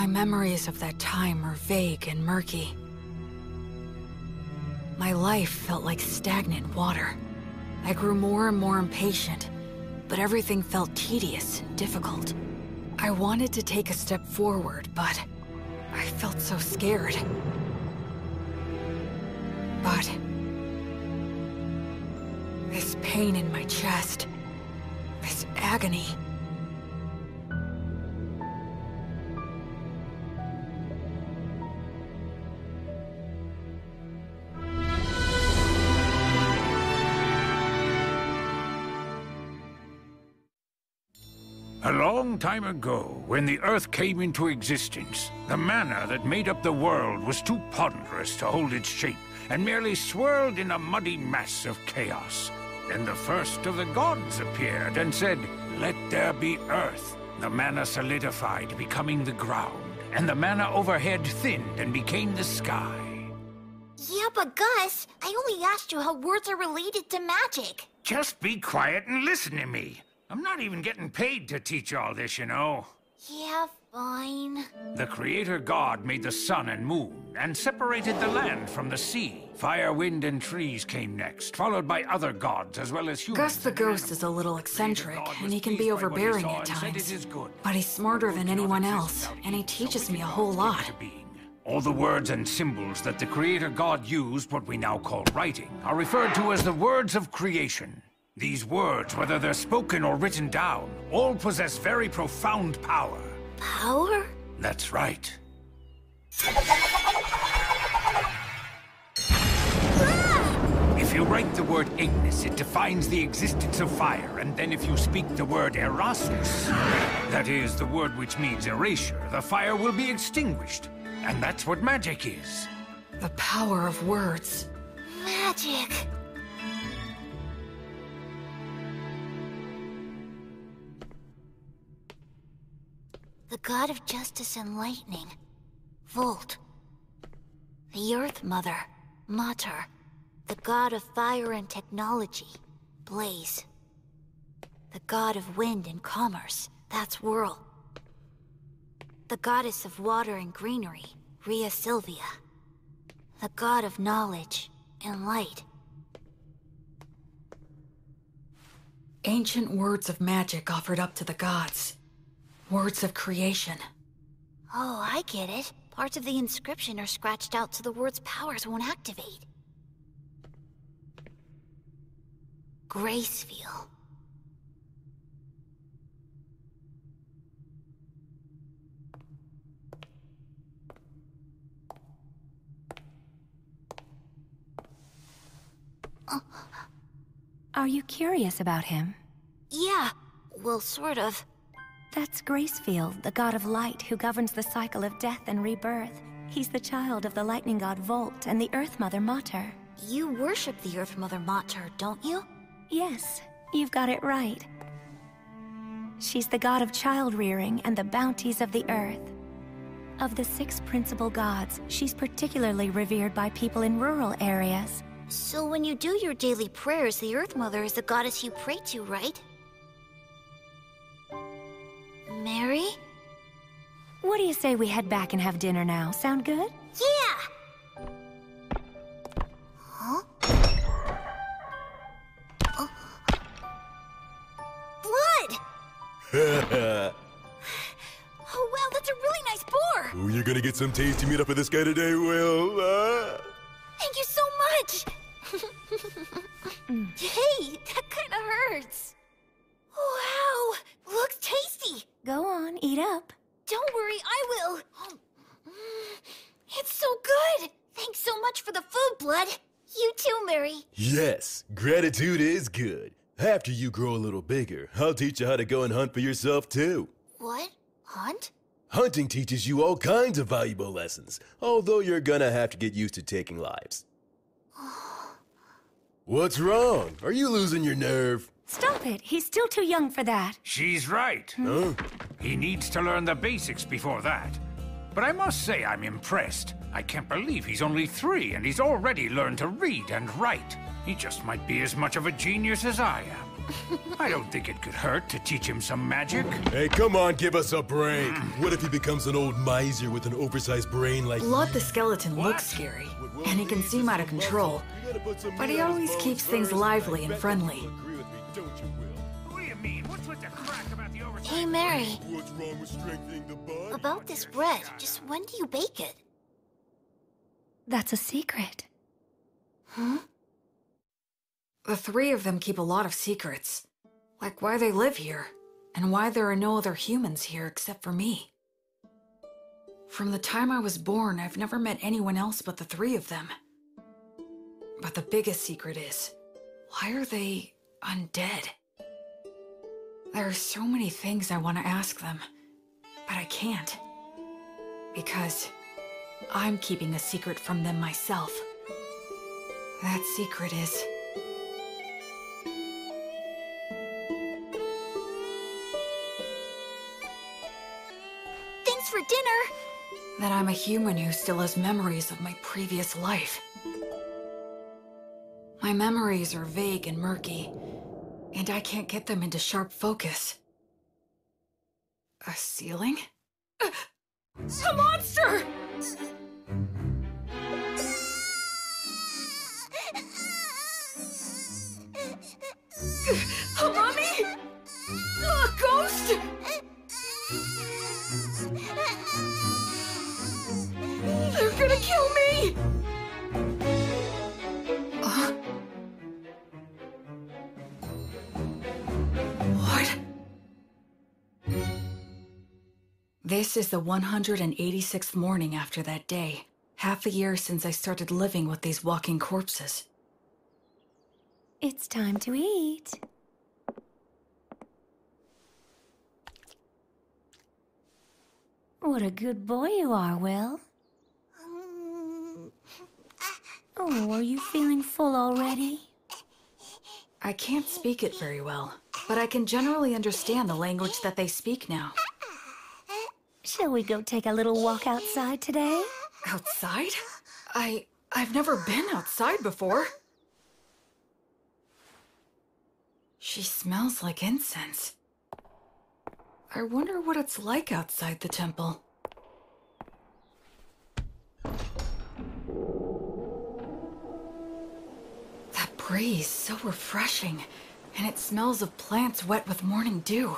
My memories of that time are vague and murky. My life felt like stagnant water. I grew more and more impatient, but everything felt tedious and difficult. I wanted to take a step forward, but I felt so scared. But this pain in my chest, this agony. A long time ago, when the Earth came into existence, the mana that made up the world was too ponderous to hold its shape, and merely swirled in a muddy mass of chaos. Then the first of the gods appeared and said, "Let there be Earth." The mana solidified, becoming the ground, and the mana overhead thinned and became the sky. Yeah, but Gus, I only asked you how words are related to magic. Just be quiet and listen to me. I'm not even getting paid to teach all this, you know. Yeah, fine. The creator god made the sun and moon, and separated the land from the sea. Fire, wind, and trees came next, followed by other gods as well as humans. Gus the Ghost is a little eccentric, and he can be overbearing at times. But he's smarter than anyone else, and he teaches me a whole lot. All the words and symbols that the creator god used, what we now call writing, are referred to as the words of creation. These words, whether they're spoken or written down, all possess very profound power. Power? That's right. If you write the word Ignis, it defines the existence of fire, and then if you speak the word Erasmus, that is, the word which means erasure, the fire will be extinguished. And that's what magic is. The power of words. Magic. The god of justice and lightning, Volt. The Earth Mother, Mater. The god of fire and technology, Blaze. The god of wind and commerce, that's Whirl. The goddess of water and greenery, Rhea Sylvia. The god of knowledge and light. Ancient words of magic offered up to the gods. Words of creation. Oh, I get it. Parts of the inscription are scratched out so the word's powers won't activate. Gracefeel. Are you curious about him? Yeah, well, sort of. That's Gracefield, the god of light who governs the cycle of death and rebirth. He's the child of the lightning god Volt and the Earth Mother Mater. You worship the Earth Mother Mater, don't you? Yes, you've got it right. She's the god of child-rearing and the bounties of the earth. Of the 6 principal gods, she's particularly revered by people in rural areas. So when you do your daily prayers, the Earth Mother is the goddess you pray to, right? Mary? What do you say we head back and have dinner now? Sound good? Yeah! Huh? Oh. Blood! Oh wow, that's a really nice boar! Oh, you're gonna get some tasty meat up of this guy today, Will. Thank you so much! Hey, that kinda hurts. Wow, looks tasty! Go on, eat up. Don't worry, I will. It's so good. Thanks so much for the food, Blood. You too, Mary. Yes, gratitude is good. After you grow a little bigger, I'll teach you how to go and hunt for yourself, too. What? Hunt? Hunting teaches you all kinds of valuable lessons, although you're gonna have to get used to taking lives. What's wrong? Are you losing your nerve? Stop it! He's still too young for that. She's right. Huh? He needs to learn the basics before that. But I must say I'm impressed. I can't believe he's only 3 and he's already learned to read and write. He just might be as much of a genius as I am. I don't think it could hurt to teach him some magic. Hey, come on, give us a break. What if he becomes an old miser with an oversized brain like... Blood the skeleton looks scary, and he can seem out of control. But he always keeps things lively and friendly. What do you mean? What's with the crack about the oversized? Hey, Mary. What's wrong with strengthening the bond? About this bread, just when do you bake it? That's a secret. Huh? The three of them keep a lot of secrets. Like why they live here, and why there are no other humans here except for me. From the time I was born, I've never met anyone else but the three of them. But the biggest secret is, why are they undead? There are so many things I want to ask them, but I can't. Because I'm keeping a secret from them myself. That secret is... Thanks for dinner! that I'm a human who still has memories of my previous life. My memories are vague and murky, and I can't get them into sharp focus. A ceiling? A monster! A mummy? A ghost? They're gonna kill me! What? This is the 186th morning after that day. Half a year since I started living with these walking corpses. It's time to eat. What a good boy you are, Will. Oh, are you feeling full already? I can't speak it very well, but I can generally understand the language that they speak now. Shall we go take a little walk outside today? Outside? I've never been outside before. She smells like incense. I wonder what it's like outside the temple. That breeze, so refreshing, and it smells of plants wet with morning dew.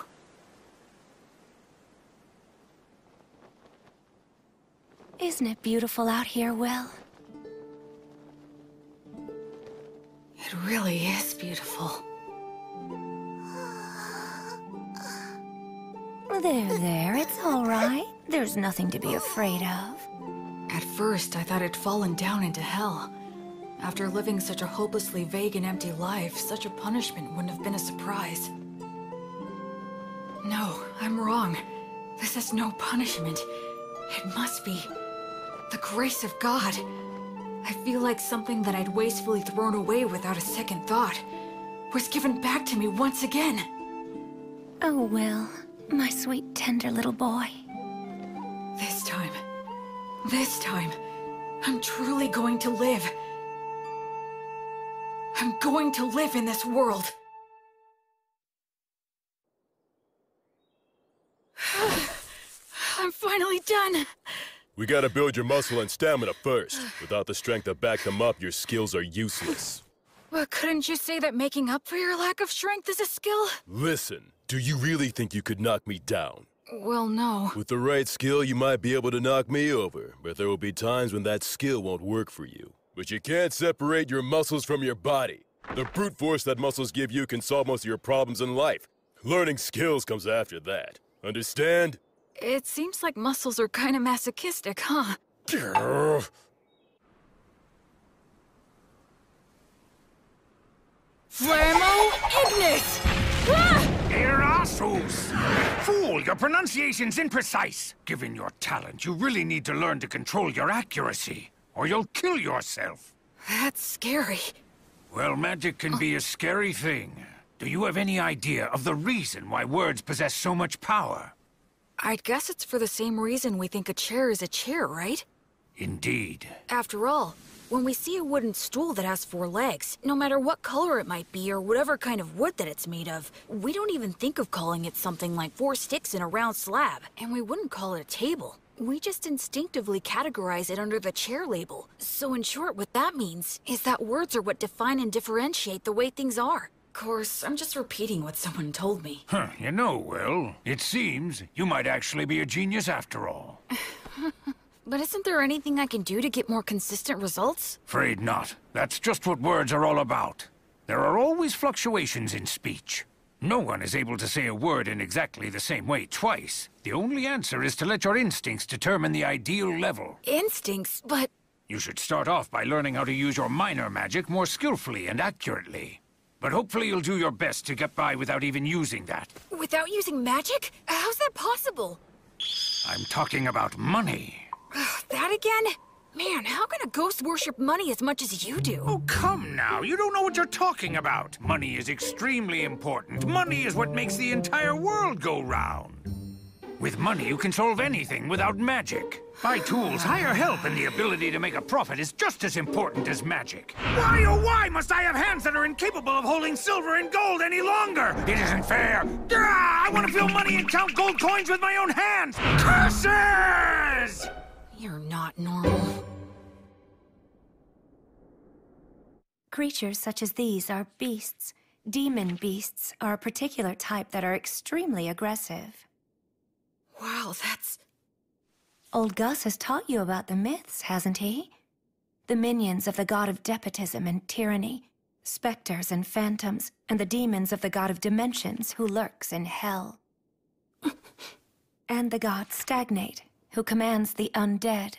Isn't it beautiful out here, Will? It really is beautiful. There, it's all right. There's nothing to be afraid of. At first, I thought I'd fallen down into hell. After living such a hopelessly vague and empty life, such a punishment wouldn't have been a surprise. No, I'm wrong. This is no punishment. It must be the grace of God. I feel like something that I'd wastefully thrown away without a second thought was given back to me once again. Oh, Will, my sweet, tender little boy. This time, I'm truly going to live. I'm going to live in this world. I'm finally done. We gotta build your muscle and stamina first. Without the strength to back them up, your skills are useless. Well, couldn't you say that making up for your lack of strength is a skill? Listen, do you really think you could knock me down? Well, no. With the right skill, you might be able to knock me over, but there will be times when that skill won't work for you. But you can't separate your muscles from your body. The brute force that muscles give you can solve most of your problems in life. Learning skills comes after that. Understand? It seems like muscles are kind of masochistic, huh? Flammo Ignis! Ah! Erasus! Fool, your pronunciation's imprecise. Given your talent, you really need to learn to control your accuracy, or you'll kill yourself. That's scary. Well, magic can be a scary thing. Do you have any idea of the reason why words possess so much power? I'd guess it's for the same reason we think a chair is a chair, right? Indeed. After all, When we see a wooden stool that has 4 legs, no matter what color it might be or whatever kind of wood that it's made of, we don't even think of calling it something like 4 sticks in a round slab. And we wouldn't call it a table. We just instinctively categorize it under the chair label. So in short, what that means is that words are what define and differentiate the way things are. Of course, I'm just repeating what someone told me. Huh, you know, Will, it seems you might actually be a genius after all. But isn't there anything I can do to get more consistent results? Afraid not. That's just what words are all about. There are always fluctuations in speech. No one is able to say a word in exactly the same way twice. The only answer is to let your instincts determine the ideal level. Instincts? But... You should start off by learning how to use your minor magic more skillfully and accurately. But hopefully you'll do your best to get by without even using that. Without using magic? How's that possible? I'm talking about money. That again? Man, how can a ghost worship money as much as you do? Oh, come now. You don't know what you're talking about. Money is extremely important. Money is what makes the entire world go round. With money, you can solve anything without magic. Buy tools, hire help, and the ability to make a profit is just as important as magic. Why, oh why must I have hands that are incapable of holding silver and gold any longer? It isn't fair. I want to feel money and count gold coins with my own hands. Curses! You're not normal. Creatures such as these are beasts. Demon beasts are a particular type that are extremely aggressive. Wow, that's... Old Gus has taught you about the myths, hasn't he? The minions of the god of despotism and tyranny, specters and phantoms, and the demons of the god of dimensions who lurks in hell. And the god Stagnate, who commands the undead.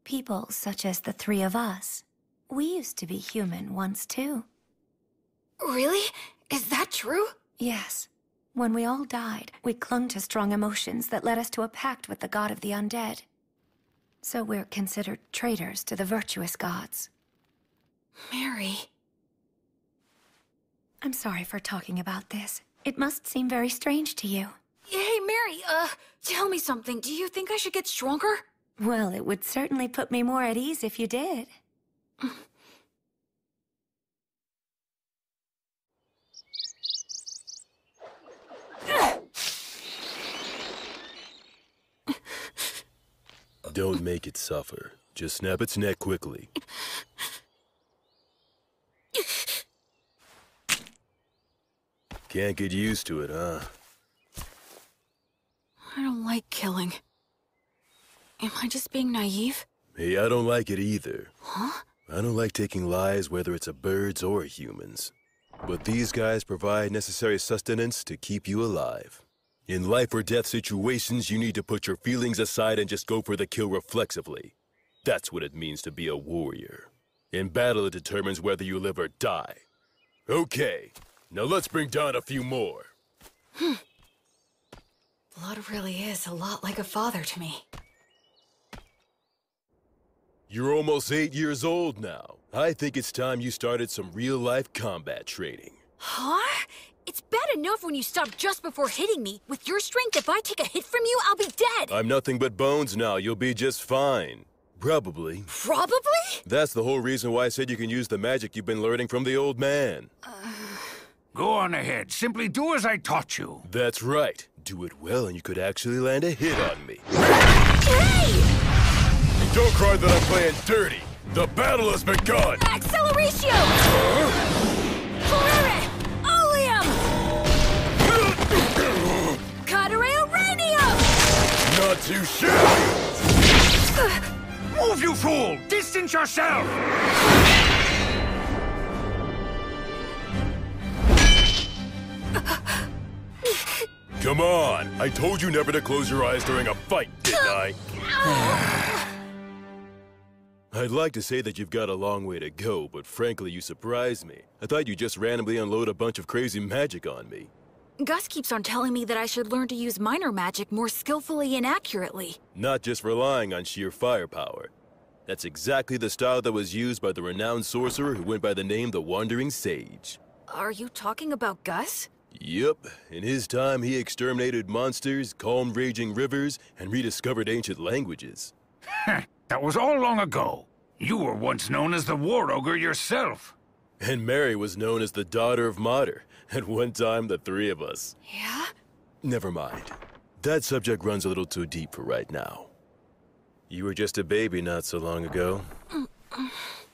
People such as the 3 of us. We used to be human once, too. Really? Is that true? Yes. When we all died, we clung to strong emotions that led us to a pact with the god of the undead. So we're considered traitors to the virtuous gods. Mary... I'm sorry for talking about this. It must seem very strange to you. Hey, Mary, tell me something. Do you think I should get stronger? Well, it would certainly put me more at ease if you did. Don't make it suffer. Just snap its neck quickly. Can't get used to it, huh? I don't like killing. Am I just being naive? Hey, I don't like it either. Huh? I don't like taking lives, whether it's a birds or humans. But these guys provide necessary sustenance to keep you alive. In life or death situations, you need to put your feelings aside and just go for the kill reflexively. That's what it means to be a warrior. In battle, it determines whether you live or die. Okay, now let's bring down a few more. Blood really is a lot like a father to me. You're almost 8 years old now. I think it's time you started some real-life combat training. Huh? It's bad enough when you stop just before hitting me. With your strength, if I take a hit from you, I'll be dead! I'm nothing but bones now. You'll be just fine. Probably. Probably? That's the whole reason why I said you can use the magic you've been learning from the old man. Go on ahead. Simply do as I taught you. That's right. Do it well and you could actually land a hit on me. Hey! And don't cry that I'm playing dirty. The battle has begun! Acceleratio! Flare! Oleum! Cadere Uranium! Not too shabby! Move, you fool! Distance yourself! Come on! I told you never to close your eyes during a fight, didn't I? I'd like to say that you've got a long way to go, but frankly, you surprised me. I thought you'd just randomly unload a bunch of crazy magic on me. Gus keeps on telling me that I should learn to use minor magic more skillfully and accurately. Not just relying on sheer firepower. That's exactly the style that was used by the renowned sorcerer who went by the name the Wandering Sage. Are you talking about Gus? Yep. In his time, he exterminated monsters, calmed raging rivers, and rediscovered ancient languages. That was all long ago. You were once known as the War Ogre yourself. And Mary was known as the daughter of Mater. At one time, the three of us. Yeah? Never mind. That subject runs a little too deep for right now. You were just a baby not so long ago.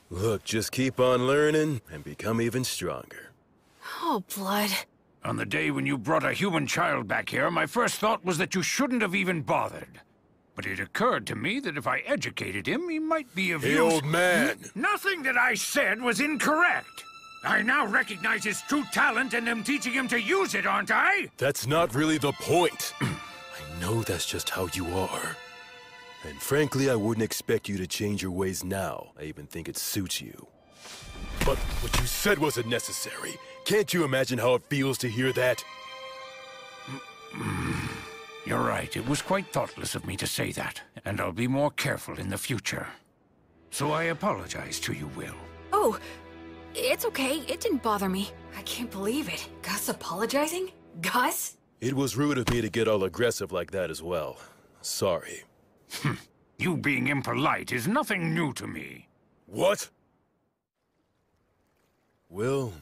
Look, just keep on learning and become even stronger. Oh, Blood. On the day when you brought a human child back here, my first thought was that you shouldn't have even bothered. But it occurred to me that if I educated him, he might be of use. Hey, old man! Nothing that I said was incorrect. I now recognize his true talent and am teaching him to use it, aren't I? That's not really the point. I know that's just how you are. And frankly, I wouldn't expect you to change your ways now. I even think it suits you. But what you said wasn't necessary. Can't you imagine how it feels to hear that? You're right. It was quite thoughtless of me to say that, and I'll be more careful in the future. So I apologize to you, Will. Oh, it's okay. It didn't bother me. I can't believe it. Gus apologizing? Gus? It was rude of me to get all aggressive like that as well. Sorry. You being impolite is nothing new to me. What? Well,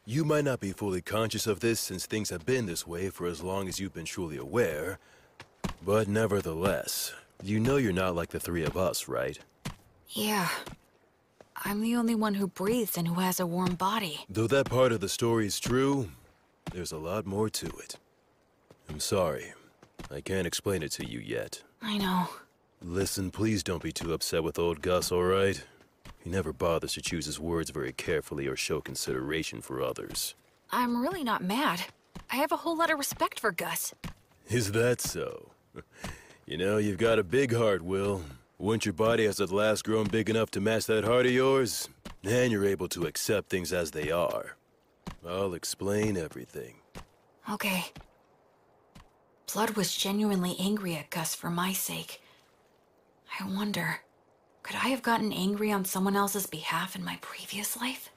you might not be fully conscious of this since things have been this way for as long as you've been truly aware. But nevertheless, you know you're not like the three of us, right? Yeah. I'm the only one who breathes and who has a warm body. Though that part of the story is true, there's a lot more to it. I'm sorry. I can't explain it to you yet. I know. Listen, please don't be too upset with old Gus, all right? He never bothers to choose his words very carefully or show consideration for others. I'm really not mad. I have a whole lot of respect for Gus. Is that so? You know, you've got a big heart, Will. Once your body has at last grown big enough to match that heart of yours, then you're able to accept things as they are. I'll explain everything. Okay. Blood was genuinely angry at Gus for my sake. I wonder, could I have gotten angry on someone else's behalf in my previous life?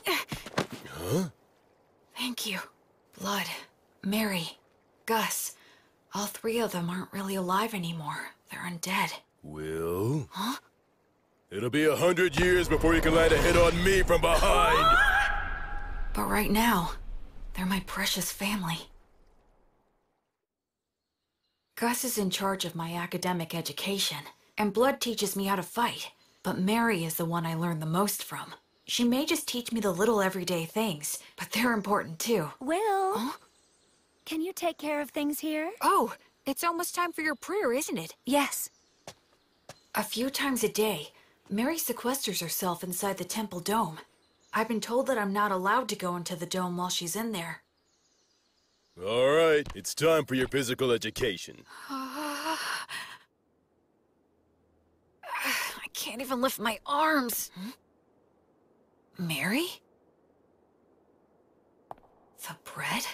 Huh? Thank you. Blood, Mary, Gus. All three of them aren't really alive anymore. They're undead. Will? Huh? It'll be 100 years before you can land a hit on me from behind! But right now, they're my precious family. Gus is in charge of my academic education, and Blood teaches me how to fight. But Mary is the one I learn the most from. She may just teach me the little everyday things, but they're important too. Will, Huh? can you take care of things here? Oh, it's almost time for your prayer, isn't it? Yes. A few times a day, Mary sequesters herself inside the temple dome. I've been told that I'm not allowed to go into the dome while she's in there. All right, it's time for your physical education. I can't even lift my arms. Mary? The bread?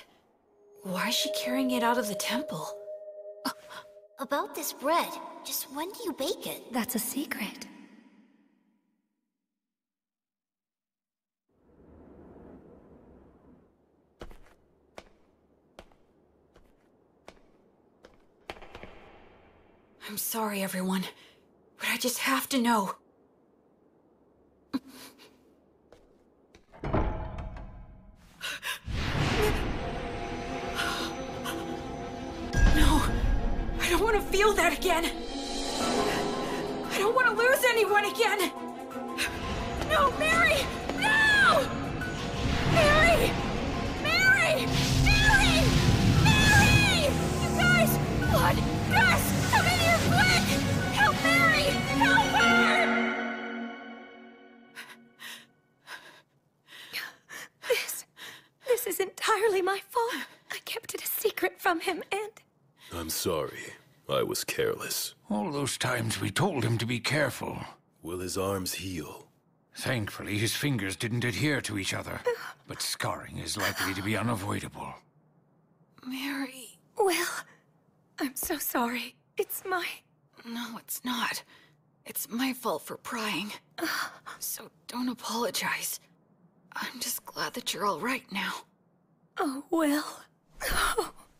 Why is she carrying it out of the temple? About this bread, just when do you bake it? That's a secret. I'm sorry, everyone, but I just have to know. No, I don't want to feel that again. I don't want to lose anyone again. No, Mary! No! Mary! Mary! Mary! Mary! You guys! Blood! Gus! Come in here quick! Help Mary! Help her! This is entirely my fault. I kept it a secret from him, and... I'm sorry. I was careless. All those times we told him to be careful. Will his arms heal? Thankfully, his fingers didn't adhere to each other, but scarring is likely to be unavoidable. Mary... Will, I'm so sorry. It's my... No, it's not. It's my fault for prying. So don't apologize. I'm just glad that you're all right now. Oh, Will.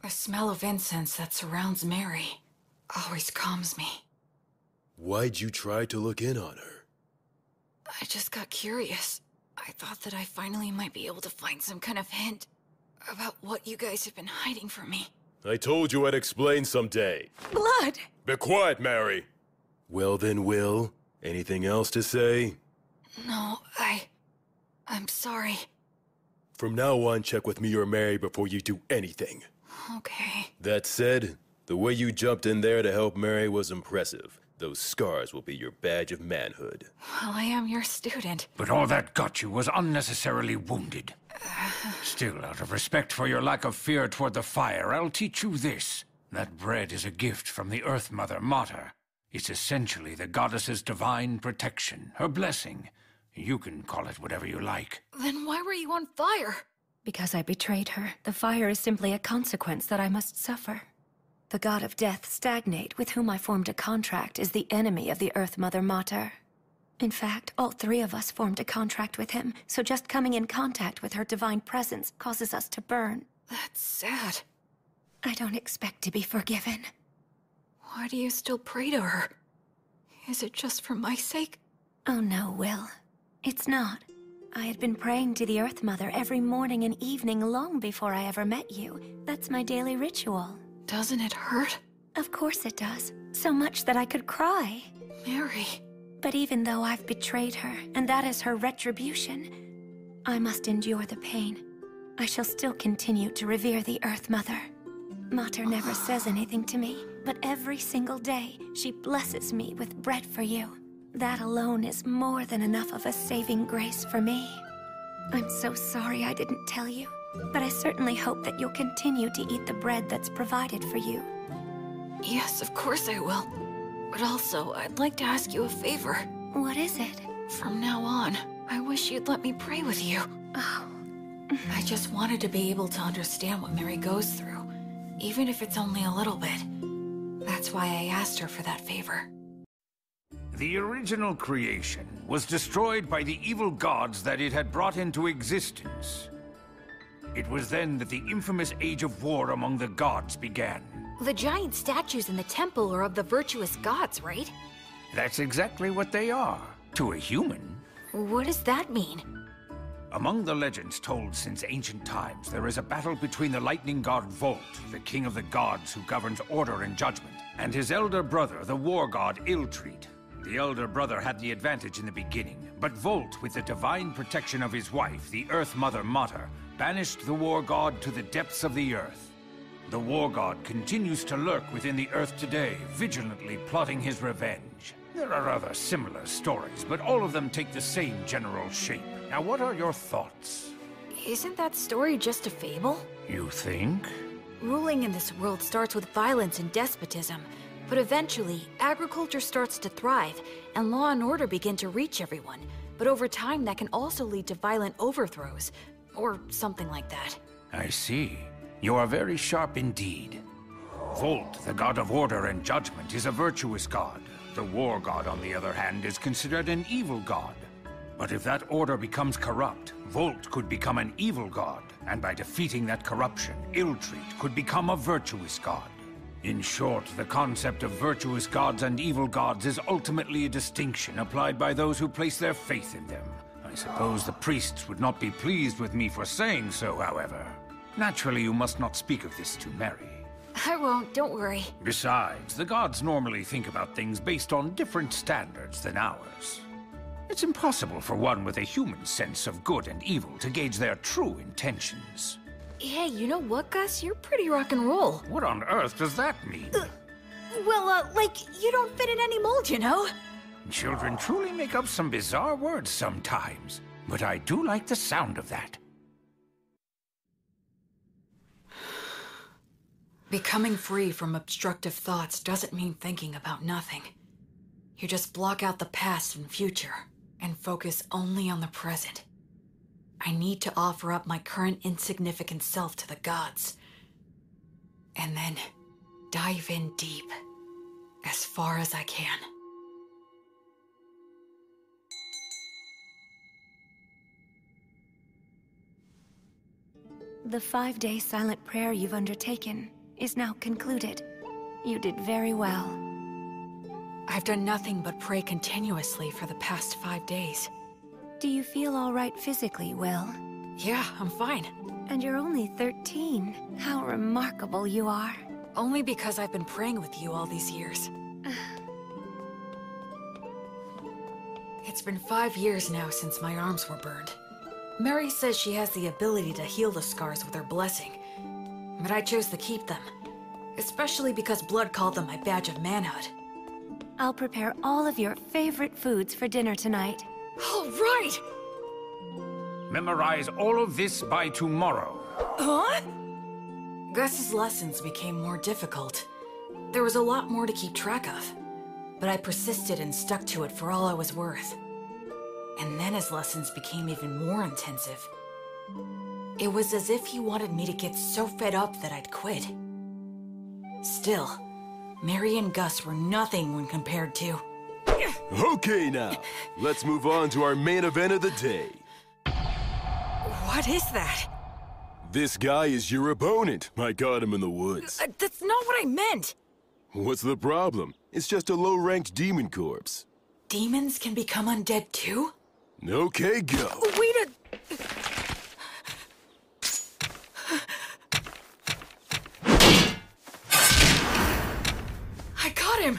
The smell of incense that surrounds Mary always calms me. Why'd you try to look in on her? I just got curious. I thought that I finally might be able to find some kind of hint about what you guys have been hiding from me. I told you I'd explain someday. Blood! Be quiet, Mary! Well then, Will, anything else to say? No, I'm sorry. From now on, check with me or Mary before you do anything. Okay. That said, the way you jumped in there to help Mary was impressive. Those scars will be your badge of manhood. Well, I am your student. But all that got you was unnecessarily wounded. Still, out of respect for your lack of fear toward the fire, I'll teach you this. That bread is a gift from the Earth Mother Mater. It's essentially the goddess's divine protection, her blessing. You can call it whatever you like. Then why were you on fire? Because I betrayed her. The fire is simply a consequence that I must suffer. The god of death, Stagnate, with whom I formed a contract, is the enemy of the Earth Mother Mater. In fact, all three of us formed a contract with him, so just coming in contact with her divine presence causes us to burn. That's sad. I don't expect to be forgiven. Why do you still pray to her? Is it just for my sake? Oh no, Will. It's not. I had been praying to the Earth Mother every morning and evening long before I ever met you. That's my daily ritual. Doesn't it hurt? Of course it does. So much that I could cry. Mary. But even though I've betrayed her, and that is her retribution, I must endure the pain. I shall still continue to revere the Earth Mother. Mater never says anything to me, but every single day, she blesses me with bread for you. That alone is more than enough of a saving grace for me. I'm so sorry I didn't tell you, but I certainly hope that you'll continue to eat the bread that's provided for you. Yes, of course I will. But also, I'd like to ask you a favor. What is it? From now on, I wish you'd let me pray with you. Oh. I just wanted to be able to understand what Mary goes through, even if it's only a little bit. That's why I asked her for that favor. The original creation was destroyed by the evil gods that it had brought into existence. It was then that the infamous age of war among the gods began. The giant statues in the temple are of the virtuous gods, right? That's exactly what they are, to a human. What does that mean? Among the legends told since ancient times, there is a battle between the lightning god Volt, the king of the gods who governs order and judgment, and his elder brother, the war god Iltreat. The elder brother had the advantage in the beginning, but Volt, with the divine protection of his wife, the Earth Mother Mater, banished the war god to the depths of the earth. The war god continues to lurk within the earth today, vigilantly plotting his revenge. There are other similar stories, but all of them take the same general shape. Now, what are your thoughts? Isn't that story just a fable? You think? Ruling in this world starts with violence and despotism, but eventually, agriculture starts to thrive, and law and order begin to reach everyone. But over time, that can also lead to violent overthrows, or something like that. I see. You are very sharp indeed. Volt, the god of order and judgment, is a virtuous god. The war god, on the other hand, is considered an evil god. But if that order becomes corrupt, Volt could become an evil god, and by defeating that corruption, Iltreat could become a virtuous god. In short, the concept of virtuous gods and evil gods is ultimately a distinction applied by those who place their faith in them. I suppose the priests would not be pleased with me for saying so, however. Naturally, you must not speak of this to Mary. I won't, don't worry. Besides, the gods normally think about things based on different standards than ours. It's impossible for one with a human sense of good and evil to gauge their true intentions. Hey, you know what, Gus? You're pretty rock and roll. What on earth does that mean? Like, you don't fit in any mold, you know? Children truly make up some bizarre words sometimes, but I do like the sound of that. Becoming free from obstructive thoughts doesn't mean thinking about nothing. You just block out the past and future, and focus only on the present. I need to offer up my current insignificant self to the gods. And then dive in deep, as far as I can. The 5-day silent prayer you've undertaken is now concluded. You did very well. I've done nothing but pray continuously for the past 5 days. Do you feel all right physically, Will? Yeah, I'm fine. And you're only 13. How remarkable you are. Only because I've been praying with you all these years. It's been 5 years now since my arms were burned. Mary says she has the ability to heal the scars with her blessing, but I chose to keep them. Especially because Blood called them my badge of manhood. I'll prepare all of your favorite foods for dinner tonight. All right! Memorize all of this by tomorrow. Huh? Gus's lessons became more difficult. There was a lot more to keep track of. But I persisted and stuck to it for all I was worth. And then his lessons became even more intensive. It was as if he wanted me to get so fed up that I'd quit. Still, Mary and Gus were nothing when compared to... Okay now, let's move on to our main event of the day. What is that? This guy is your opponent. I got him in the woods. That's not what I meant! What's the problem? It's just a low-ranked demon corpse. Demons can become undead too? Okay, go. Wait a... I got him!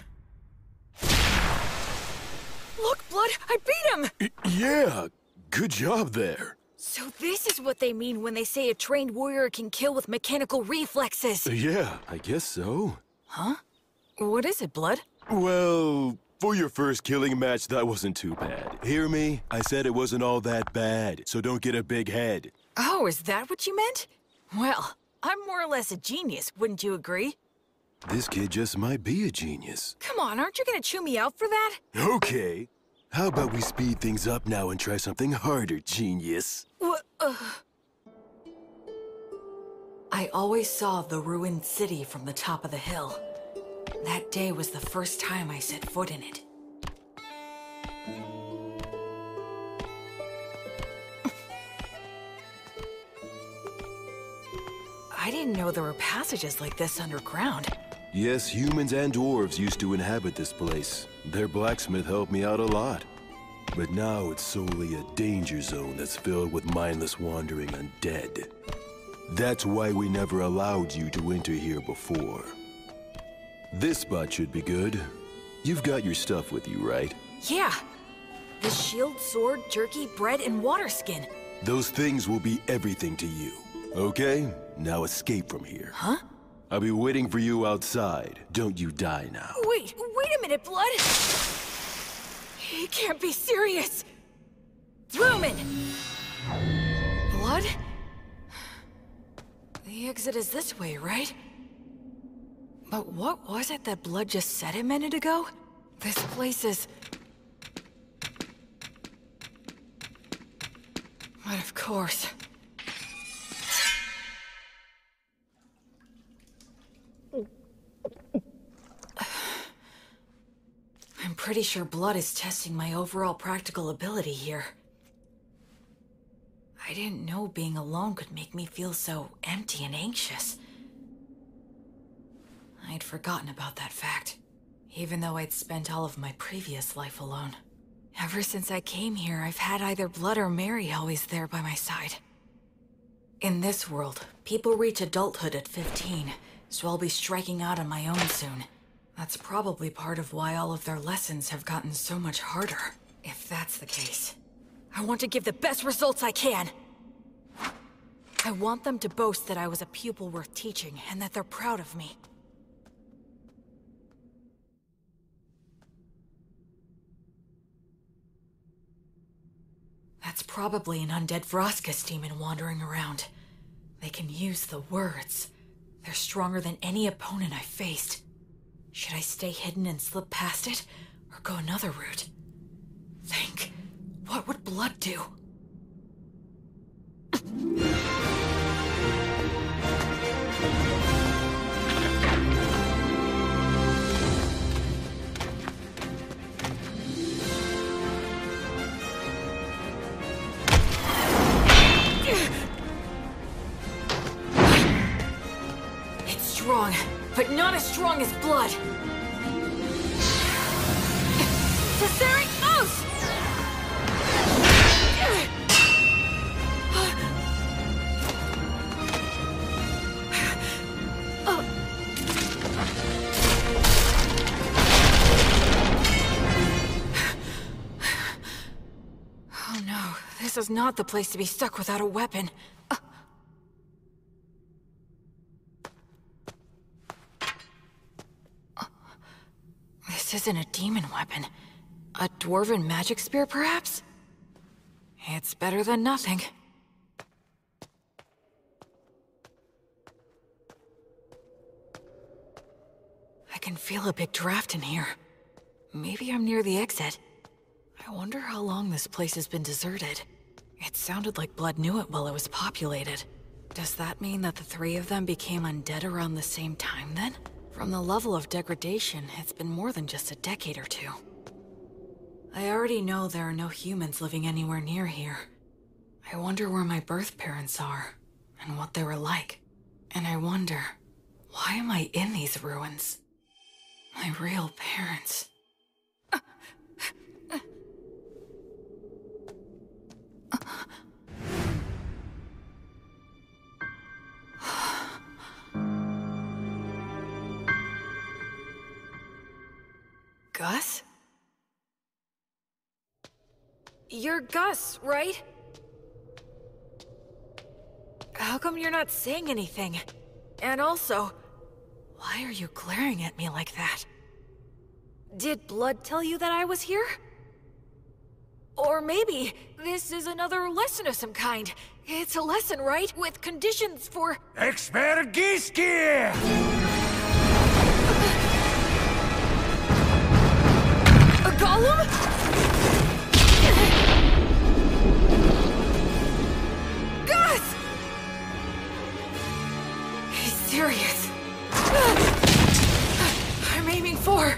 Look, Blood, I beat him! Yeah, good job there. So this is what they mean when they say a trained warrior can kill with mechanical reflexes. Yeah, I guess so. Huh? What is it, Blood? Well, for your first killing match, that wasn't too bad. Hear me? I said it wasn't all that bad, so don't get a big head. Oh, is that what you meant? Well, I'm more or less a genius, wouldn't you agree? This kid just might be a genius. Come on, aren't you gonna chew me out for that? Okay. How about we speed things up now and try something harder, genius? What? I always saw the ruined city from the top of the hill. That day was the first time I set foot in it. I didn't know there were passages like this underground. Yes, humans and dwarves used to inhabit this place. Their blacksmith helped me out a lot. But now it's solely a danger zone that's filled with mindless wandering undead. That's why we never allowed you to enter here before. This spot should be good. You've got your stuff with you, right? Yeah. The shield, sword, jerky, bread, and water skin. Those things will be everything to you. Okay? Now escape from here. Huh? I'll be waiting for you outside. Don't you die now. Wait a minute, Blood! He can't be serious! Lumen! Blood? The exit is this way, right? But what was it that Blood just said a minute ago? This place is... But of course... I'm pretty sure Blood is testing my overall practical ability here. I didn't know being alone could make me feel so empty and anxious. I'd forgotten about that fact, even though I'd spent all of my previous life alone. Ever since I came here, I've had either Blood or Mary always there by my side. In this world, people reach adulthood at 15, so I'll be striking out on my own soon. That's probably part of why all of their lessons have gotten so much harder. If that's the case, I want to give the best results I can. I want them to boast that I was a pupil worth teaching, and that they're proud of me. That's probably an undead Vroskus demon wandering around. They can use the words. They're stronger than any opponent I've faced. Should I stay hidden and slip past it, or go another route? Think, what would Blood do? It's strong, but not as strong as Blood. Oh no, this is not the place to be stuck without a weapon. This isn't a demon weapon. A dwarven magic spear, perhaps? It's better than nothing. I can feel a big draft in here. Maybe I'm near the exit. I wonder how long this place has been deserted. It sounded like Blood knew it while it was populated. Does that mean that the three of them became undead around the same time then? From the level of degradation, it's been more than just a decade or two. I already know there are no humans living anywhere near here. I wonder where my birth parents are, and what they were like. And I wonder, why am I in these ruins? My real parents. Gus? You're Gus, right? How come you're not saying anything? And also, why are you glaring at me like that? Did Blood tell you that I was here? Or maybe this is another lesson of some kind. It's a lesson, right? With conditions for... Expergiski! A golem? Gus! He's serious. I'm aiming for...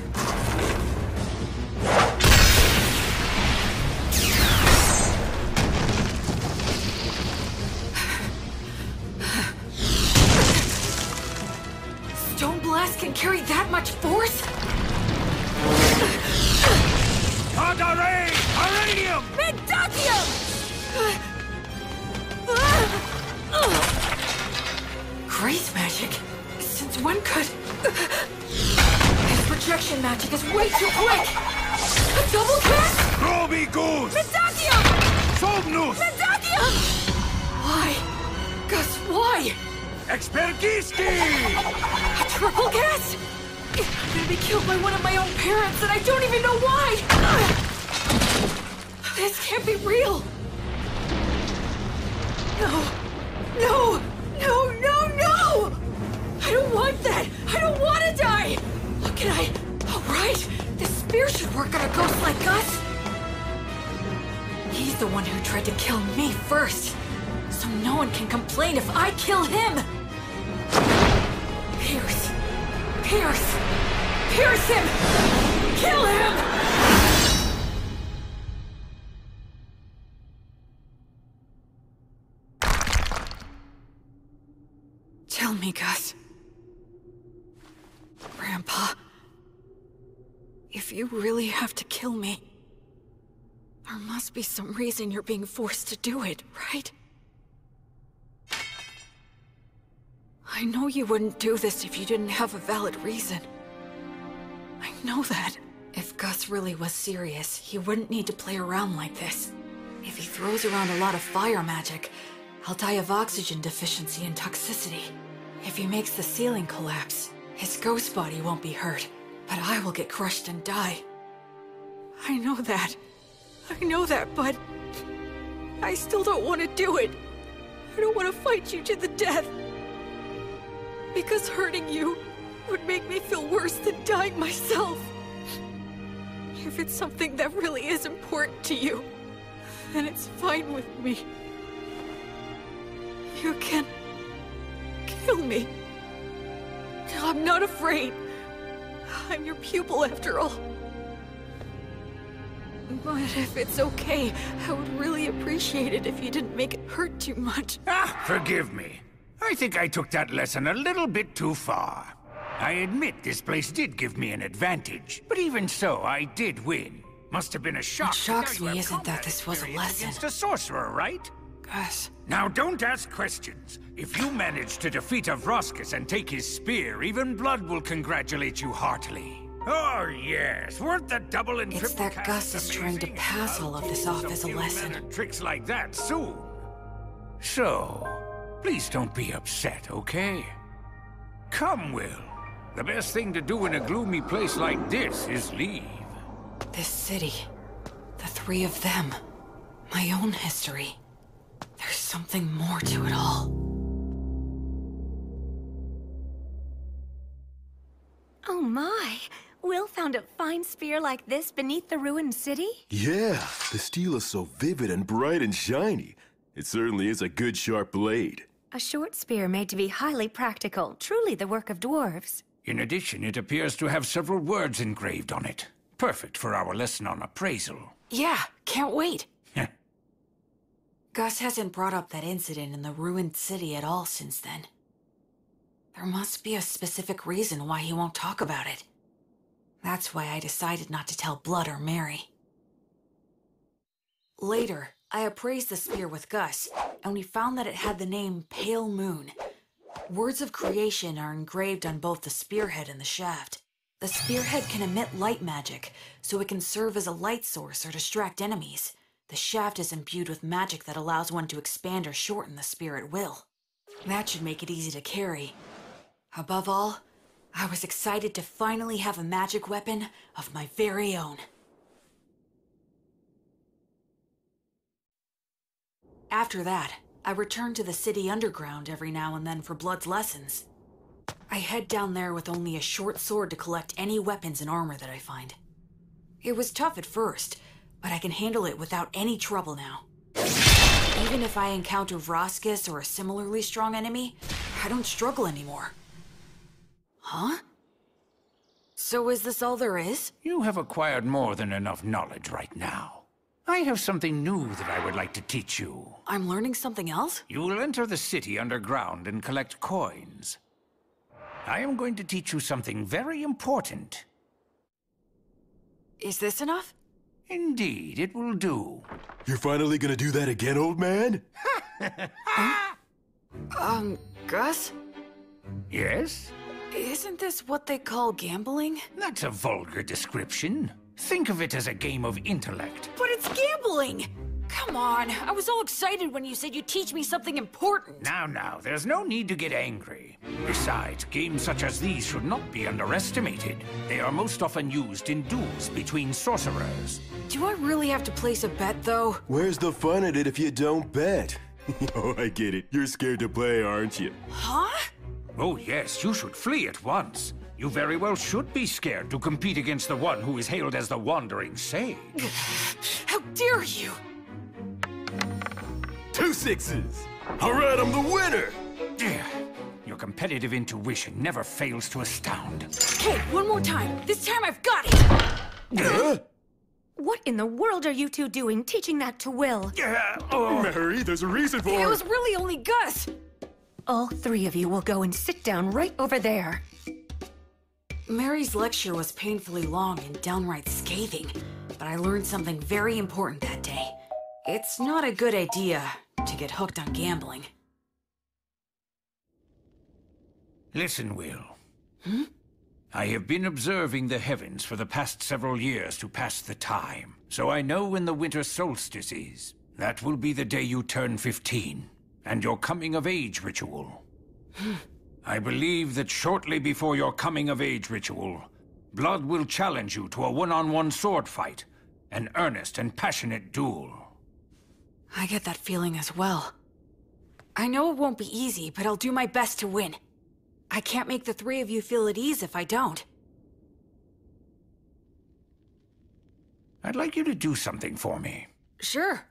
Stone Blast can carry that much force? Arrhenium! Mendacium! Grace magic? Since when could... His projection magic is way too quick! A double cast? Groby Goose! Mendacium! Somnus! Mendacium! Why? Gus, why? Expergiski! A triple cast? I'm gonna be killed by one of my own parents and I don't even know why! This can't be real! No! No! No, no, no! I don't want that! I don't want to die! Look at I... Alright! This spear should work on a ghost like Gus! He's the one who tried to kill me first! So no one can complain if I kill him! Pierce! Pierce! Pierce him! Kill him! Tell me, Gus. Grandpa. If you really have to kill me, there must be some reason you're being forced to do it, right? I know you wouldn't do this if you didn't have a valid reason. I know that. If Gus really was serious, he wouldn't need to play around like this. If he throws around a lot of fire magic, I'll die of oxygen deficiency and toxicity. If he makes the ceiling collapse, his ghost body won't be hurt, but I will get crushed and die. I know that, but I still don't want to do it. I don't want to fight you to the death. Because hurting you would make me feel worse than dying myself. If it's something that really is important to you, then it's fine with me. You can kill me. I'm not afraid. I'm your pupil after all. But if it's okay, I would really appreciate it if you didn't make it hurt too much. Forgive me. I think I took that lesson a little bit too far. I admit this place did give me an advantage, but even so, I did win. Must have been a shock. What shocks to know you me have isn't that combat this was a experience lesson. against a sorcerer, right? Gus. Now don't ask questions. If you manage to defeat Avroskis and take his spear, even Blood will congratulate you heartily. Oh yes, weren't the double and It's triple that Gus casts is trying to amazing? pass I'll all of teach this you off some as a new lesson. meta tricks like that soon. So, please don't be upset, okay? Come, Will. The best thing to do in a gloomy place like this is leave. This city. The three of them. My own history. There's something more to it all. Oh my! Will found a fine spear like this beneath the ruined city? Yeah, the steel is so vivid and bright and shiny. It certainly is a good sharp blade. A short spear made to be highly practical, truly the work of dwarves. In addition, it appears to have several words engraved on it. Perfect for our lesson on appraisal. Yeah, can't wait. Gus hasn't brought up that incident in the ruined city at all since then. There must be a specific reason why he won't talk about it. That's why I decided not to tell Blood or Mary. Later, I appraised the spear with Gus, and we found that it had the name Pale Moon. Words of creation are engraved on both the spearhead and the shaft. The spearhead can emit light magic, so it can serve as a light source or distract enemies. The shaft is imbued with magic that allows one to expand or shorten the spear at will. That should make it easy to carry. Above all, I was excited to finally have a magic weapon of my very own. After that, I return to the city underground every now and then for Blood's lessons. I head down there with only a short sword to collect any weapons and armor that I find. It was tough at first, but I can handle it without any trouble now. Even if I encounter Vroskis or a similarly strong enemy, I don't struggle anymore. Huh? So is this all there is? You have acquired more than enough knowledge right now. I have something new that I would like to teach you. I'm learning something else? You will enter the city underground and collect coins. I am going to teach you something very important. Is this enough? Indeed, it will do. You're finally gonna do that again, old man? Gus? Yes? Isn't this what they call gambling? That's a vulgar description. Think of it as a game of intellect. But it's gambling! Come on, I was all excited when you said you'd teach me something important. Now, there's no need to get angry. Besides, games such as these should not be underestimated. They are most often used in duels between sorcerers. Do I really have to place a bet, though? Where's the fun in it if you don't bet? Oh, I get it. You're scared to play, aren't you? Huh? Oh yes, you should flee at once. You very well should be scared to compete against the one who is hailed as the Wandering Sage. How dare you! 2 sixes! All right, I'm the winner! Your competitive intuition never fails to astound. Okay, one more time. This time I've got it! Huh? What in the world are you two doing, teaching that to Will? Mary, there's a reason for It was really only Gus! All three of you will go and sit down right over there. Mary's lecture was painfully long and downright scathing, but I learned something very important that day. It's not a good idea to get hooked on gambling. Listen, Will. I have been observing the heavens for the past several years to pass the time, so I know when the winter solstice is. That will be the day you turn 15, and your coming-of-age ritual. I believe that shortly before your coming-of-age ritual, Blood will challenge you to a one-on-one sword fight, an earnest and passionate duel. I get that feeling as well. I know it won't be easy, but I'll do my best to win. I can't make the three of you feel at ease if I don't. I'd like you to do something for me. Sure.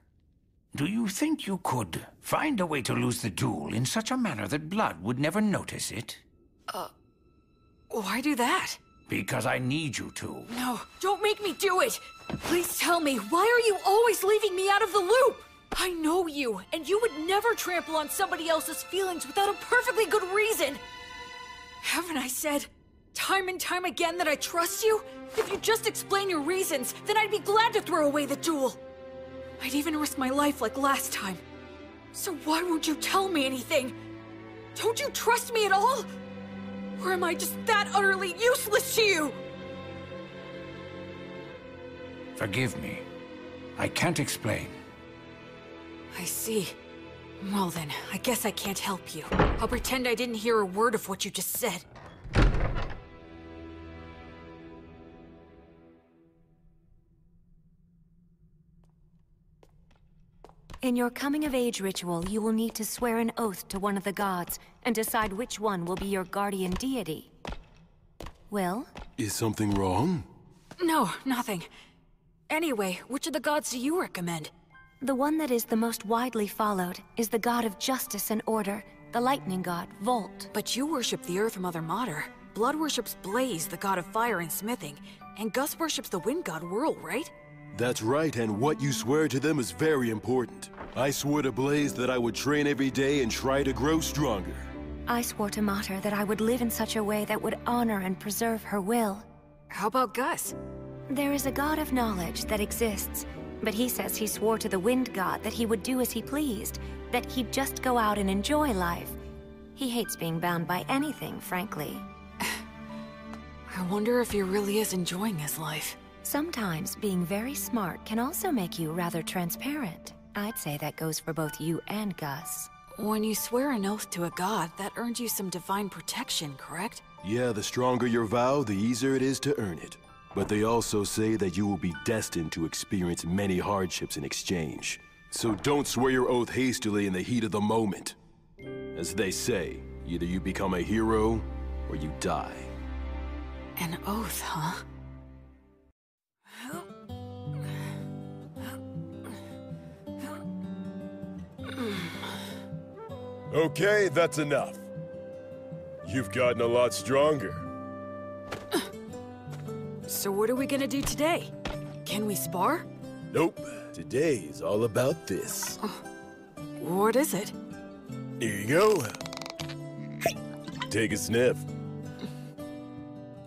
Do you think you could find a way to lose the duel in such a manner that Blood would never notice it? Why do that? Because I need you to. No, don't make me do it! Please tell me, why are you always leaving me out of the loop? I know you, and you would never trample on somebody else's feelings without a perfectly good reason. Haven't I said time and time again that I trust you? If you just explain your reasons, then I'd be glad to throw away the jewel. I'd even risk my life like last time. So why won't you tell me anything? Don't you trust me at all? Or am I just that utterly useless to you? Forgive me. I can't explain. I see. Well then, I guess I can't help you. I'll pretend I didn't hear a word of what you just said. In your coming-of-age ritual, you will need to swear an oath to one of the gods and decide which one will be your guardian deity. Will? Is something wrong? No, nothing. Anyway, which of the gods do you recommend? The one that is the most widely followed is the god of justice and order, the lightning god, Volt. But you worship the Earth Mother Mater. Blood worships Blaze, the god of fire and smithing. And Gus worships the wind god Whirl, right? That's right, and what you swear to them is very important. I swore to Blaze that I would train every day and try to grow stronger. I swore to Mater that I would live in such a way that would honor and preserve her will. How about Gus? There is a god of knowledge that exists, but he says he swore to the wind god that he would do as he pleased, that he'd just go out and enjoy life. He hates being bound by anything, frankly. I wonder if he really is enjoying his life. Sometimes being very smart can also make you rather transparent. I'd say that goes for both you and Gus. When you swear an oath to a god, that earns you some divine protection, correct? Yeah, the stronger your vow, the easier it is to earn it. But they also say that you will be destined to experience many hardships in exchange. So don't swear your oath hastily in the heat of the moment. As they say, either you become a hero, or you die. An oath, huh? Okay, that's enough. You've gotten a lot stronger. So what are we gonna do today? Can we spar? Nope. Today is all about this. What is it? Here you go. Take a sniff.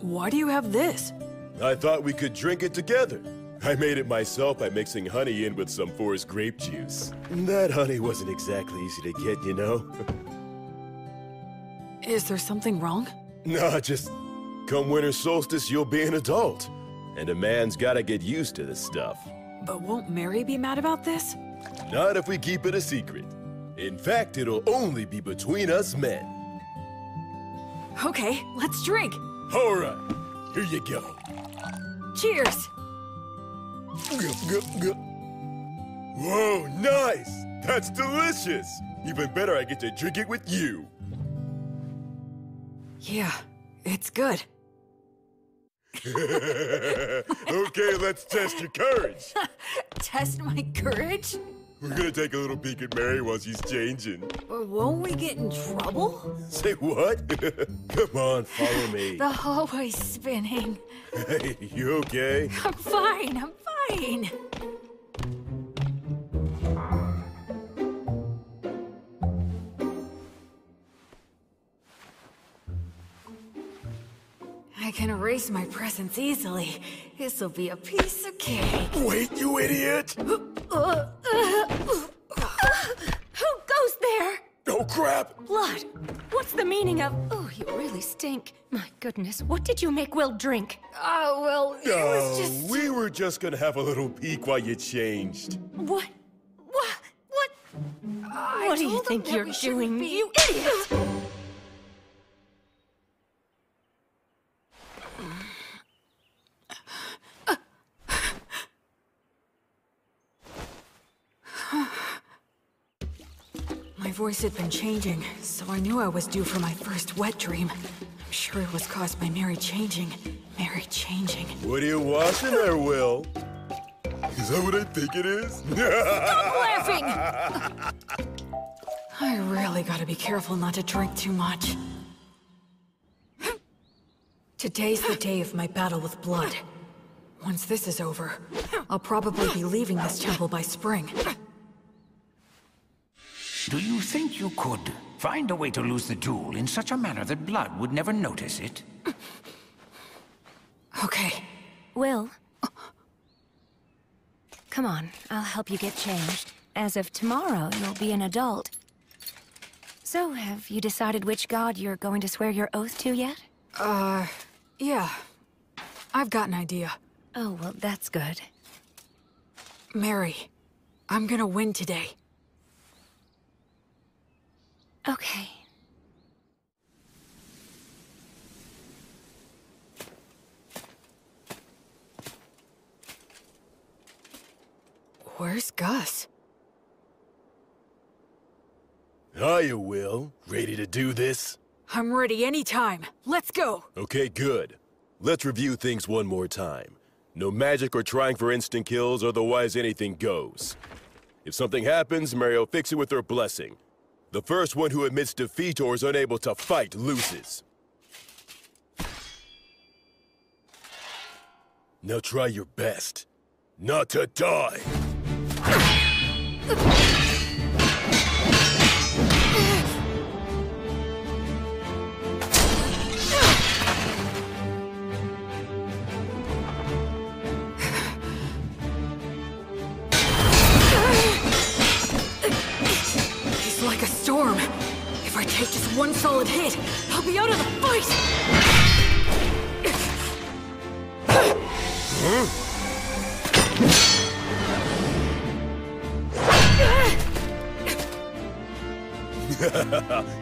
Why do you have this? I thought we could drink it together. I made it myself by mixing honey in with some forest grape juice. That honey wasn't exactly easy to get, you know? Is there something wrong? Nah, just come winter solstice, you'll be an adult. And a man's gotta get used to this stuff. But won't Mary be mad about this? Not if we keep it a secret. In fact, it'll only be between us men. Okay, let's drink. All right, here you go. Cheers! Whoa, nice! That's delicious! Even better, I get to drink it with you. Yeah, it's good. Okay, let's test your courage. Test my courage? We're gonna take a little peek at Mary while she's changing. Won't we get in trouble? Say what? Come on, follow me. The hallway's spinning. Hey, you okay? I'm fine, I'm fine. I can erase my presence easily. This'll be a piece of cake. Wait, you idiot! Who goes there? Oh, crap! Blood. What's the meaning of... Oh, you really stink. My goodness, what did you make Will drink? Well, it was just... we were just gonna have a little peek while you changed. What? What do you think you're doing, you idiot? My voice had been changing, so I knew I was due for my first wet dream. I'm sure it was caused by Mary changing. Mary changing. What are you washing there, Will? Is that what I think it is? Stop laughing! I really gotta be careful not to drink too much. Today's the day of my battle with blood. Once this is over, I'll probably be leaving this temple by spring. Do you think you could find a way to lose the jewel in such a manner that Blood would never notice it? Okay, Will. Come on, I'll help you get changed. As of tomorrow, you'll be an adult. So, have you decided which god you're going to swear your oath to yet? Yeah. I've got an idea. Oh, well, that's good. Mary, I'm gonna win today. Okay. Where's Gus? Hiya, Will. Ready to do this? I'm ready anytime. Let's go! Okay, good. Let's review things one more time. No magic or trying for instant kills, otherwise anything goes. If something happens, Mary will fix it with her blessing. The first one who admits defeat or is unable to fight loses. Now try your best. Not to die! He's like a storm. If I take just one solid hit, I'll be out of the fight!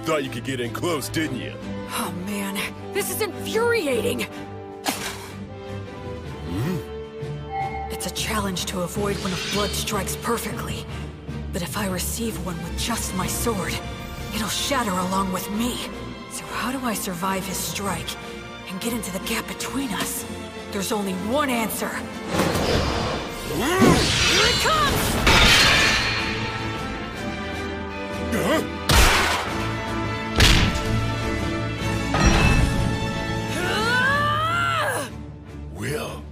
Thought you could get in close, didn't you? Oh man, this is infuriating! It's a challenge to avoid when a blood strikes perfectly. But if I receive one with just my sword, it'll shatter along with me. So how do I survive his strike and get into the gap between us? There's only one answer. Here it comes! Will.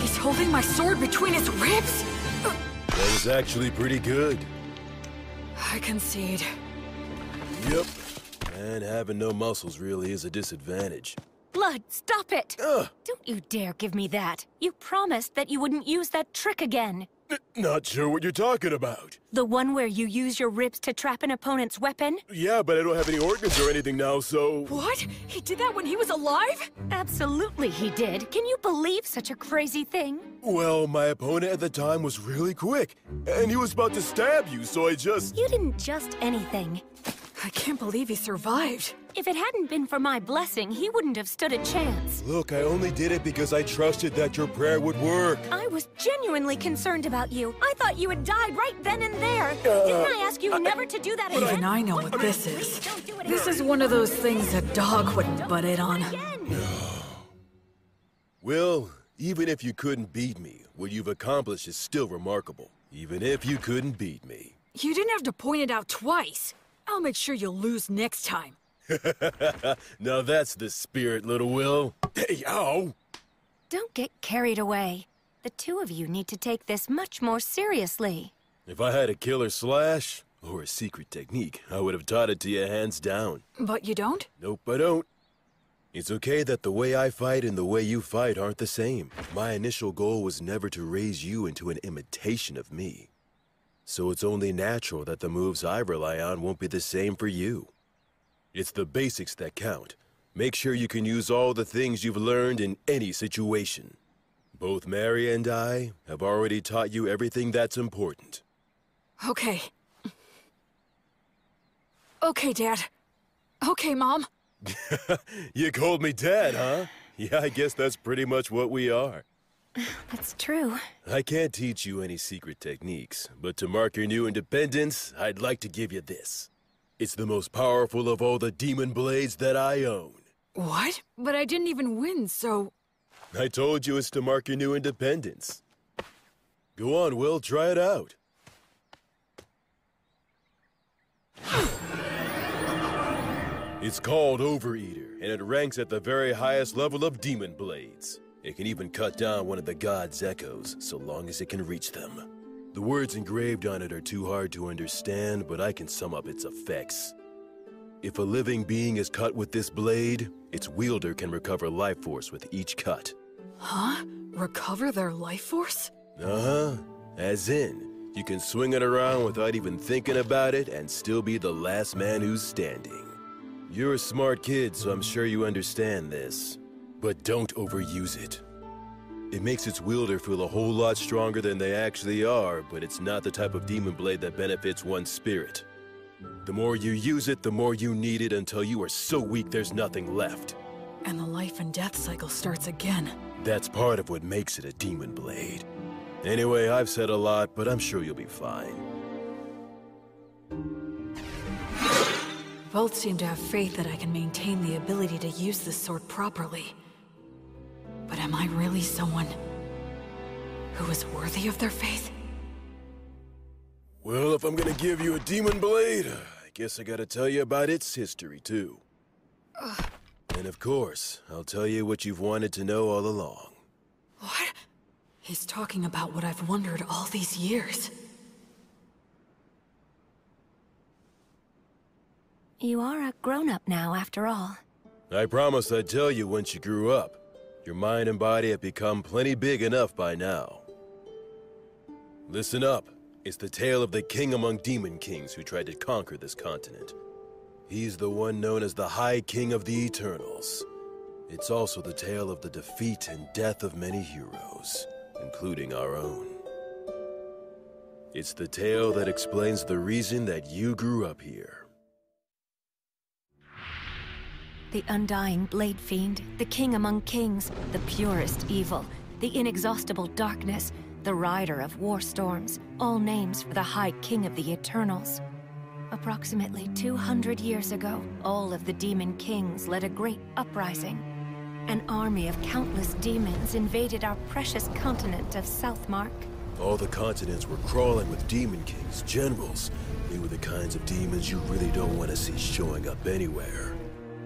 He's holding my sword between his ribs? That was actually pretty good. I concede. Yep. And having no muscles really is a disadvantage. Blood, stop it! Ugh. Don't you dare give me that. You promised that you wouldn't use that trick again. Not sure what you're talking about. The one where you use your ribs to trap an opponent's weapon? Yeah, but I don't have any organs or anything now, so... What? He did that when he was alive? Absolutely he did. Can you believe such a crazy thing? Well, my opponent at the time was really quick, and he was about to stab you, so I just... You didn't just anything. I can't believe he survived. If it hadn't been for my blessing, he wouldn't have stood a chance. Look, I only did it because I trusted that your prayer would work. I was genuinely concerned about you. I thought you had died right then and there. Didn't I ask you never to do that again? Even I know what this is. This is one of those things a dog wouldn't butt in on. Will, even if you couldn't beat me, what you've accomplished is still remarkable. Even if you couldn't beat me. You didn't have to point it out twice. I'll make sure you'll lose next time. Now that's the spirit, little Will. Hey, ow! Don't get carried away. The two of you need to take this much more seriously. If I had a killer slash, or a secret technique, I would have taught it to you hands down. But you don't? Nope, I don't. It's okay that the way I fight and the way you fight aren't the same. My initial goal was never to raise you into an imitation of me. So it's only natural that the moves I rely on won't be the same for you. It's the basics that count. Make sure you can use all the things you've learned in any situation. Both Mary and I have already taught you everything that's important. Okay. Okay, Dad. Okay, Mom. You called me Dad, huh? Yeah, I guess that's pretty much what we are. That's true. I can't teach you any secret techniques, but to mark your new independence, I'd like to give you this. It's the most powerful of all the demon blades that I own. What? But I didn't even win, so... I told you it's to mark your new independence. Go on, Will, try it out. It's called Overeater, and it ranks at the very highest level of demon blades. It can even cut down one of the gods' echoes, so long as it can reach them. The words engraved on it are too hard to understand, but I can sum up its effects. If a living being is cut with this blade, its wielder can recover life force with each cut. Huh? Recover their life force? Uh-huh. As in, you can swing it around without even thinking about it and still be the last man who's standing. You're a smart kid, so I'm sure you understand this. But don't overuse it. It makes its wielder feel a whole lot stronger than they actually are, but it's not the type of demon blade that benefits one's spirit. The more you use it, the more you need it until you are so weak there's nothing left. And the life and death cycle starts again. That's part of what makes it a demon blade. Anyway, I've said a lot, but I'm sure you'll be fine. Both seem to have faith that I can maintain the ability to use this sword properly. But am I really someone who is worthy of their faith? Well, if I'm gonna give you a demon blade, I guess I gotta tell you about its history, too. And of course, I'll tell you what you've wanted to know all along. What? He's talking about what I've wondered all these years. You are a grown-up now, after all. I promised I'd tell you once you grew up. Your mind and body have become plenty big enough by now. Listen up. It's the tale of the king among demon kings who tried to conquer this continent. He's the one known as the High King of the Eternals. It's also the tale of the defeat and death of many heroes, including our own. It's the tale that explains the reason that you grew up here. The undying Blade Fiend, the king among kings, the purest evil, the inexhaustible darkness, the rider of war storms, all names for the High King of the Eternals. Approximately 200 years ago, all of the demon kings led a great uprising. An army of countless demons invaded our precious continent of Southmark. All the continents were crawling with demon kings, generals. They were the kinds of demons you really don't want to see showing up anywhere.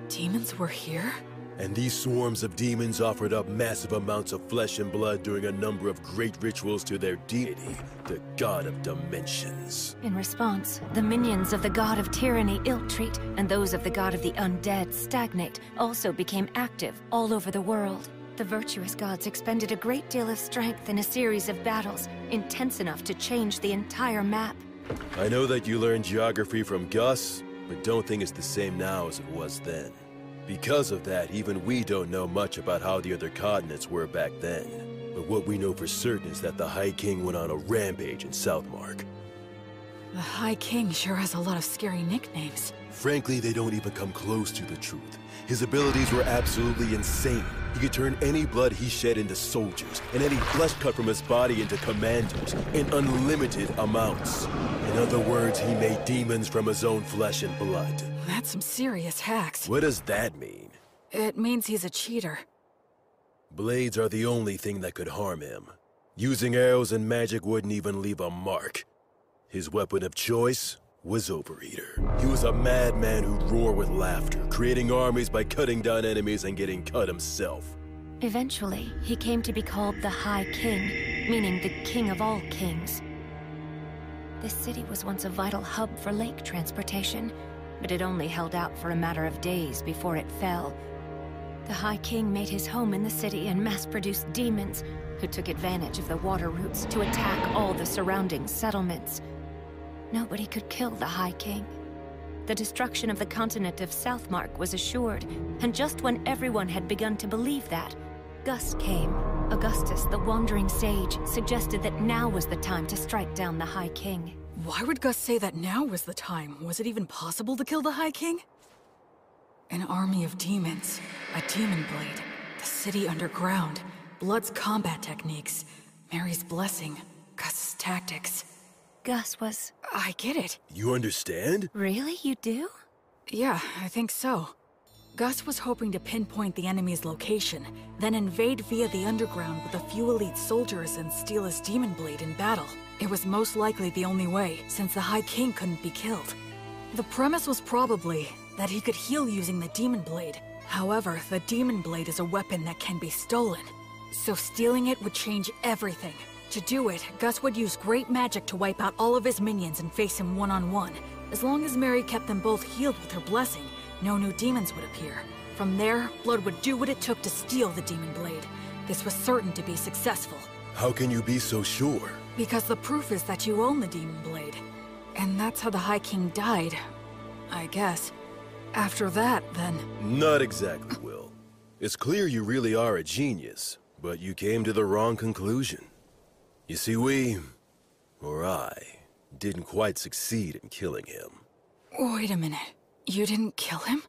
Demons were here? And these swarms of demons offered up massive amounts of flesh and blood during a number of great rituals to their deity, the God of Dimensions. In response, the minions of the God of Tyranny ill-treat, and those of the God of the Undead stagnate, also became active all over the world. The virtuous gods expended a great deal of strength in a series of battles, intense enough to change the entire map. I know that you learned geography from Gus, but don't think it's the same now as it was then. Because of that, even we don't know much about how the other continents were back then. But what we know for certain is that the High King went on a rampage in Southmark. The High King sure has a lot of scary nicknames. Frankly, they don't even come close to the truth. His abilities were absolutely insane. He could turn any blood he shed into soldiers, and any flesh cut from his body into commandos, in unlimited amounts. In other words, he made demons from his own flesh and blood. That's some serious hacks. What does that mean? It means he's a cheater. Blades are the only thing that could harm him. Using arrows and magic wouldn't even leave a mark. His weapon of choice was Overeater. He was a madman who'd roar with laughter, creating armies by cutting down enemies and getting cut himself. Eventually, he came to be called the High King, meaning the king of all kings. This city was once a vital hub for lake transportation, but it only held out for a matter of days before it fell. The High King made his home in the city and mass-produced demons, who took advantage of the water routes to attack all the surrounding settlements. Nobody could kill the High King. The destruction of the continent of Southmark was assured, and just when everyone had begun to believe that, Gus came. Augustus, the wandering sage, suggested that now was the time to strike down the High King. Why would Gus say that now was the time? Was it even possible to kill the High King? An army of demons, a demon blade, the city underground, Blood's combat techniques, Mary's blessing, Gus's tactics. Gus was... I get it. You understand? Really? You do? Yeah, I think so. Gus was hoping to pinpoint the enemy's location, then invade via the underground with a few elite soldiers and steal his demon blade in battle. It was most likely the only way, since the High King couldn't be killed. The premise was probably that he could heal using the demon blade. However, the demon blade is a weapon that can be stolen. So stealing it would change everything. To do it, Gus would use great magic to wipe out all of his minions and face him one-on-one. As long as Mary kept them both healed with her blessing, no new demons would appear. From there, Blood would do what it took to steal the demon blade. This was certain to be successful. How can you be so sure? Because the proof is that you own the demon blade. And that's how the High King died, I guess. After that, then... Not exactly, Will. It's clear you really are a genius, but you came to the wrong conclusion. You see, I, didn't quite succeed in killing him. Wait a minute. You didn't kill him?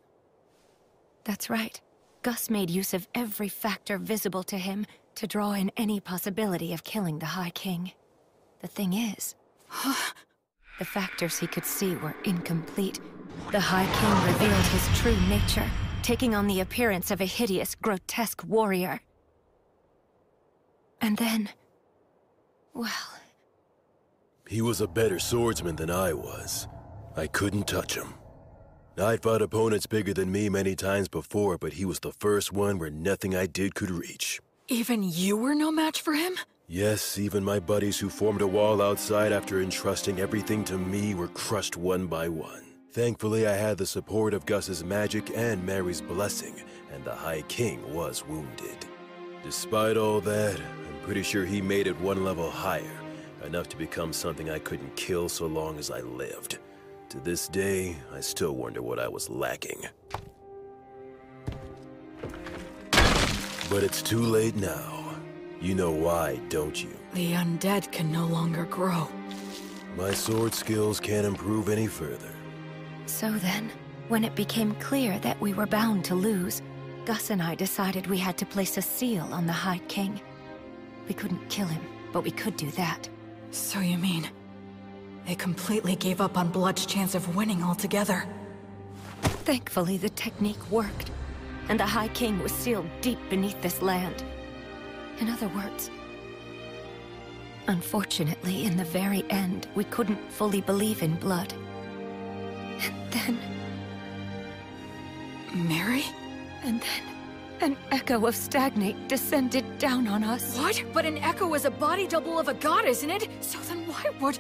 That's right. Gus made use of every factor visible to him to draw in any possibility of killing the High King. The thing is, the factors he could see were incomplete. The High King revealed his true nature, taking on the appearance of a hideous, grotesque warrior. And then... well... He was a better swordsman than I was. I couldn't touch him. I'd fought opponents bigger than me many times before, but he was the first one where nothing I did could reach. Even you were no match for him? Yes, even my buddies who formed a wall outside after entrusting everything to me were crushed one by one. Thankfully, I had the support of Gus's magic and Mary's blessing, and the High King was wounded. Despite all that, I'm pretty sure he made it one level higher, enough to become something I couldn't kill so long as I lived. To this day, I still wonder what I was lacking. But it's too late now. You know why, don't you? The undead can no longer grow. My sword skills can't improve any further. So then, when it became clear that we were bound to lose, Gus and I decided we had to place a seal on the High King. We couldn't kill him, but we could do that. So you mean... they completely gave up on Blood's chance of winning altogether? Thankfully, the technique worked, and the High King was sealed deep beneath this land. In other words... unfortunately, in the very end, we couldn't fully believe in Blood. And then... Mary? And then... an echo of Stagnate descended down on us. What? But an echo is a body double of a god, isn't it? So then why would...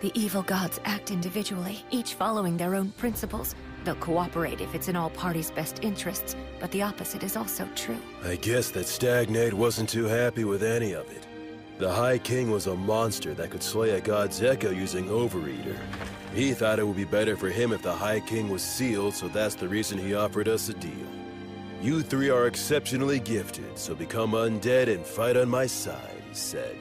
The evil gods act individually, each following their own principles. They'll cooperate if it's in all parties' best interests, but the opposite is also true. I guess that Stagnate wasn't too happy with any of it. The High King was a monster that could slay a god's echo using Overeater. He thought it would be better for him if the High King was sealed, so that's the reason he offered us a deal. You three are exceptionally gifted, so become undead and fight on my side, he said.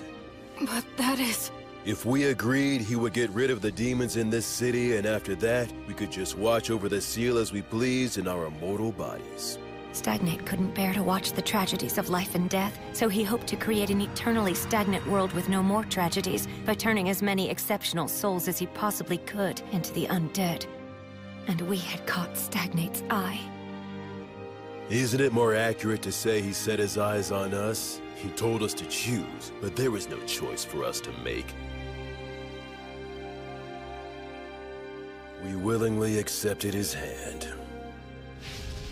But that is... If we agreed, he would get rid of the demons in this city, and after that, we could just watch over the seal as we pleased in our immortal bodies. Stagnate couldn't bear to watch the tragedies of life and death, so he hoped to create an eternally stagnant world with no more tragedies by turning as many exceptional souls as he possibly could into the undead. And we had caught Stagnate's eye. Isn't it more accurate to say he set his eyes on us? He told us to choose, but there was no choice for us to make. We willingly accepted his hand.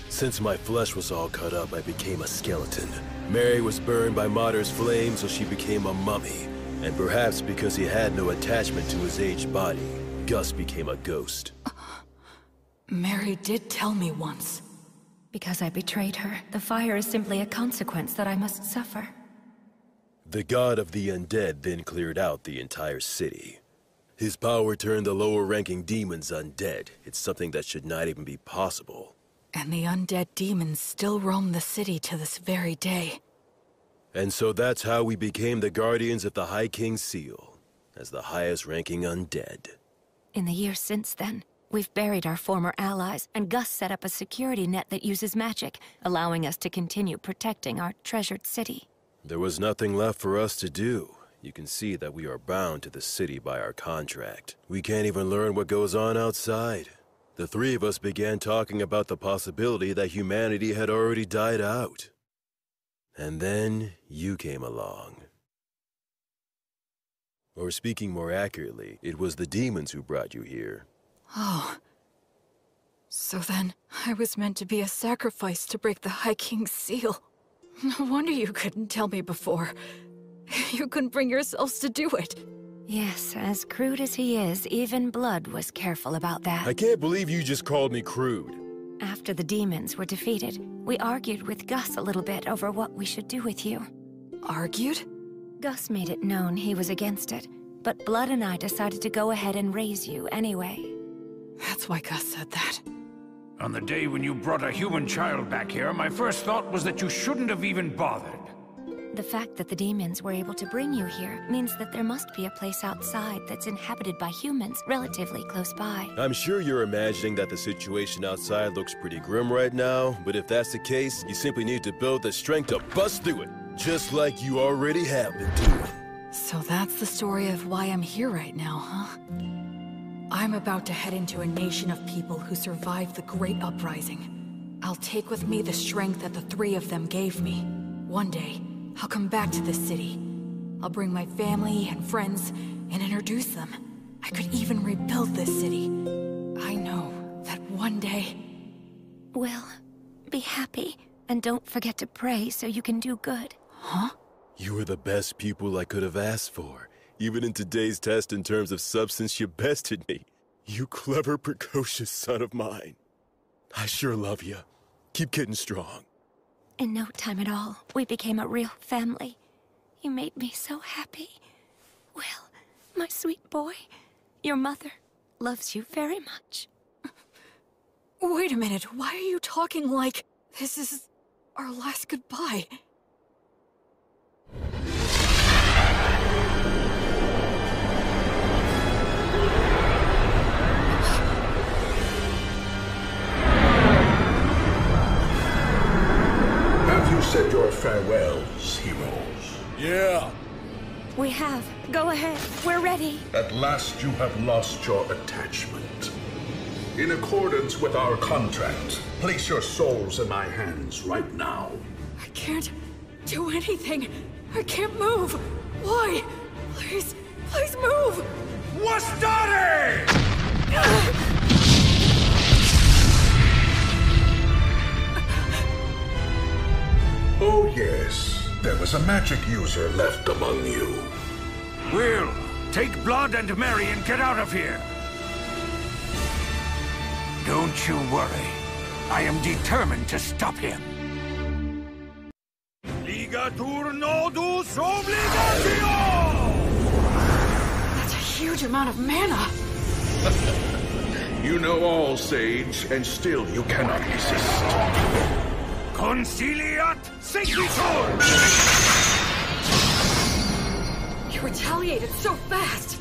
Since my flesh was all cut up, I became a skeleton. Mary was burned by Matter's flame, so she became a mummy. And perhaps because he had no attachment to his aged body, Gus became a ghost. Mary did tell me once. Because I betrayed her, the fire is simply a consequence that I must suffer. The god of the undead then cleared out the entire city. His power turned the lower-ranking demons undead. It's something that should not even be possible. And the undead demons still roam the city to this very day. And so that's how we became the guardians of the High King's seal, as the highest-ranking undead. In the years since then, we've buried our former allies, and Gus set up a security net that uses magic, allowing us to continue protecting our treasured city. There was nothing left for us to do. You can see that we are bound to the city by our contract. We can't even learn what goes on outside. The three of us began talking about the possibility that humanity had already died out. And then you came along. Or speaking more accurately, it was the demons who brought you here. Oh. So then, I was meant to be a sacrifice to break the High King's seal. No wonder you couldn't tell me before. You couldn't bring yourselves to do it. Yes, as crude as he is, even Blood was careful about that. I can't believe you just called me crude. After the demons were defeated, we argued with Gus a little bit over what we should do with you. Argued? Gus made it known he was against it, but Blood and I decided to go ahead and raise you anyway. That's why Gus said that. On the day when you brought a human child back here, my first thought was that you shouldn't have even bothered. The fact that the demons were able to bring you here means that there must be a place outside that's inhabited by humans relatively close by. I'm sure you're imagining that the situation outside looks pretty grim right now, but if that's the case, you simply need to build the strength to bust through it, just like you already have been doing. So that's the story of why I'm here right now, huh? I'm about to head into a nation of people who survived the Great Uprising. I'll take with me the strength that the three of them gave me. One day, I'll come back to this city. I'll bring my family and friends and introduce them. I could even rebuild this city. I know that one day... Will, be happy, and don't forget to pray so you can do good. Huh? You are the best people I could have asked for. Even in today's test in terms of substance, you bested me. You clever, precocious son of mine. I sure love you. Keep getting strong. In no time at all, we became a real family. You made me so happy. Will, my sweet boy, your mother loves you very much. Wait a minute, why are you talking like this is our last goodbye? Have you said your farewells, heroes? Yeah. We have. Go ahead. We're ready. At last you have lost your attachment. In accordance with our contract, place your souls in my hands right now. I can't do anything. I can't move. Why? Please, please move. Wastari! Oh yes, there was a magic user left among you. Will, take Blood and Mary and get out of here. Don't you worry. I am determined to stop him. Ligatur nodus obligatio! That's a huge amount of mana. You know all, Sage, and still you cannot resist. Conciliat sequitur! You retaliated so fast.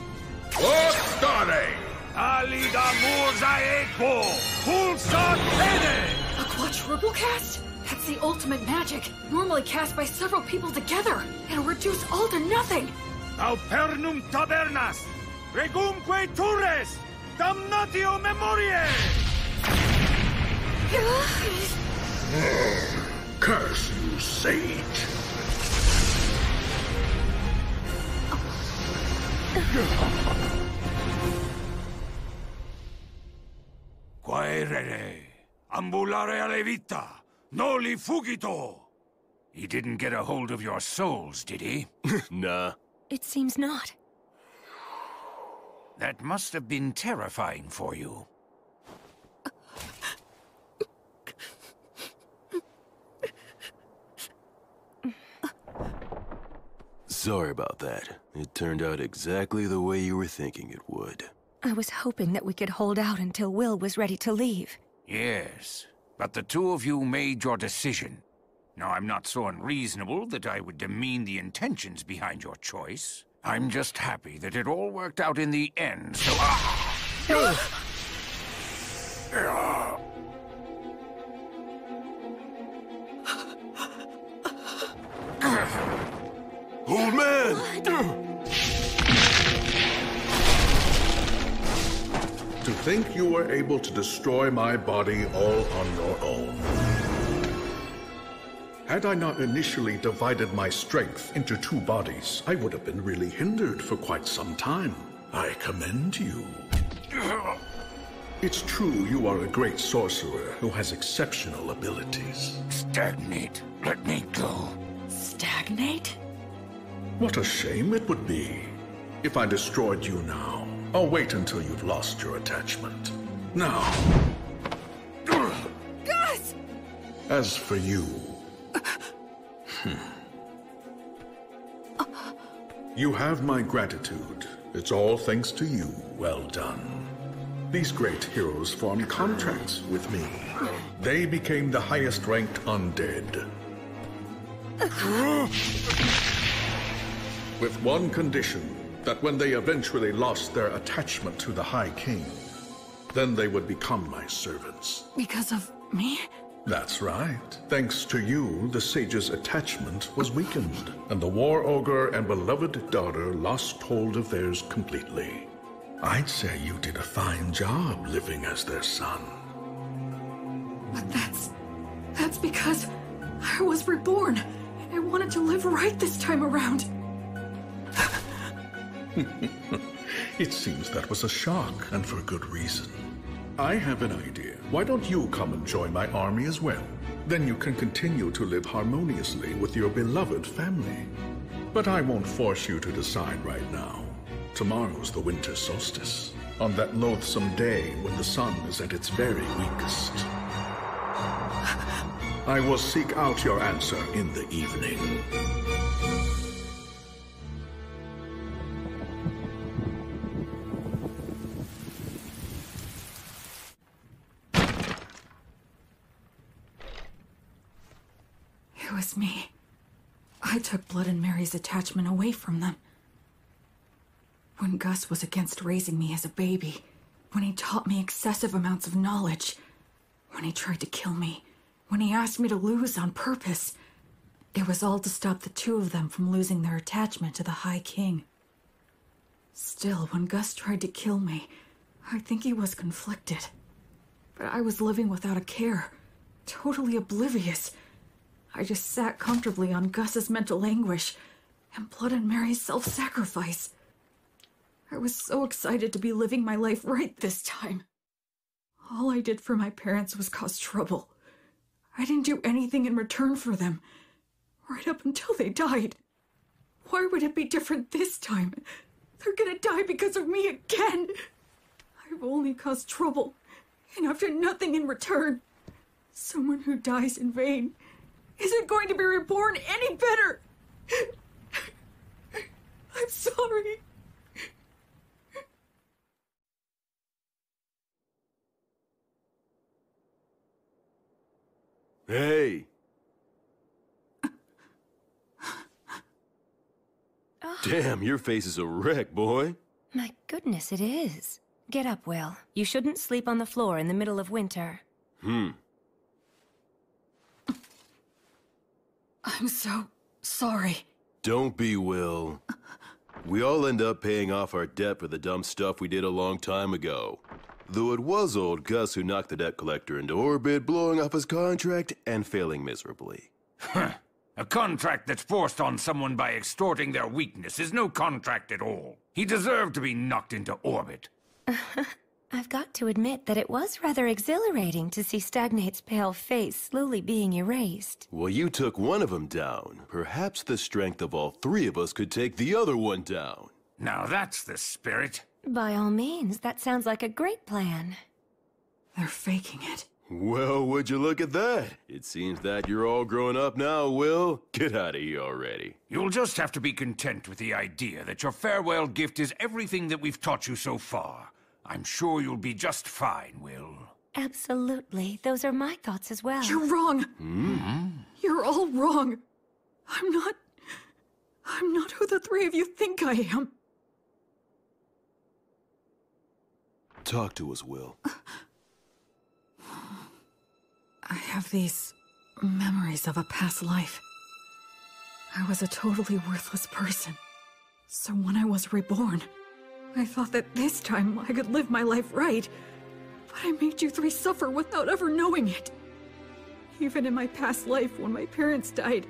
Ostare! Alida Murzaeko! Pulsat Pede! A quadruple cast? That's the ultimate magic. Normally cast by several people together. It'll reduce all to nothing. Aupernum tabernas! Regumque turres! Damnatio memoriae! Curse you, Sage! Quaerere, ambulare alle vita, noli fugito! He didn't get a hold of your souls, did he? Nah. It seems not. That must have been terrifying for you. Sorry about that. It turned out exactly the way you were thinking it would. I was hoping that we could hold out until Will was ready to leave. Yes, but the two of you made your decision. Now, I'm not so unreasonable that I would demean the intentions behind your choice. I'm just happy that it all worked out in the end, so... Old man! To think you were able to destroy my body all on your own. Had I not initially divided my strength into two bodies, I would have been really hindered for quite some time. I commend you. It's true you are a great sorcerer who has exceptional abilities. Stagnate. Let me go. Stagnate? What a shame it would be if I destroyed you now. I'll wait until you've lost your attachment. Now. Gus! As for you... You have my gratitude. It's all thanks to you. Well done. These great heroes formed contracts with me. They became the highest-ranked undead. With one condition, that when they eventually lost their attachment to the High King, then they would become my servants. Because of me? That's right. Thanks to you, the sage's attachment was weakened, and the war ogre and beloved daughter lost hold of theirs completely. I'd say you did a fine job living as their son. But that's because I was reborn, and I wanted to live right this time around. It seems that was a shock, and for good reason. I have an idea. Why don't you come and join my army as well? Then you can continue to live harmoniously with your beloved family. But I won't force you to decide right now. Tomorrow's the winter solstice, on that loathsome day when the sun is at its very weakest. I will seek out your answer in the evening. It was me. I took Blood and Mary's attachment away from them. When Gus was against raising me as a baby, when he taught me excessive amounts of knowledge, when he tried to kill me, when he asked me to lose on purpose, it was all to stop the two of them from losing their attachment to the High King. Still, when Gus tried to kill me, I think he was conflicted. But I was living without a care, totally oblivious. I just sat comfortably on Gus's mental anguish and Blood and Mary's self-sacrifice. I was so excited to be living my life right this time. All I did for my parents was cause trouble. I didn't do anything in return for them, right up until they died. Why would it be different this time? They're gonna die because of me again. I've only caused trouble, and I've done nothing in return. Someone who dies in vain isn't going to be reborn any better. I'm sorry. Hey! Damn, your face is a wreck, boy. My goodness, it is. Get up, Will. You shouldn't sleep on the floor in the middle of winter. I'm so sorry. Don't be, Will. We all end up paying off our debt for the dumb stuff we did a long time ago. Though it was old Gus who knocked the debt collector into orbit, blowing off his contract and failing miserably. A contract that's forced on someone by extorting their weakness is no contract at all. He deserved to be knocked into orbit. I've got to admit that it was rather exhilarating to see Stagnate's pale face slowly being erased. Well, you took one of them down. Perhaps the strength of all three of us could take the other one down. Now that's the spirit. By all means, that sounds like a great plan. They're faking it. Well, would you look at that? It seems that you're all grown up now, Will. Get out of here already. You'll just have to be content with the idea that your farewell gift is everything that we've taught you so far. I'm sure you'll be just fine, Will. Absolutely. Those are my thoughts as well. You're wrong. You're all wrong. I'm not who the three of you think I am. Talk to us, Will. I have these memories of a past life. I was a totally worthless person. So when I was reborn, I thought that this time I could live my life right. But I made you three suffer without ever knowing it. Even in my past life when my parents died,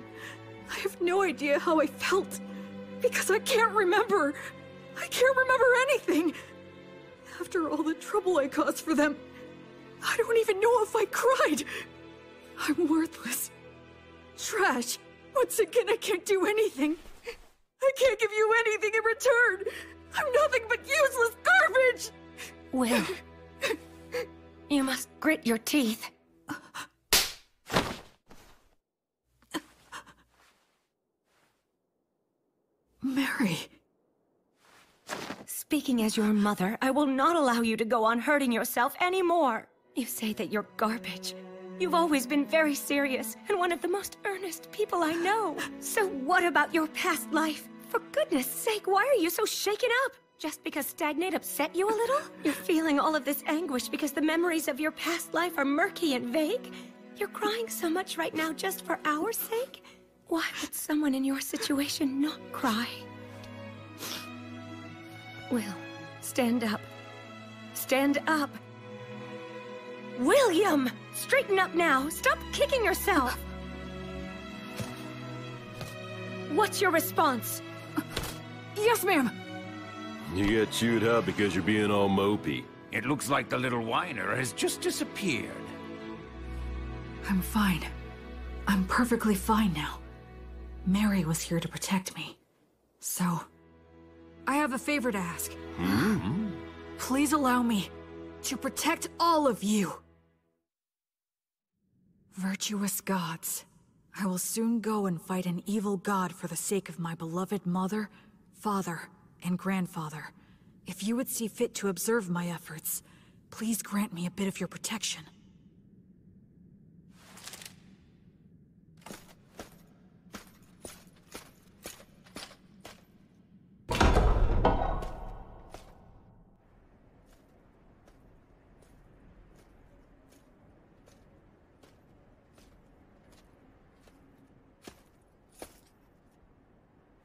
I have no idea how I felt. Because I can't remember. I can't remember anything. After all the trouble I caused for them, I don't even know if I cried. I'm worthless. Trash. Once again, I can't do anything. I can't give you anything in return! I'm nothing but useless garbage! Will, you must grit your teeth. Mary... Speaking as your mother, I will not allow you to go on hurting yourself anymore. You say that you're garbage. You've always been very serious and one of the most earnest people I know. So what about your past life? For goodness sake, why are you so shaken up? Just because Stagnate upset you a little? You're feeling all of this anguish because the memories of your past life are murky and vague? You're crying so much right now just for our sake? Why would someone in your situation not cry? Will, stand up. Stand up. William! Straighten up now! Stop kicking yourself! What's your response? Yes, ma'am! You get chewed up because you're being all mopey. It looks like the little whiner has just disappeared. I'm fine. I'm perfectly fine now. Mary was here to protect me. So... I have a favor to ask. Please allow me to protect all of you. Virtuous gods, I will soon go and fight an evil god for the sake of my beloved mother, father, and grandfather. If you would see fit to observe my efforts, please grant me a bit of your protection.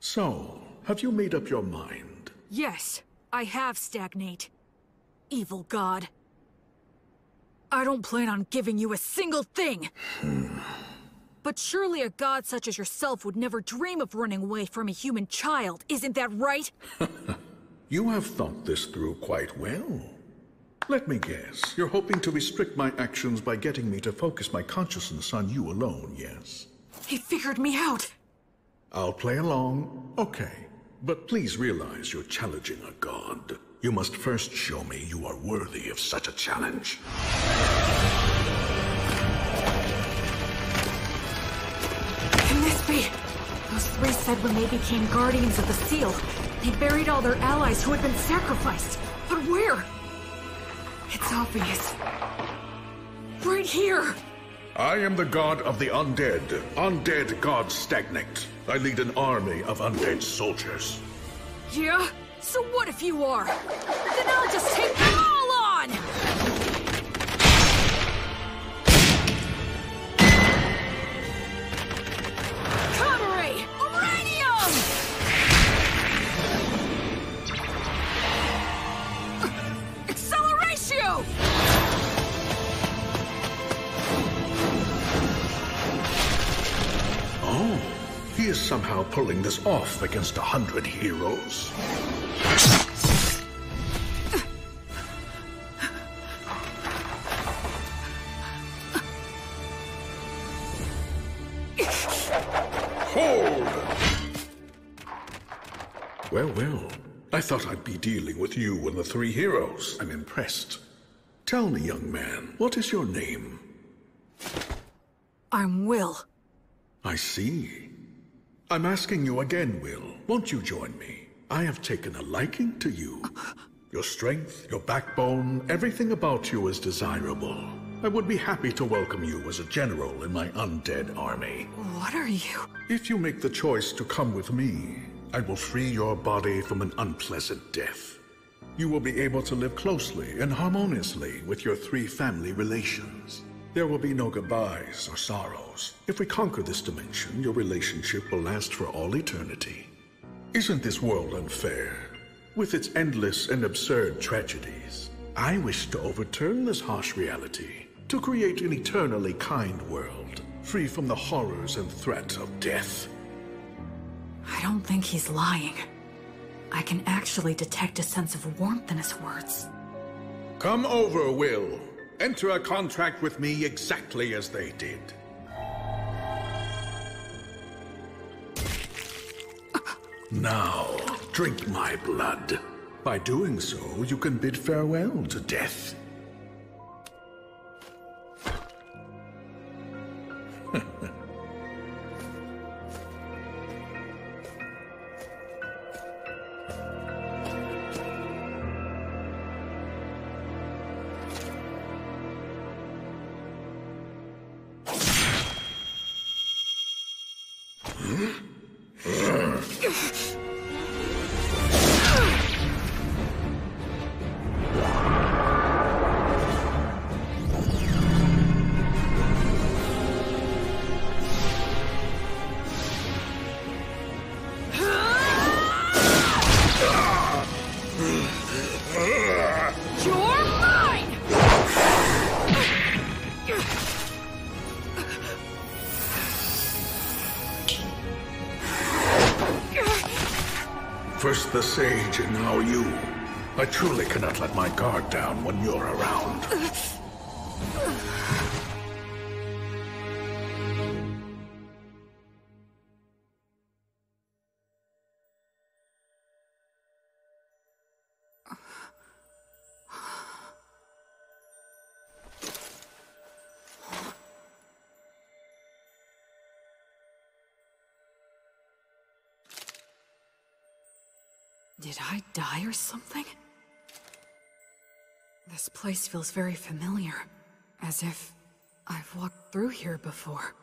So, have you made up your mind? Yes, I have, Stagnate. Evil god. I don't plan on giving you a single thing! But surely a god such as yourself would never dream of running away from a human child, isn't that right? You have thought this through quite well. Let me guess, you're hoping to restrict my actions by getting me to focus my consciousness on you alone, yes? He figured me out! I'll play along, okay. But please realize you're challenging a god. You must first show me you are worthy of such a challenge. Can this be? Those three said when they became guardians of the seal, they buried all their allies who had been sacrificed. But where? It's obvious. Right here! I am the god of the undead. Undead god Stagnate. I lead an army of undead soldiers. Yeah? So what if you are? Then I'll just take them all on! Counter-Ray! Uranium! Acceleratio! Oh, he is somehow pulling this off against 100 heroes. Hold! Well, well. I thought I'd be dealing with you and the three heroes. I'm impressed. Tell me, young man, what is your name? I'm Will. I see. I'm asking you again, Will. Won't you join me? I have taken a liking to you. Your strength, your backbone, everything about you is desirable. I would be happy to welcome you as a general in my undead army. What are you? If you make the choice to come with me, I will free your body from an unpleasant death. You will be able to live closely and harmoniously with your three family relations. There will be no goodbyes or sorrows. If we conquer this dimension, your relationship will last for all eternity. Isn't this world unfair? With its endless and absurd tragedies, I wish to overturn this harsh reality, to create an eternally kind world, free from the horrors and threat of death. I don't think he's lying. I can actually detect a sense of warmth in his words. Come over, Will. Enter a contract with me exactly as they did. Now, drink my blood. By doing so, you can bid farewell to death. First the sage, and now you. I truly cannot let my guard down when you're around. Did I die or something? This place feels very familiar, as if I've walked through here before.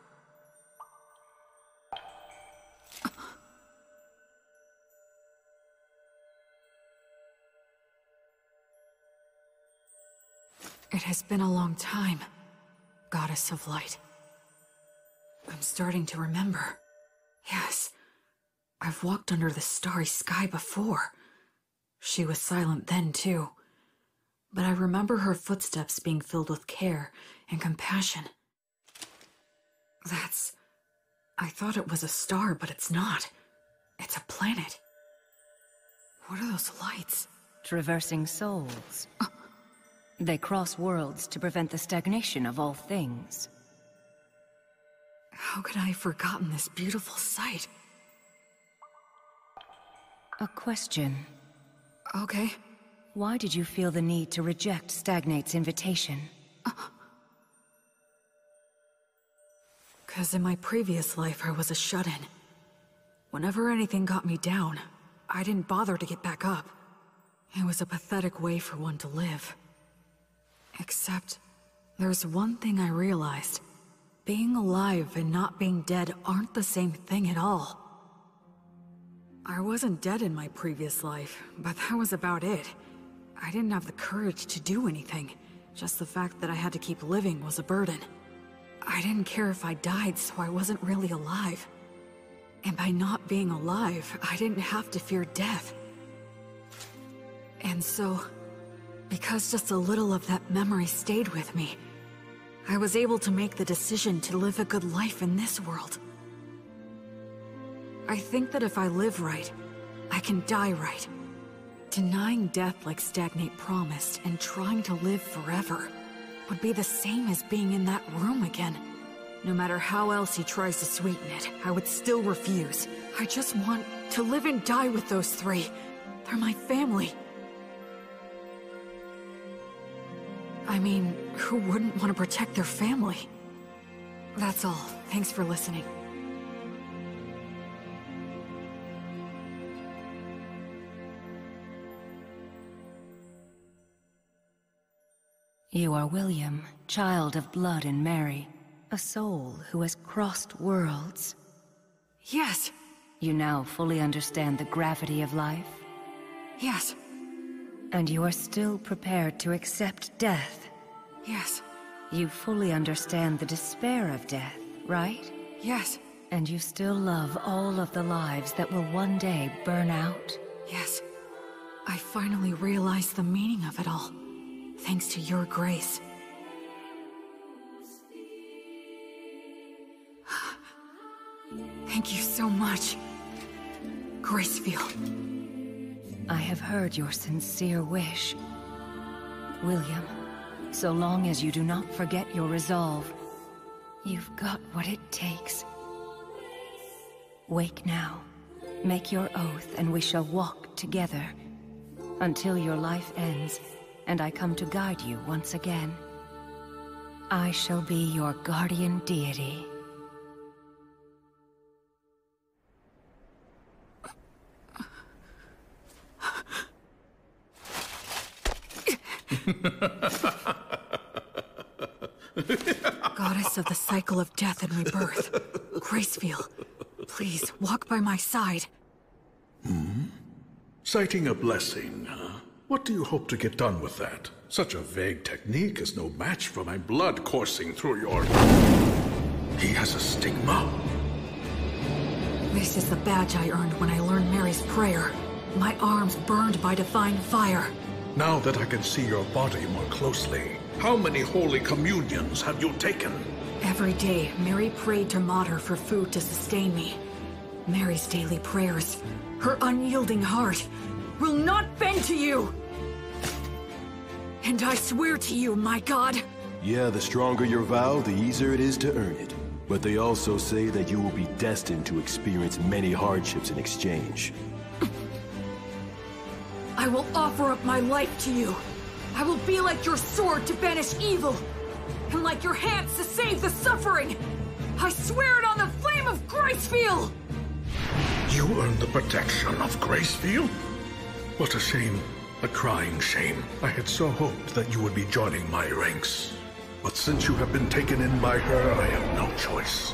It has been a long time, Goddess of Light. I'm starting to remember. Yes. I've walked under the starry sky before. She was silent then, too. But I remember her footsteps being filled with care and compassion. I thought it was a star, but it's not. It's a planet. What are those lights? Traversing souls. They cross worlds to prevent the stagnation of all things. How could I have forgotten this beautiful sight? A question. Okay. Why did you feel the need to reject Stagnate's invitation? 'Cause in my previous life, I was a shut-in. Whenever anything got me down, I didn't bother to get back up. It was a pathetic way for one to live. Except, there's one thing I realized. Being alive and not being dead aren't the same thing at all. I wasn't dead in my previous life, but that was about it. I didn't have the courage to do anything. Just the fact that I had to keep living was a burden. I didn't care if I died, so I wasn't really alive. And by not being alive, I didn't have to fear death. And so, because just a little of that memory stayed with me, I was able to make the decision to live a good life in this world. I think that if I live right, I can die right. Denying death like Stagnate promised and trying to live forever would be the same as being in that room again. No matter how else he tries to sweeten it, I would still refuse. I just want to live and die with those three. They're my family. I mean, who wouldn't want to protect their family? That's all. Thanks for listening. You are William, child of blood and Mary, a soul who has crossed worlds. Yes. You now fully understand the gravity of life? Yes. And you are still prepared to accept death? Yes. You fully understand the despair of death, right? Yes. And you still love all of the lives that will one day burn out? Yes. I finally realized the meaning of it all. Thanks to your grace. Thank you so much, Gracefield. I have heard your sincere wish. William, so long as you do not forget your resolve, you've got what it takes. Wake now, Make your oath, and we shall walk together until your life ends, and I come to guide you once again. I shall be your guardian deity. Goddess of the cycle of death and rebirth, Gracefield, please walk by my side. Citing a blessing, huh? What do you hope to get done with that? Such a vague technique is no match for my blood coursing through your... He has a stigma. This is the badge I earned when I learned Mary's prayer. My arms burned by divine fire. Now that I can see your body more closely, how many holy communions have you taken? Every day, Mary prayed to Mater for food to sustain me. Mary's daily prayers, her unyielding heart, will not bend to you! And I swear to you, my god... Yeah, the stronger your vow, the easier it is to earn it. But they also say that you will be destined to experience many hardships in exchange. I will offer up my life to you. I will be like your sword to banish evil, and like your hands to save the suffering. I swear it on the flame of Gracefield! You earned the protection of Gracefield? What a shame. A crying shame. I had so hoped that you would be joining my ranks. But since you have been taken in by her, I have no choice.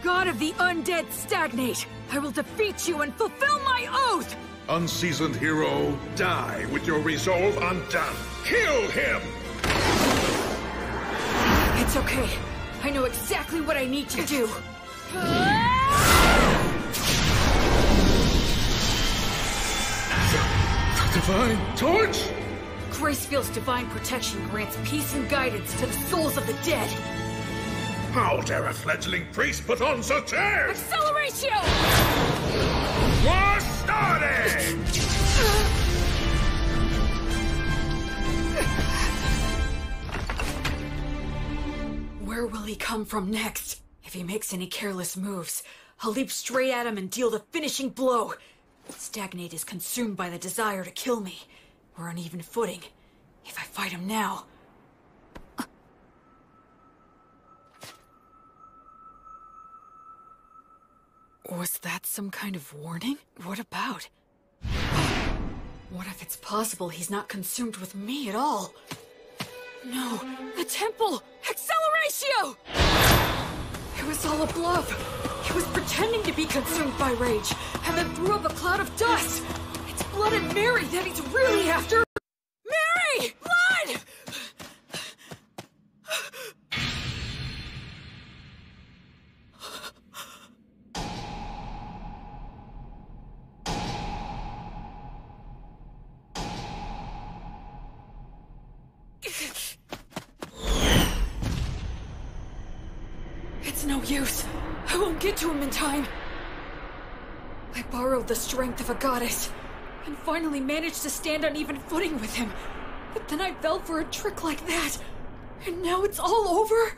God of the undead stagnate! I will defeat you and fulfill my oath! Unseasoned hero, die with your resolve undone. Kill him! It's okay. I know exactly what I need to do. The divine torch? Gracefield's divine protection grants peace and guidance to the souls of the dead. How dare a fledgling priest put on such airs? Acceleratio! War started! Where will he come from next? If he makes any careless moves, I'll leap straight at him and deal the finishing blow. Stagnate is consumed by the desire to kill me. We're on even footing. If I fight him now... Was that some kind of warning? What about? What if it's possible he's not consumed with me at all? No, the temple! Acceleratio! It was all a bluff. He was pretending to be consumed by rage, and then threw up a cloud of dust. It's blood and Mary that he's really after. Mary! Blood! It's no use. I won't get to him in time. I borrowed the strength of a goddess, and finally managed to stand on even footing with him. But then I fell for a trick like that, and now it's all over?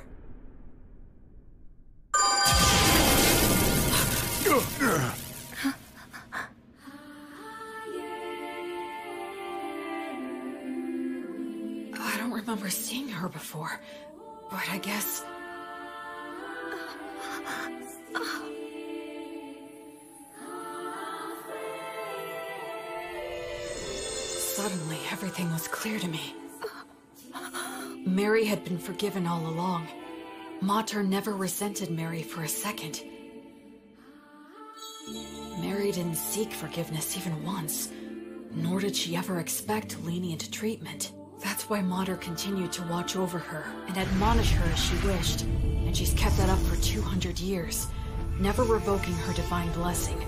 I don't remember seeing her before, but I guess... Suddenly, everything was clear to me. Mary had been forgiven all along. Mater never resented Mary for a second. Mary didn't seek forgiveness even once, nor did she ever expect lenient treatment. That's why Mater continued to watch over her and admonish her as she wished, and she's kept that up for 200 years, never revoking her divine blessing,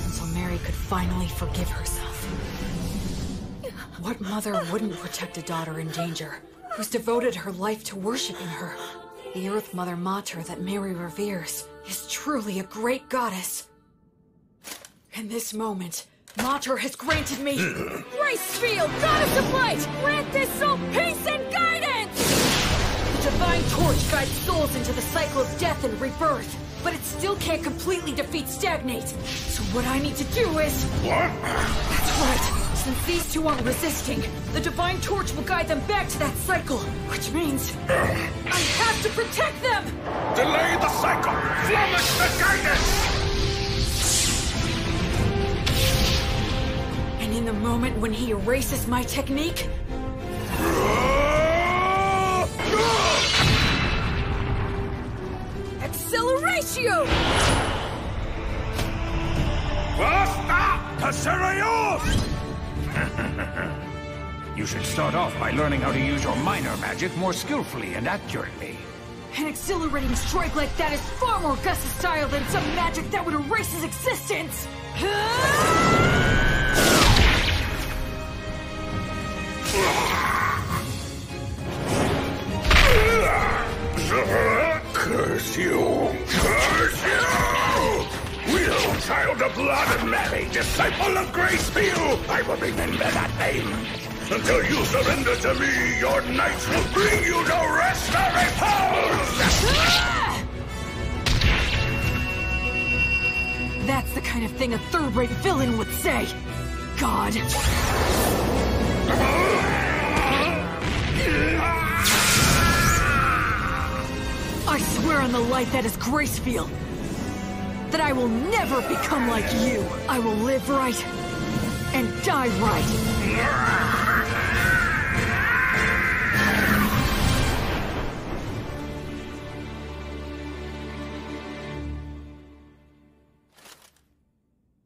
until Mary could finally forgive herself. What mother wouldn't protect a daughter in danger, who's devoted her life to worshipping her? The Earth Mother Mater that Mary reveres is truly a great goddess. In this moment, Mater has granted me Gracefield, Goddess of Light! Grant this soul peace and guidance! The divine torch guides souls into the cycle of death and rebirth. but it still can't completely defeat Stagnate. So what I need to do is... What? That's right. Since these two aren't resisting, the Divine Torch will guide them back to that cycle. Which means... I have to protect them! Delay the cycle! Flummox the guidance! And in the moment when he erases my technique... Acceleratio! Basta! Casereos! You should start off by learning how to use your minor magic more skillfully and accurately. An exhilarating strike like that is far more Gus's style than some magic that would erase his existence! Curse you! Curse you! Will, child of blood and Mary, disciple of Gracefield! I will remember that name. Until you surrender to me, your knights will bring you to rest or repose! That's the kind of thing a third-rate villain would say. God. I swear on the light that is Gracefield, that I will never become like you. I will live right and die right.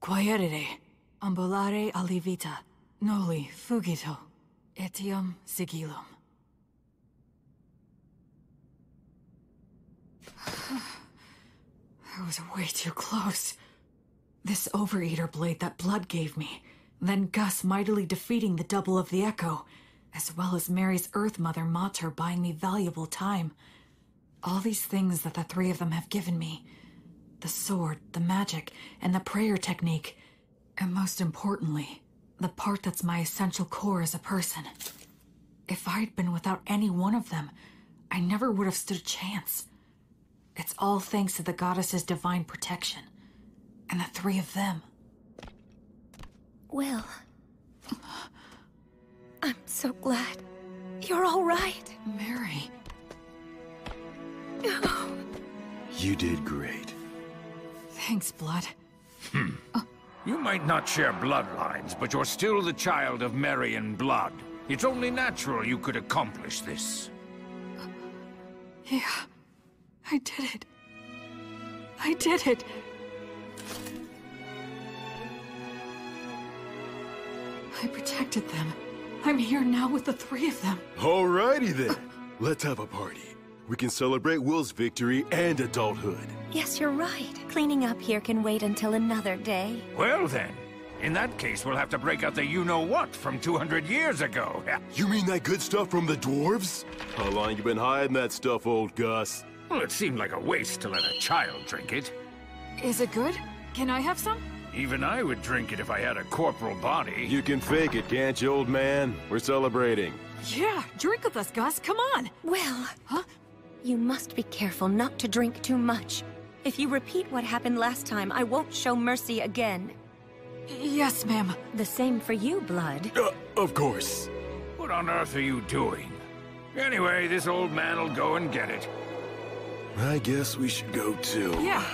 Quaerere, ambulare alivita, noli fugito, etiam sigillum. I was way too close. This Overeater blade that Blood gave me, then Gus mightily defeating the double of the Echo, as well as Mary's Earth Mother Mater buying me valuable time. All these things that the three of them have given me. The sword, the magic, and the prayer technique. And most importantly, the part that's my essential core as a person. If I'd been without any one of them, I never would have stood a chance. It's all thanks to the goddess's divine protection. And the three of them. Will. I'm so glad. You're all right. Mary. Oh. You did great. Thanks, Blood. You might not share bloodlines, but you're still the child of Mary and Blood. It's only natural you could accomplish this. Yeah, I did it. I did it. I protected them. I'm here now with the three of them. Alrighty then. Let's have a party. We can celebrate Will's victory and adulthood. Yes, you're right. Cleaning up here can wait until another day. Well then, in that case we'll have to break out the you-know-what from 200 years ago. You mean that good stuff from the dwarves? How long you been hiding that stuff, old Gus? Well, it seemed like a waste to let a child drink it. Is it good? Can I have some? Even I would drink it if I had a corporal body. You can fake it, can't you, old man? We're celebrating. Yeah, drink with us, Gus. Come on. Will. Huh? You must be careful not to drink too much. If you repeat what happened last time, I won't show mercy again. Yes, ma'am. The same for you, Blood. Of course. What on earth are you doing? Anyway, this old man'll go and get it. I guess we should go too. Yeah.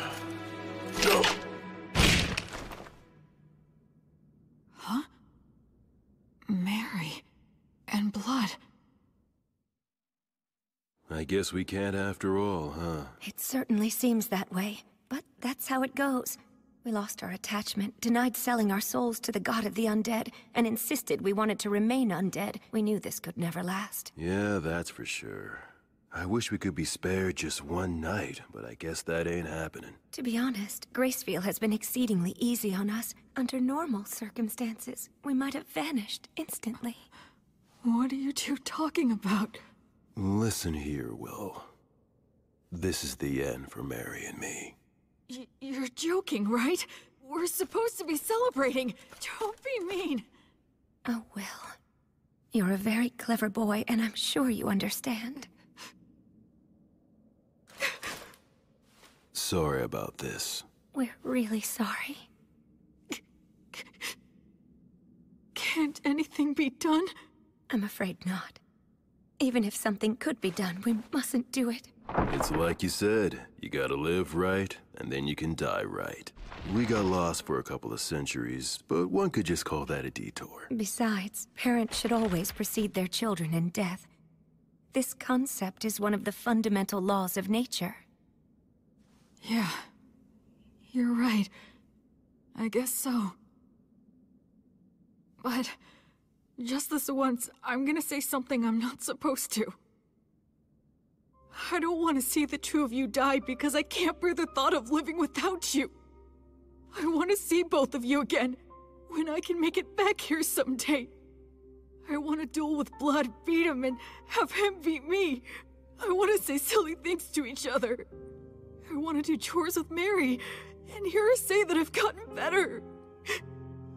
Huh? Mary and Blood. I guess we can't after all, huh? It certainly seems that way, but that's how it goes. We lost our attachment, denied selling our souls to the god of the undead, and insisted we wanted to remain undead. We knew this could never last. Yeah, that's for sure. I wish we could be spared just one night, but I guess that ain't happening. To be honest, Gracefield has been exceedingly easy on us. Under normal circumstances, we might have vanished instantly. What are you two talking about? Listen here, Will. This is the end for Mary and me. You're joking, right? We're supposed to be celebrating. Don't be mean. Oh, Will. You're a very clever boy, and I'm sure you understand. sorry about this. We're really sorry. Can't anything be done? I'm afraid not. Even if something could be done, we mustn't do it. It's like you said, you gotta live right, and then you can die right. We got lost for a couple of centuries, but one could just call that a detour. Besides, parents should always precede their children in death. This concept is one of the fundamental laws of nature. Yeah, you're right. I guess so. But just this once, I'm gonna say something I'm not supposed to. I don't want to see the two of you die because I can't bear the thought of living without you. I want to see both of you again, when I can make it back here someday. I want to duel with Blood, beat him, and have him beat me. I want to say silly things to each other. I want to do chores with Mary, and hear her say that I've gotten better.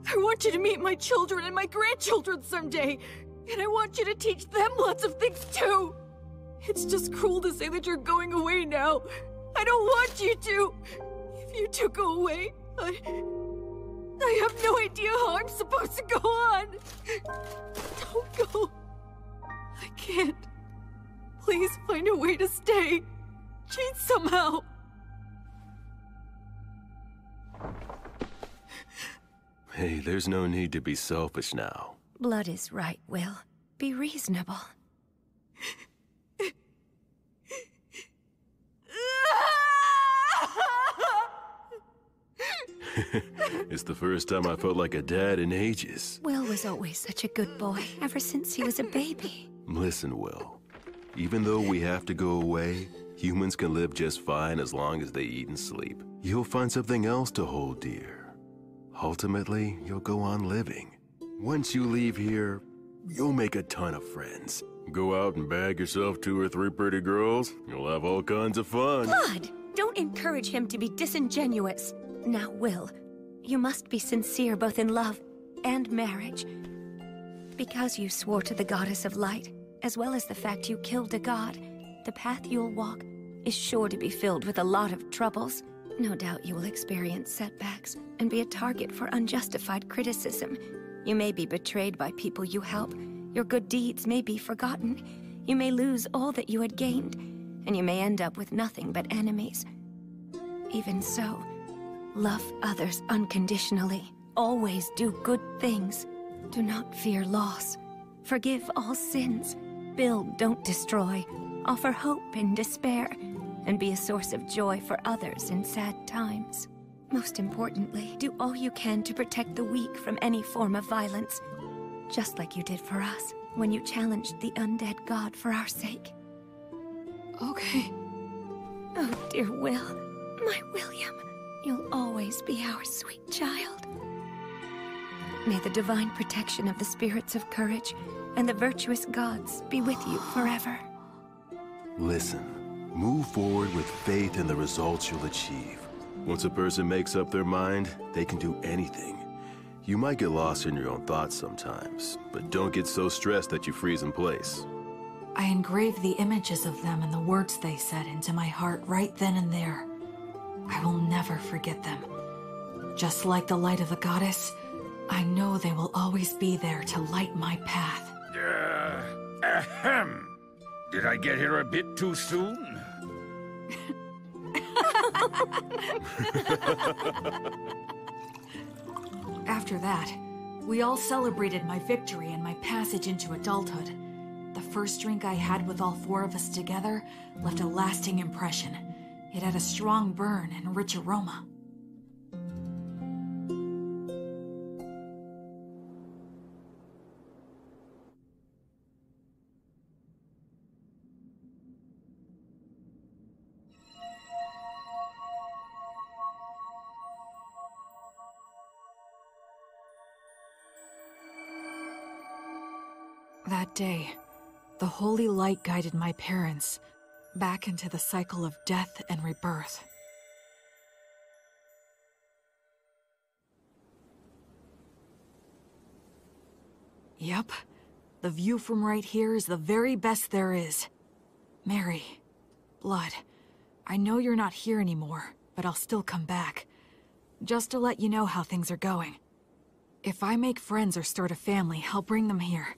I want you to meet my children and my grandchildren someday, and I want you to teach them lots of things too. It's just cruel to say that you're going away now. I don't want you to. If you two go away, I have no idea how I'm supposed to go on. Don't go. I can't. Please find a way to stay. Cheat somehow. Hey, there's no need to be selfish now. Blood is right, Will. Be reasonable. It's the first time I felt like a dad in ages. Will was always such a good boy, ever since he was a baby. Listen, Will. Even though we have to go away, humans can live just fine as long as they eat and sleep. You'll find something else to hold dear. Ultimately, you'll go on living. Once you leave here, you'll make a ton of friends. Go out and bag yourself 2 or 3 pretty girls. You'll have all kinds of fun. Blood! Don't encourage him to be disingenuous. Now, Will, you must be sincere both in love and marriage. Because you swore to the goddess of light, as well as the fact you killed a god, the path you'll walk is sure to be filled with a lot of troubles. No doubt you will experience setbacks and be a target for unjustified criticism. You may be betrayed by people you help. Your good deeds may be forgotten. You may lose all that you had gained, and you may end up with nothing but enemies. Even so, love others unconditionally. Always do good things. Do not fear loss. Forgive all sins. Build, don't destroy. Offer hope in despair. And be a source of joy for others in sad times. Most importantly, do all you can to protect the weak from any form of violence. Just like you did for us, when you challenged the undead god for our sake. Okay. Oh, dear Will, my William, you'll always be our sweet child. May the divine protection of the spirits of courage and the virtuous gods be with you forever. Listen. Move forward with faith in the results you'll achieve. Once a person makes up their mind, they can do anything. You might get lost in your own thoughts sometimes, but don't get so stressed that you freeze in place. I engraved the images of them and the words they said into my heart right then and there. I will never forget them. Just like the light of the goddess, I know they will always be there to light my path. Ahem. Did I get here a bit too soon? After that, we all celebrated my victory and my passage into adulthood. The first drink I had with all 4 of us together left a lasting impression. It had a strong burn and rich aroma. That day, the holy light guided my parents back into the cycle of death and rebirth. Yep, the view from right here is the very best there is. Mary, Blood, I know you're not here anymore, but I'll still come back. Just to let you know how things are going. If I make friends or start a family, I'll bring them here.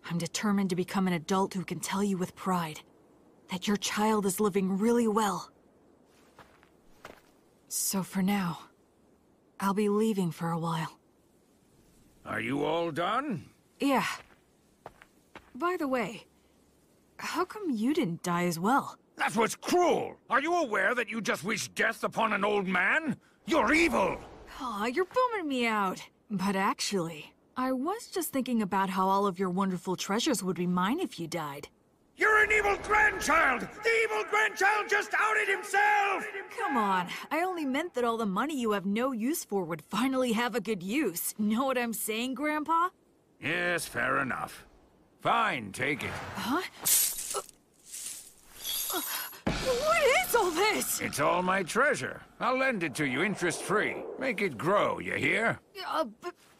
I'm determined to become an adult who can tell you with pride that your child is living really well. So for now, I'll be leaving for a while. Are you all done? Yeah. By the way, how come you didn't die as well? That was cruel! Are you aware that you just wished death upon an old man? You're evil! Aw, you're bumming me out. But actually, I was just thinking about how all of your wonderful treasures would be mine if you died. You're an evil grandchild! The evil grandchild just outed himself! Come on, I only meant that all the money you have no use for would finally have a good use. Know what I'm saying, Grandpa? Yes, fair enough. Fine, take it. Huh? What is all this? It's all my treasure. I'll lend it to you interest-free. Make it grow, you hear?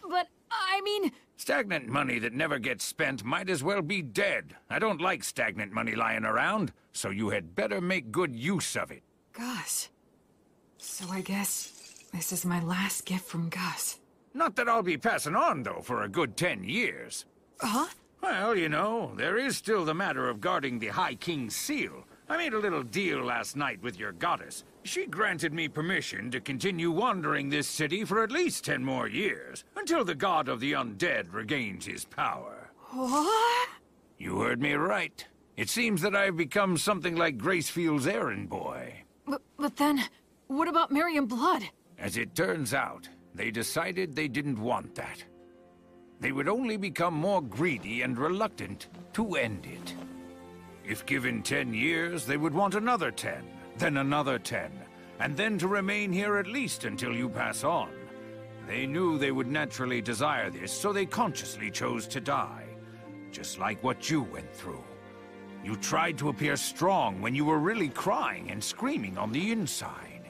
But I mean... Stagnant money that never gets spent might as well be dead. I don't like stagnant money lying around, so you had better make good use of it. Gus. So I guess this is my last gift from Gus. Not that I'll be passing on, though, for a good 10 years. Huh? Well, you know, there is still the matter of guarding the High King's seal. I made a little deal last night with your goddess. She granted me permission to continue wandering this city for at least 10 more years, until the god of the undead regains his power. What? You heard me right. It seems that I've become something like Gracefield's errand boy. But then, what about Miriam Blood? As it turns out, they decided they didn't want that. They would only become more greedy and reluctant to end it. If given 10 years, they would want another 10, then another 10, and then to remain here at least until you pass on. They knew they would naturally desire this, so they consciously chose to die. Just like what you went through. You tried to appear strong when you were really crying and screaming on the inside.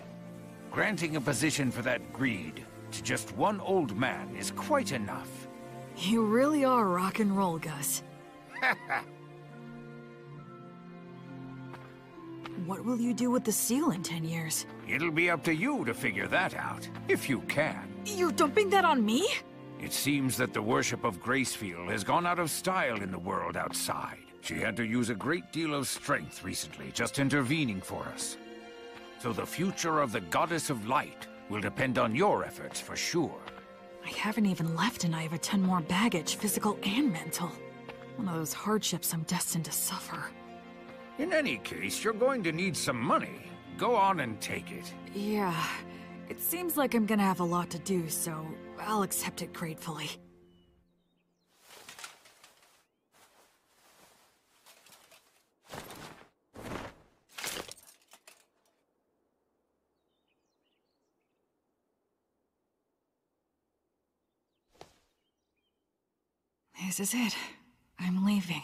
Granting a position for that greed to just one old man is quite enough. You really are rock and roll, Gus. What will you do with the seal in 10 years? It'll be up to you to figure that out, if you can. You're dumping that on me? It seems that the worship of Gracefield has gone out of style in the world outside. She had to use a great deal of strength recently, just intervening for us. So the future of the Goddess of Light will depend on your efforts for sure. I haven't even left and I have 10 more baggage, physical and mental. One of those hardships I'm destined to suffer. In any case, you're going to need some money. Go on and take it. Yeah, it seems like I'm gonna have a lot to do, so I'll accept it gratefully. This is it. I'm leaving.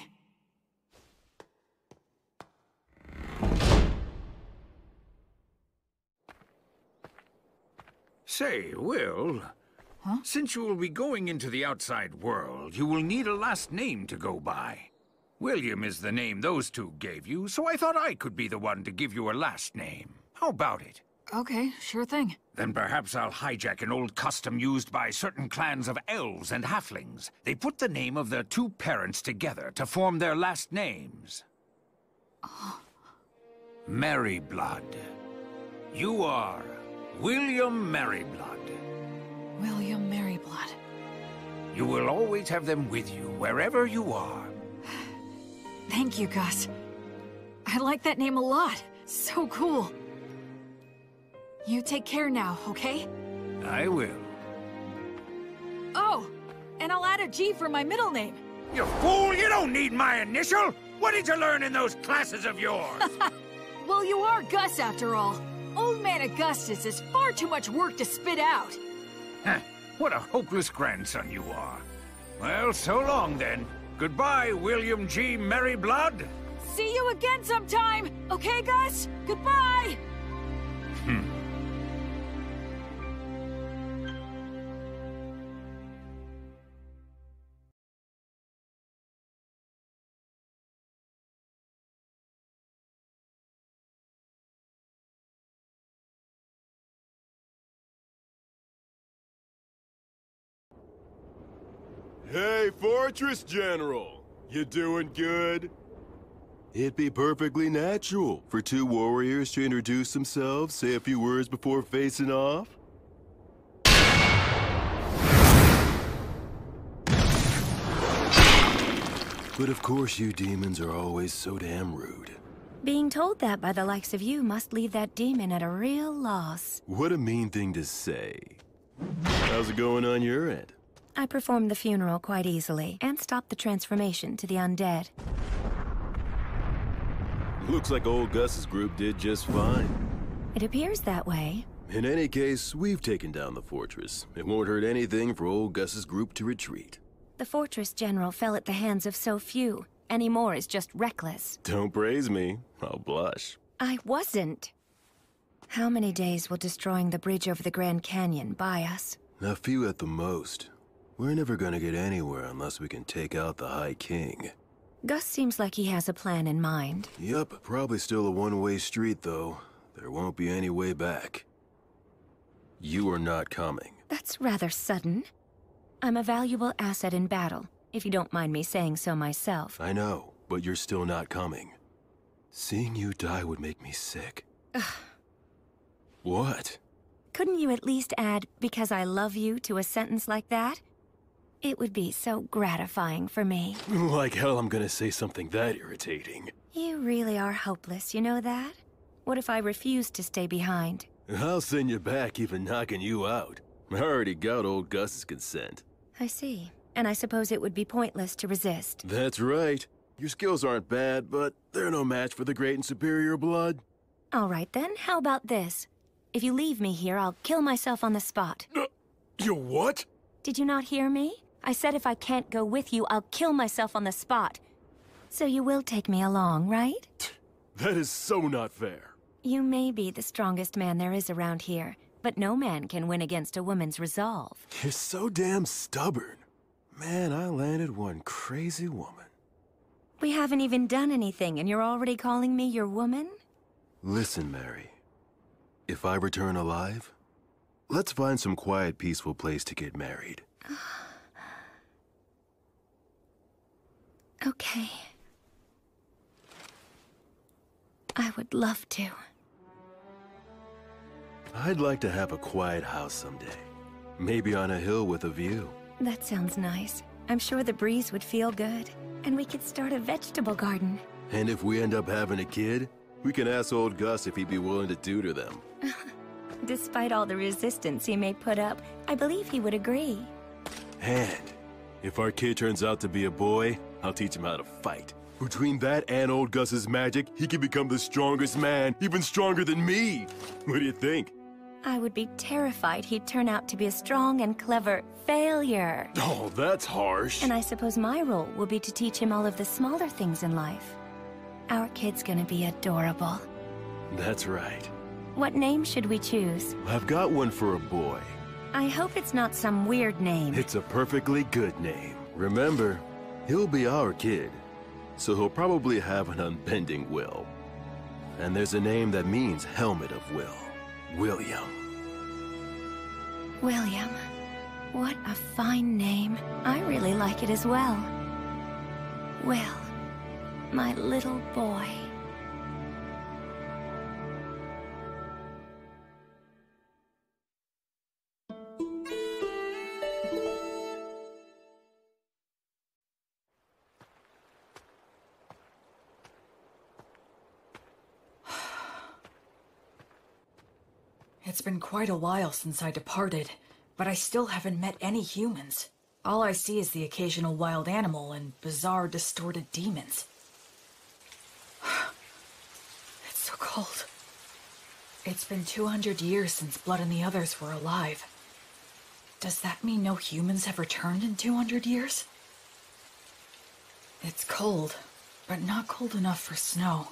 Say, Will... Huh? Since you will be going into the outside world, you will need a last name to go by. William is the name those two gave you, so I thought I could be the one to give you a last name. How about it? Okay, sure thing. Then perhaps I'll hijack an old custom used by certain clans of elves and halflings. They put the name of their two parents together to form their last names. Merryblood. You are William Merryblood. William Merryblood. You will always have them with you, wherever you are. Thank you, Gus. I like that name a lot. So cool. You take care now, okay? I will. Oh, and I'll add a G for my middle name. You fool! You don't need my initial! What did you learn in those classes of yours? Well, you are Gus after all. Old Man Augustus is far too much work to spit out. Huh, what a hopeless grandson you are. Well, so long then. Goodbye, William G. Merryblood. See you again sometime, okay, Gus? Goodbye! Hey, Fortress General! You doing good? It'd be perfectly natural for two warriors to introduce themselves, say a few words before facing off. But of course you demons are always so damn rude. Being told that by the likes of you must leave that demon at a real loss. What a mean thing to say. How's it going on your end? I performed the funeral quite easily, and stopped the transformation to the undead. Looks like old Gus's group did just fine. It appears that way. In any case, we've taken down the fortress. It won't hurt anything for old Gus's group to retreat. The Fortress General fell at the hands of so few. Any more is just reckless. Don't praise me. I'll blush. I wasn't. How many days will destroying the bridge over the Grand Canyon buy us? A few at the most. We're never gonna get anywhere unless we can take out the High King. Gus seems like he has a plan in mind. Yup, probably still a one-way street, though. There won't be any way back. You are not coming. That's rather sudden. I'm a valuable asset in battle, if you don't mind me saying so myself. I know, but you're still not coming. Seeing you die would make me sick. Ugh. What? Couldn't you at least add, "because I love you," to a sentence like that? It would be so gratifying for me. Like hell I'm gonna say something that irritating. You really are hopeless, you know that? What if I refuse to stay behind? I'll send you back even knocking you out. I already got old Gus's consent. I see. And I suppose it would be pointless to resist. That's right. Your skills aren't bad, but they're no match for the great and superior blood. All right then, how about this? If you leave me here, I'll kill myself on the spot. You what? Did you not hear me? I said if I can't go with you, I'll kill myself on the spot. So you will take me along, right? That is so not fair. You may be the strongest man there is around here, but no man can win against a woman's resolve. You're so damn stubborn. Man, I landed one crazy woman. We haven't even done anything, and you're already calling me your woman? Listen, Mary. If I return alive, let's find some quiet, peaceful place to get married. Okay. I would love to. I'd like to have a quiet house someday. Maybe on a hill with a view. That sounds nice. I'm sure the breeze would feel good. And we could start a vegetable garden. And if we end up having a kid, we can ask old Gus if he'd be willing to tutor them. Despite all the resistance he may put up, I believe he would agree. And if our kid turns out to be a boy, I'll teach him how to fight. Between that and old Gus's magic, he can become the strongest man, even stronger than me. What do you think? I would be terrified he'd turn out to be a strong and clever failure. Oh, that's harsh. And I suppose my role will be to teach him all of the smaller things in life. Our kid's gonna be adorable. That's right. What name should we choose? I've got one for a boy. I hope it's not some weird name. It's a perfectly good name. Remember, he'll be our kid, so he'll probably have an unbending will. And there's a name that means helmet of will. William. William. What a fine name. I really like it as well. Will, my little boy. It's been quite a while since I departed, but I still haven't met any humans. All I see is the occasional wild animal and bizarre, distorted demons. It's so cold. It's been 200 years since Blood and the others were alive. Does that mean no humans have returned in 200 years? It's cold, but not cold enough for snow.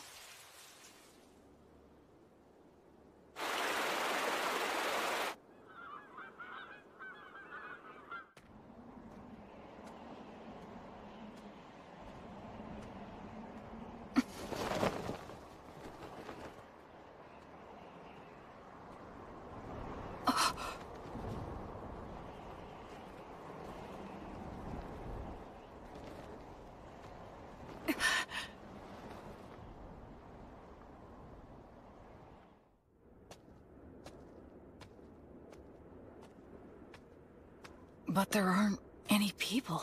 But there aren't any people.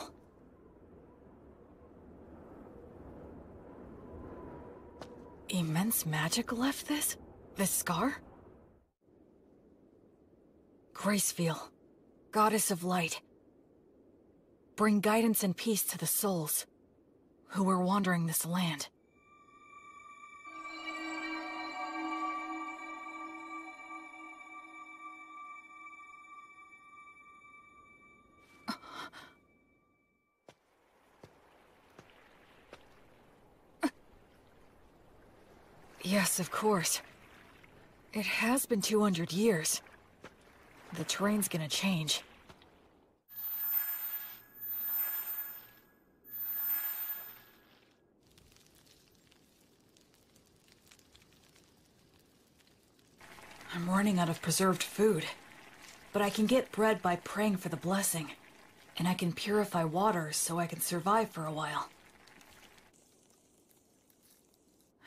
Immense magic left this scar? Gracefeel, goddess of light. Bring guidance and peace to the souls who are wandering this land. Yes, of course. It has been 200 years. The terrain's gonna change. I'm running out of preserved food. But I can get bread by praying for the blessing. And I can purify water so I can survive for a while.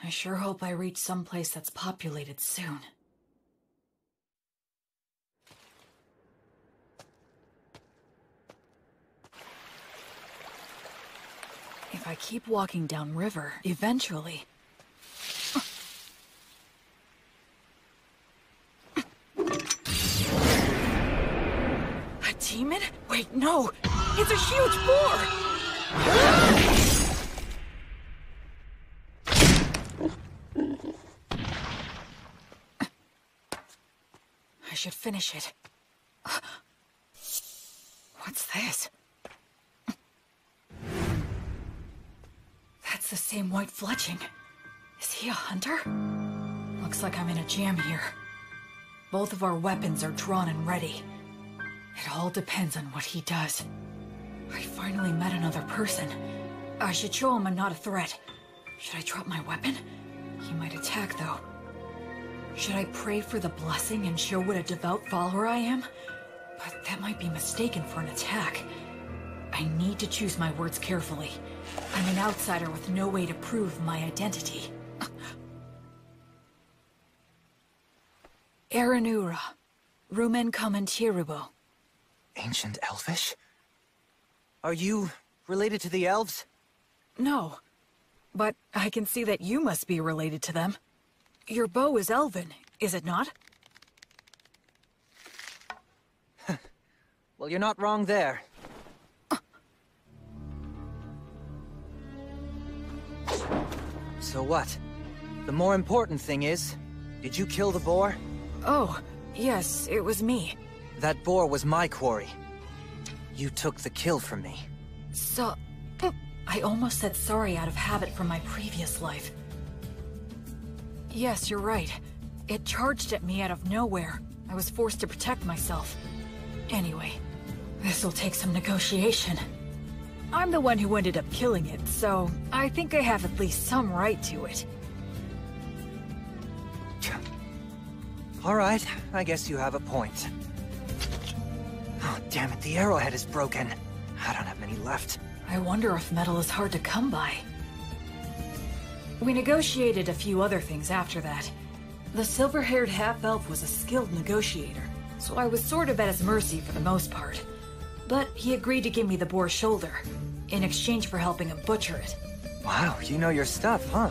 I sure hope I reach someplace that's populated soon. If I keep walking downriver, eventually... A demon? Wait, no! It's a huge boar! I should finish it. What's this? That's the same white fletching. Is he a hunter? Looks like I'm in a jam here. Both of our weapons are drawn and ready. It all depends on what he does. I finally met another person. I should show him I'm not a threat. Should I drop my weapon? He might attack, though. Should I pray for the blessing and show what a devout follower I am? But that might be mistaken for an attack. I need to choose my words carefully. I'm an outsider with no way to prove my identity. Erenura, Rumen Commentiribo. Ancient Elvish? Are you related to the elves? No, but I can see that you must be related to them. Your bow is elven, is it not? Well, you're not wrong there. So what? The more important thing is, did you kill the boar? Oh, yes, it was me. That boar was my quarry. You took the kill from me. So... I almost said sorry out of habit from my previous life. Yes, you're right. It charged at me out of nowhere. I was forced to protect myself. Anyway, this'll take some negotiation. I'm the one who ended up killing it, so I think I have at least some right to it. All right, I guess you have a point. Oh, damn it, the arrowhead is broken. I don't have many left. I wonder if metal is hard to come by. We negotiated a few other things after that. The silver-haired half-elf was a skilled negotiator, so I was sort of at his mercy for the most part. But he agreed to give me the boar's shoulder, in exchange for helping him butcher it. Wow, you know your stuff, huh?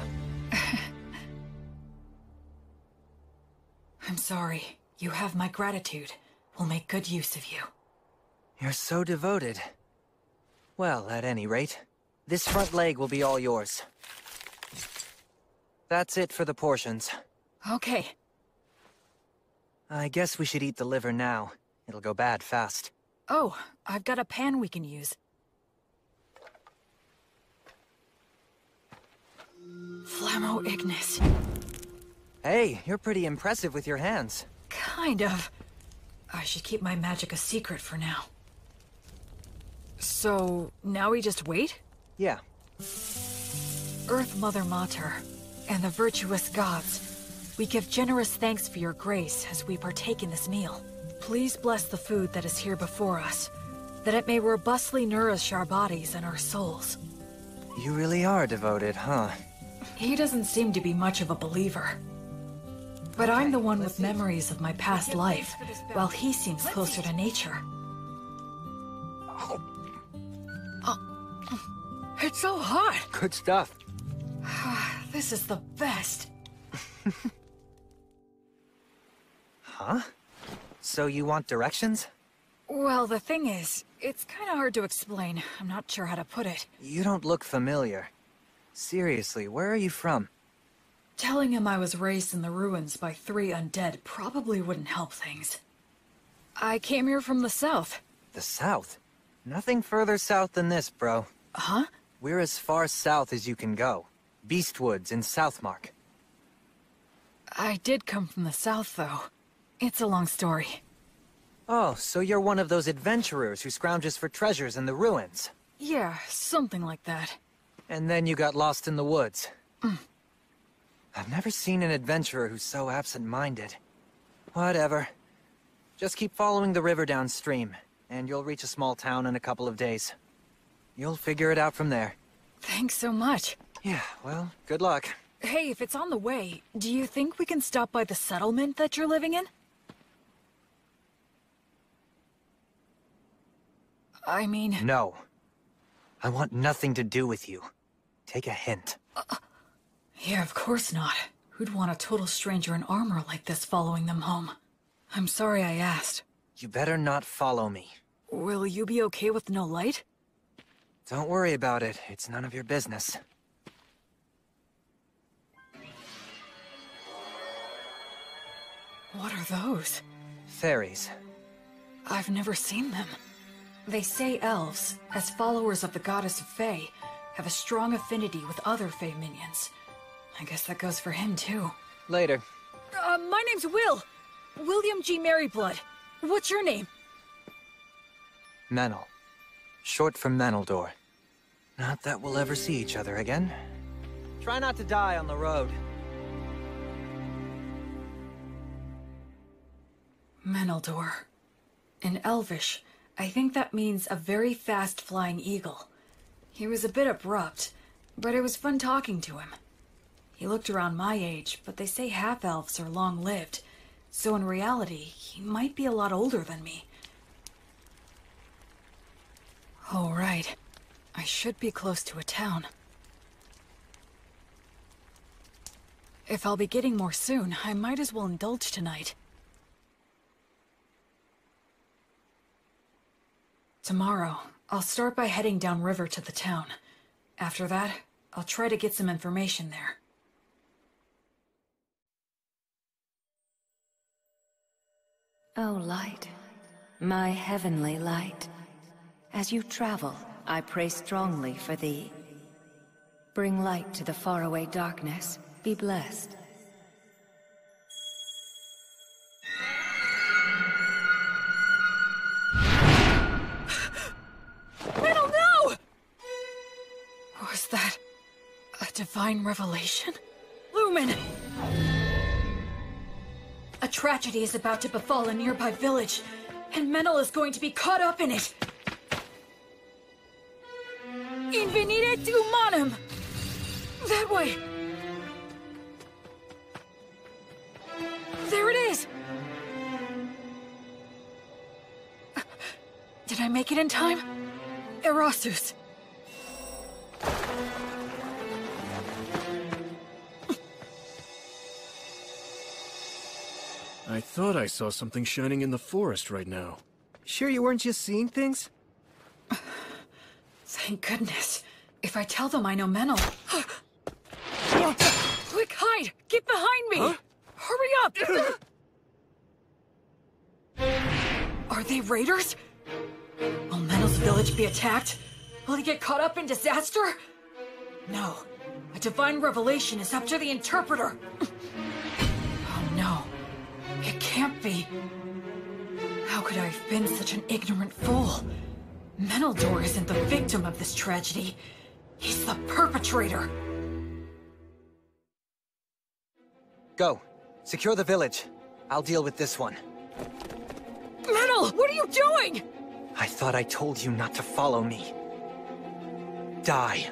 I'm sorry. You have my gratitude. We'll make good use of you. You're so devoted. Well, at any rate, this front leg will be all yours. That's it for the portions. Okay. I guess we should eat the liver now. It'll go bad fast. Oh, I've got a pan we can use. Flammo Ignis. Hey, you're pretty impressive with your hands. Kind of. I should keep my magic a secret for now. So, now we just wait? Yeah. Earth Mother Mater, and the virtuous gods, we give generous thanks for your grace as we partake in this meal. Please bless the food that is here before us, that it may robustly nourish our bodies and our souls. You really are devoted, huh? He doesn't seem to be much of a believer. But I'm the one with memories of my past life, while he seems closer to nature. It's so hot. Good stuff. This is the best. Huh? So you want directions? Well, the thing is, it's kind of hard to explain. I'm not sure how to put it. You don't look familiar. Seriously, where are you from? Telling him I was raised in the ruins by 3 undead probably wouldn't help things. I came here from the south. The south? Nothing further south than this, bro. Huh? We're as far south as you can go. Beastwoods in Southmark. I did come from the south, though. It's a long story. Oh, so you're one of those adventurers who scrounges for treasures in the ruins. Yeah, something like that. And then you got lost in the woods. I've never seen an adventurer who's so absent-minded. Whatever. Just keep following the river downstream, and you'll reach a small town in a couple of days. You'll figure it out from there. Thanks so much. Yeah, well, good luck. Hey, if it's on the way, do you think we can stop by the settlement that you're living in? I mean... No. I want nothing to do with you. Take a hint. Yeah, of course not. Who'd want a total stranger in armor like this following them home? I'm sorry I asked. You better not follow me. Will you be okay with no light? Don't worry about it. It's none of your business. What are those? Fairies. I've never seen them. They say elves, as followers of the goddess of Fae, have a strong affinity with other Fae minions. I guess that goes for him, too. Later. My name's Will. William G. Merryblood. What's your name? Menel. Short for Meneldor. Not that we'll ever see each other again. Try not to die on the road. Meneldor. In Elvish, I think that means a very fast-flying eagle. He was a bit abrupt, but it was fun talking to him. He looked around my age, but they say half-elves are long-lived, so in reality, he might be a lot older than me. Oh, right. I should be close to a town. If I'll be getting more soon, I might as well indulge tonight. Tomorrow, I'll start by heading downriver to the town. After that, I'll try to get some information there. Oh, light, my heavenly light. As you travel, I pray strongly for thee. Bring light to the faraway darkness. Be blessed. Metal, no! Was that a divine revelation? Lumen! A tragedy is about to befall a nearby village, and Menel is going to be caught up in it. Invenire humanum! That way! There it is! Did I make it in time? Erasus. I thought I saw something shining in the forest right now. Sure you weren't just seeing things? Thank goodness. If I tell them I know Menel... Quick, hide! Get behind me! Huh? Hurry up! Are they raiders? Will Menel's village be attacked? Will he get caught up in disaster? No. A divine revelation is up to the interpreter. Oh no. It can't be. How could I have been such an ignorant fool? Meneldor isn't the victim of this tragedy. He's the perpetrator. Go. Secure the village. I'll deal with this one. Menel, what are you doing? I thought I told you not to follow me. Die.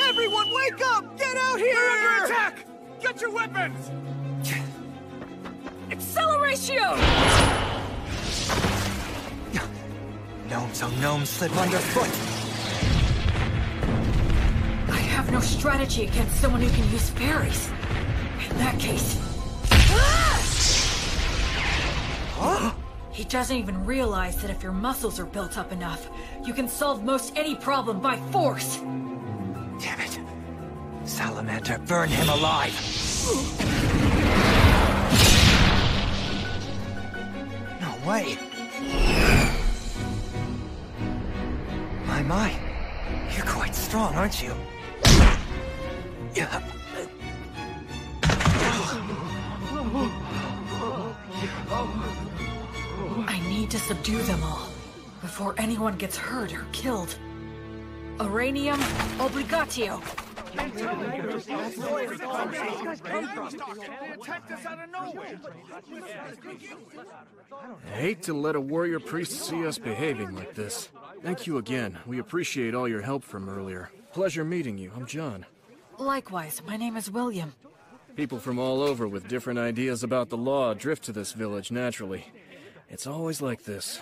Everyone wake up! Get out here! We're under attack! Get your weapons! Acceleratio! Gnomes on gnomes slip underfoot. I have no strategy against someone who can use fairies. In that case... Huh? He doesn't even realize that if your muscles are built up enough, you can solve most any problem by force. Damn it. Salamander, burn him alive. No way. My. You're quite strong, aren't you? Yeah. I need to subdue them all before anyone gets hurt or killed. Uranium obligatio. I hate to let a warrior priest see us behaving like this. Thank you again. We appreciate all your help from earlier. Pleasure meeting you. I'm John. Likewise, my name is William. People from all over with different ideas about the law drift to this village naturally. It's always like this.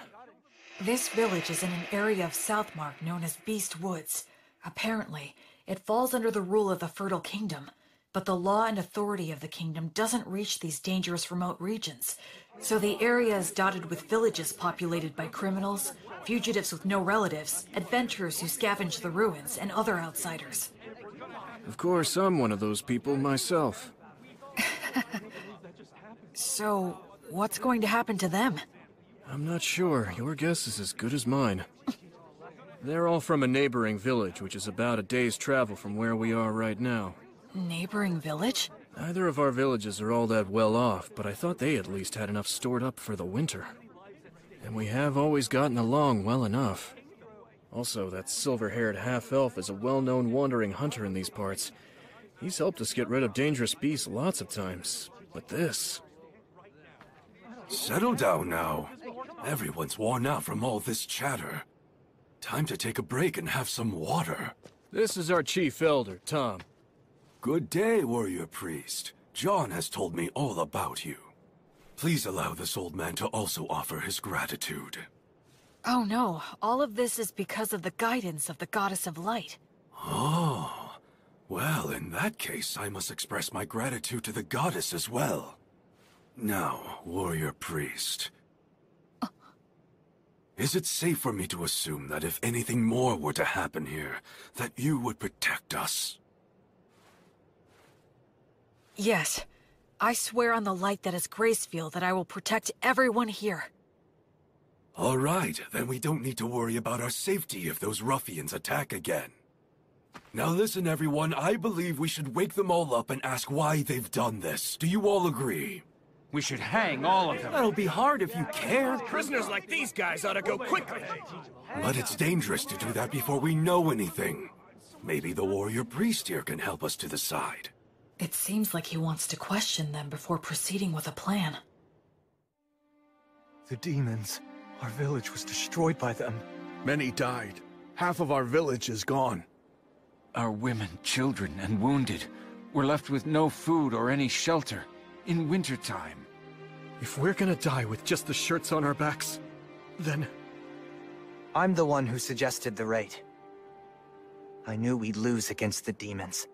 This village is in an area of Southmark known as Beast Woods. Apparently, it falls under the rule of the Fertile Kingdom, but the law and authority of the kingdom doesn't reach these dangerous remote regions. So the area is dotted with villages populated by criminals, fugitives with no relatives, adventurers who scavenge the ruins, and other outsiders. Of course, I'm one of those people myself. So, what's going to happen to them? I'm not sure. Your guess is as good as mine. They're all from a neighboring village, which is about a day's travel from where we are right now. Neighboring village? Neither of our villages are all that well off, but I thought they at least had enough stored up for the winter. And we have always gotten along well enough. Also, that silver-haired half-elf is a well-known wandering hunter in these parts. He's helped us get rid of dangerous beasts lots of times, but this... Settle down now. Everyone's worn out from all this chatter. Time to take a break and have some water. This is our chief elder, Tom. Good day, warrior priest. John has told me all about you. Please allow this old man to also offer his gratitude. Oh no, all of this is because of the guidance of the Goddess of Light. Oh, well, in that case, I must express my gratitude to the goddess as well. Now, warrior priest. Is it safe for me to assume that if anything more were to happen here, that you would protect us? Yes. I swear on the light that is Gracefield that I will protect everyone here. All right, then we don't need to worry about our safety if those ruffians attack again. Now listen, everyone, I believe we should wake them all up and ask why they've done this. Do you all agree? We should hang all of them. That'll be hard if you care. Prisoners like these guys ought to go quickly. But it's dangerous to do that before we know anything. Maybe the warrior priest here can help us to decide. It seems like he wants to question them before proceeding with a plan. The demons. Our village was destroyed by them. Many died. Half of our village is gone. Our women, children, and wounded were left with no food or any shelter in wintertime. If we're gonna die with just the shirts on our backs, then... I'm the one who suggested the raid. I knew we'd lose against the demons.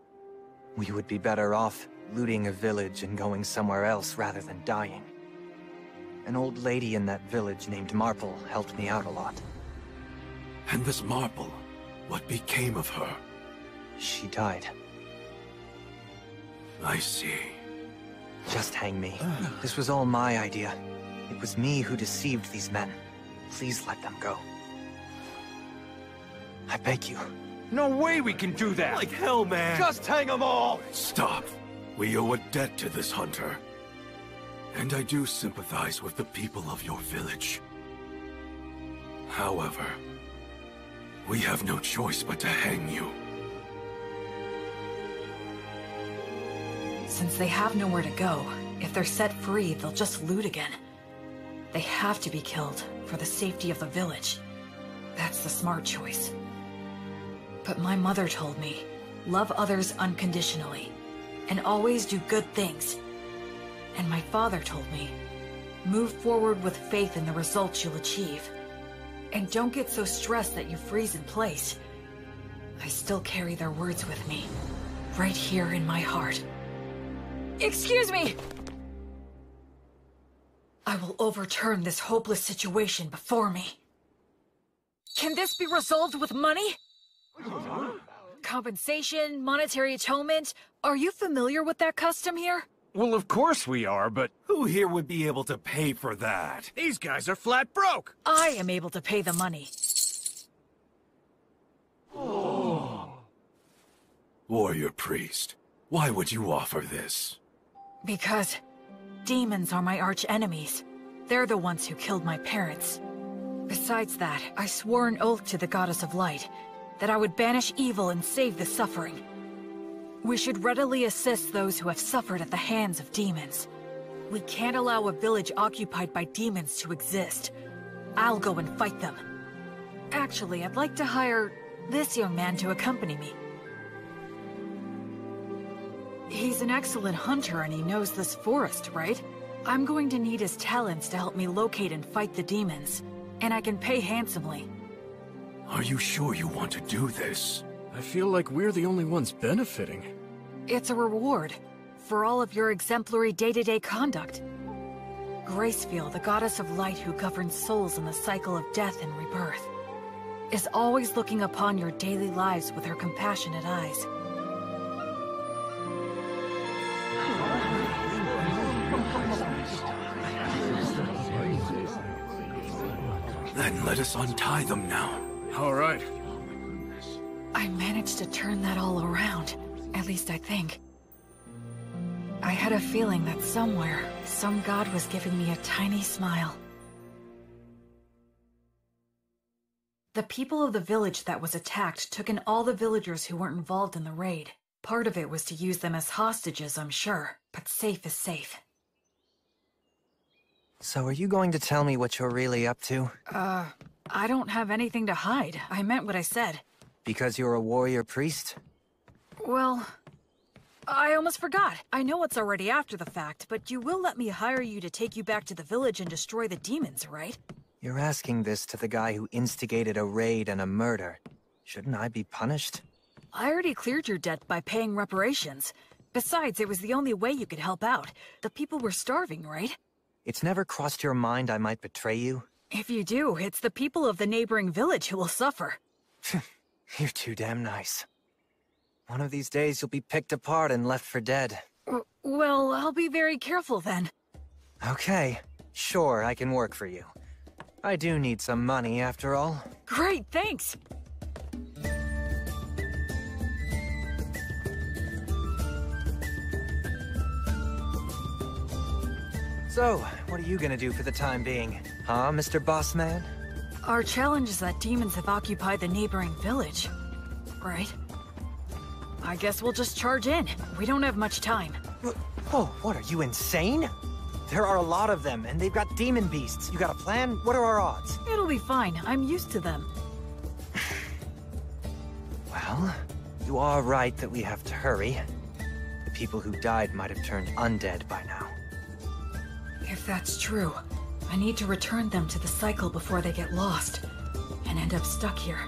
We would be better off looting a village and going somewhere else rather than dying. An old lady in that village named Marple helped me out a lot. And this Marple, what became of her? She died. I see. Just hang me. This was all my idea. It was me who deceived these men. Please let them go. I beg you. No way we can do that! Like hell, man. Just hang them all! Stop. We owe a debt to this hunter. And I do sympathize with the people of your village. However, we have no choice but to hang you. Since they have nowhere to go, if they're set free, they'll just loot again. They have to be killed for the safety of the village. That's the smart choice. But my mother told me, love others unconditionally, and always do good things. And my father told me, move forward with faith in the results you'll achieve. And don't get so stressed that you freeze in place. I still carry their words with me, right here in my heart. Excuse me! I will overturn this hopeless situation before me. Can this be resolved with money? Compensation, monetary atonement? Are you familiar with that custom here? Well, of course we are, but Who here would be able to pay for that? These guys are flat broke! I am able to pay the money. Warrior priest, why would you offer this? Because demons are my arch enemies. They're the ones who killed my parents. Besides that, I swore an oath to the Goddess of Light that I would banish evil and save the suffering. We should readily assist those who have suffered at the hands of demons. We can't allow a village occupied by demons to exist. I'll go and fight them. Actually, I'd like to hire this young man to accompany me. He's an excellent hunter and he knows this forest, right? I'm going to need his talents to help me locate and fight the demons. And I can pay handsomely. Are you sure you want to do this? I feel like we're the only ones benefiting. It's a reward for all of your exemplary day-to-day conduct. Gracefield, the goddess of light who governs souls in the cycle of death and rebirth, is always looking upon your daily lives with her compassionate eyes. Then let us untie them now. All right. I managed to turn that all around. At least I think. I had a feeling that somewhere, some god was giving me a tiny smile. The people of the village that was attacked took in all the villagers who weren't involved in the raid. Part of it was to use them as hostages, I'm sure, but safe is safe. So are you going to tell me what you're really up to? I don't have anything to hide. I meant what I said. Because you're a warrior priest? Well, I almost forgot. I know it's already after the fact, but you will let me hire you to take you back to the village and destroy the demons, right? You're asking this to the guy who instigated a raid and a murder. Shouldn't I be punished? I already cleared your debt by paying reparations. Besides, it was the only way you could help out. The people were starving, right? It's never crossed your mind I might betray you? If you do, it's the people of the neighboring village who will suffer. You're too damn nice. One of these days you'll be picked apart and left for dead. Well, I'll be very careful then. Okay, sure, I can work for you. I do need some money after all. Great, thanks! So, what are you gonna do for the time being? Huh, Mr. Bossman? Our challenge is that demons have occupied the neighboring village, right? I guess we'll just charge in. We don't have much time. Oh, what, are you insane? There are a lot of them, and they've got demon beasts. You got a plan? What are our odds? It'll be fine. I'm used to them. Well, you are right that we have to hurry. The people who died might have turned undead by now. If that's true, I need to return them to the cycle before they get lost and end up stuck here.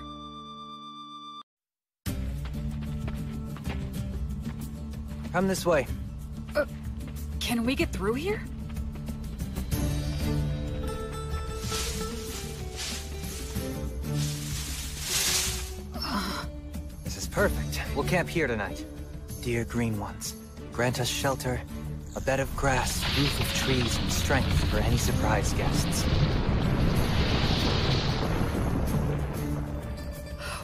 Come this way. Can we get through here? This is perfect. We'll camp here tonight. Dear Green Ones, grant us shelter, a bed of grass, roof of trees, and strength for any surprise guests.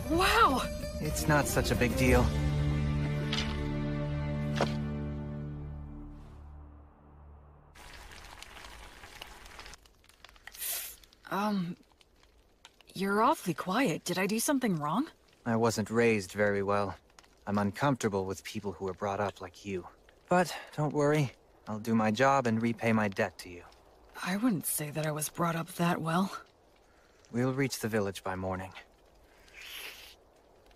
Wow! It's not such a big deal. You're awfully quiet. Did I do something wrong? I wasn't raised very well. I'm uncomfortable with people who were brought up like you. But don't worry, I'll do my job and repay my debt to you. I wouldn't say that I was brought up that well. We'll reach the village by morning.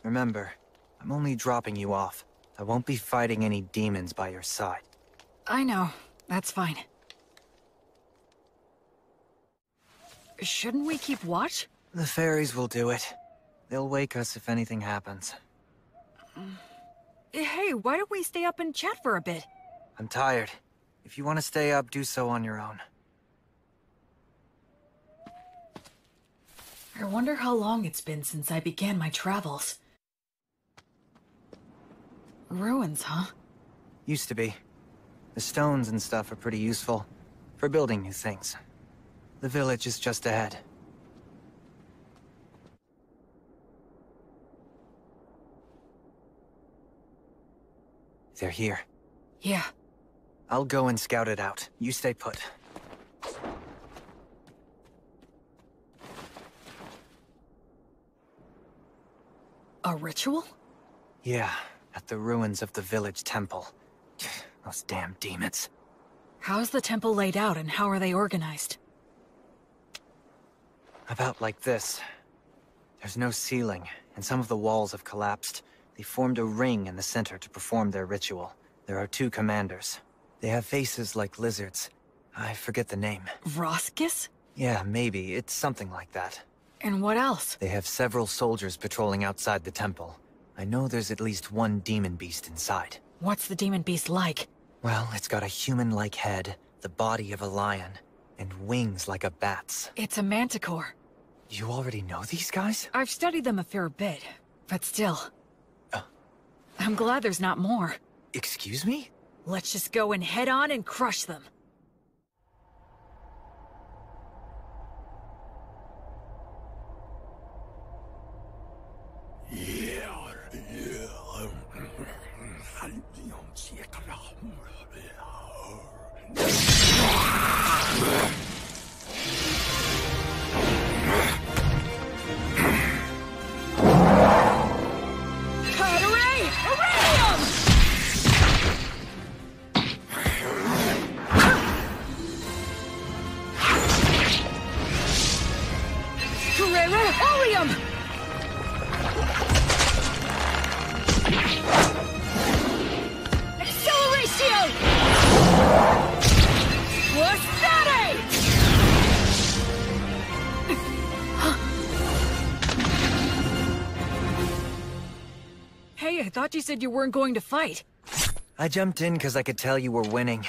Remember, I'm only dropping you off. I won't be fighting any demons by your side. I know. That's fine. Shouldn't we keep watch? The fairies will do it. They'll wake us if anything happens. Hey, why don't we stay up and chat for a bit? I'm tired. If you want to stay up, do so on your own. I wonder how long it's been since I began my travels. Ruins, huh? Used to be. The stones and stuff are pretty useful for building new things. The village is just ahead. They're here. Yeah. I'll go and scout it out. You stay put. A ritual? Yeah, at the ruins of the village temple. Those damn demons. How's the temple laid out and how are they organized? About like this. There's no ceiling, and some of the walls have collapsed. They formed a ring in the center to perform their ritual. There are 2 commanders. They have faces like lizards. I forget the name. Vroskis? Yeah, maybe. It's something like that. And what else? They have several soldiers patrolling outside the temple. I know there's at least 1 demon beast inside. What's the demon beast like? Well, it's got a human-like head, the body of a lion, and wings like a bat's. It's a manticore. You already know these guys? I've studied them a fair bit, but still. I'm glad there's not more. Excuse me? Let's just go and head on and crush them. Hey, I thought you said you weren't going to fight. I jumped in because I could tell you were winning.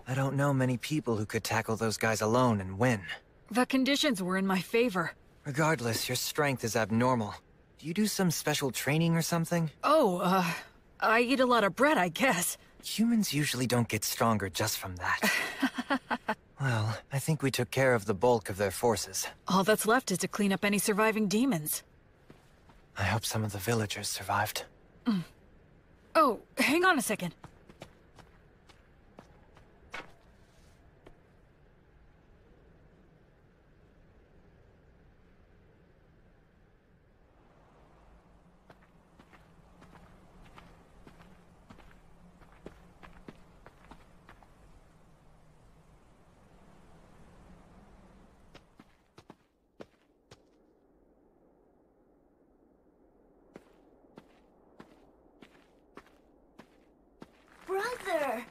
I don't know many people who could tackle those guys alone and win. The conditions were in my favor. Regardless, your strength is abnormal. Do you do some special training or something? Oh, I eat a lot of bread, I guess. Humans usually don't get stronger just from that. Well, I think we took care of the bulk of their forces. All that's left is to clean up any surviving demons. I hope some of the villagers survived. Oh, hang on a second. Brother!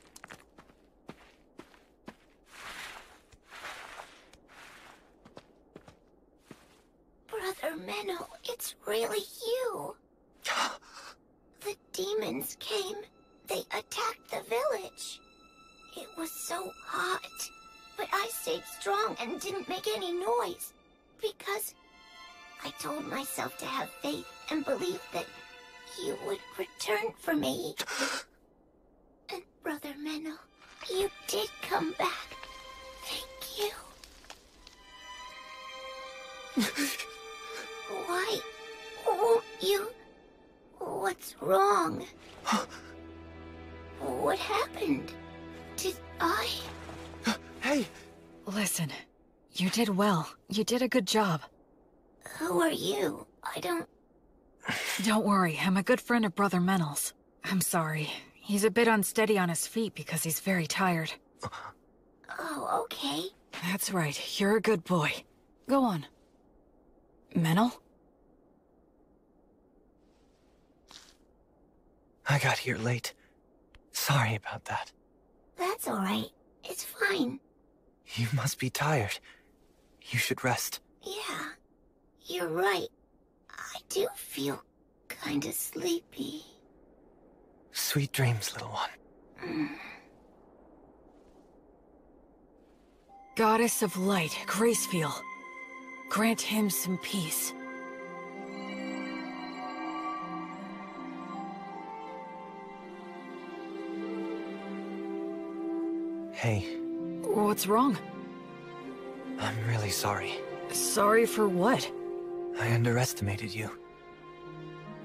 Brother Menno, it's really you. The demons came. They attacked the village. It was so hot, but I stayed strong and didn't make any noise because I told myself to have faith and believe that you would return for me. And Brother Menno, you did come back. Thank you. Why won't you? What's wrong? What happened? Did I? Hey! Listen, you did well. You did a good job. Who are you? I don't... Don't worry, I'm a good friend of Brother Menel's. I'm sorry. He's a bit unsteady on his feet because he's very tired. Oh, okay. That's right, you're a good boy. Go on. Menel? I got here late. Sorry about that. That's alright. It's fine. You must be tired. You should rest. Yeah. You're right. I do feel kinda sleepy. Sweet dreams, little one. Goddess of Light, Gracefiel. Grant him some peace. Hey, What's wrong? I'm really sorry. Sorry for what? I underestimated you.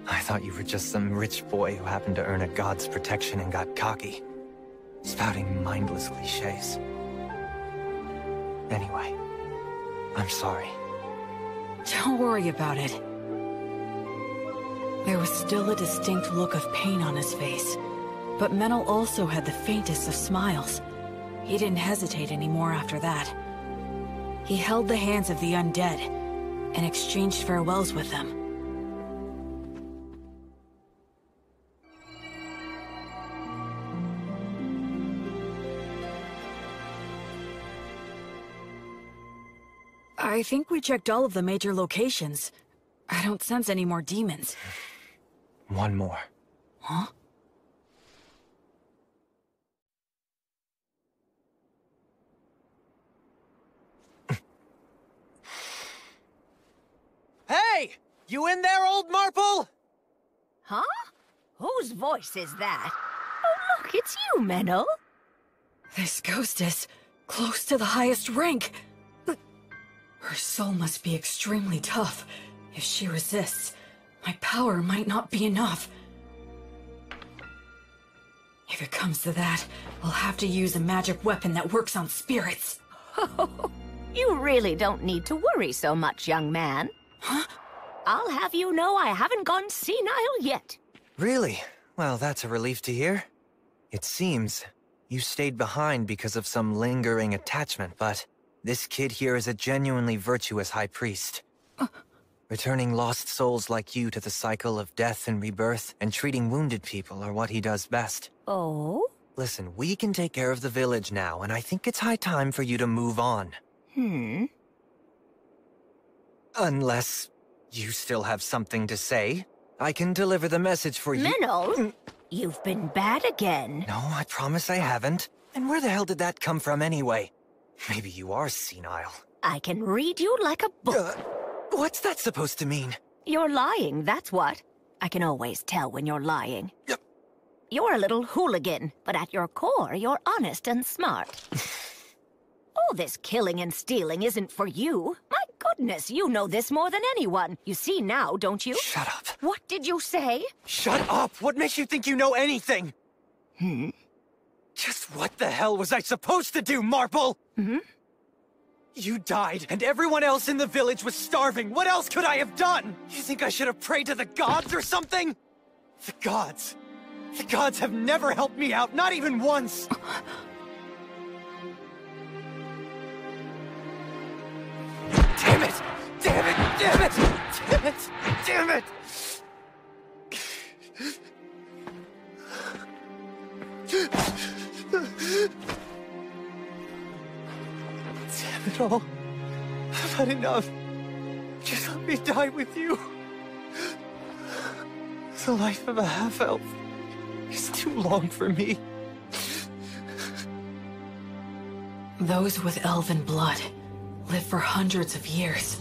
I thought you were just some rich boy who happened to earn a god's protection and got cocky, spouting mindless cliches. Anyway, I'm sorry. Don't worry about it. There was still a distinct look of pain on his face, but Menel also had the faintest of smiles. He didn't hesitate anymore after that. He held the hands of the undead and exchanged farewells with them. I think we checked all of the major locations. I don't sense any more demons. One more. Huh? Hey! You in there, old Marple? Huh? Whose voice is that? Oh, look, it's you, Menel. This ghost is close to the highest rank. Her soul must be extremely tough. If she resists, my power might not be enough. If it comes to that, I'll have to use a magic weapon that works on spirits. You really don't need to worry so much, young man. Huh? I'll have you know I haven't gone senile yet. Really? Well, that's a relief to hear. It seems you stayed behind because of some lingering attachment, but this kid here is a genuinely virtuous high priest. Returning lost souls like you to the cycle of death and rebirth, and treating wounded people are what he does best. Oh? Listen, we can take care of the village now, and I think it's high time for you to move on. Unless you still have something to say. I can deliver the message for you. Menel, you've been bad again. No, I promise I haven't. And where the hell did that come from anyway? Maybe you are senile. I can read you like a book. What's that supposed to mean? You're lying, that's what. I can always tell when you're lying. You're a little hooligan, but at your core, you're honest and smart. All this killing and stealing isn't for you. My goodness, you know this more than anyone. You see now, don't you? Shut up. What did you say? Shut up! What makes you think you know anything? Just what the hell was I supposed to do, Marple? You died, and everyone else in the village was starving. What else could I have done? You think I should have prayed to the gods or something? The gods. The gods have never helped me out, not even once. Damn it! Damn it! Damn it! Damn it! Damn it! Damn it all. I've had enough. Just let me die with you. The life of a half-elf is too long for me. Those with elven blood live for hundreds of years.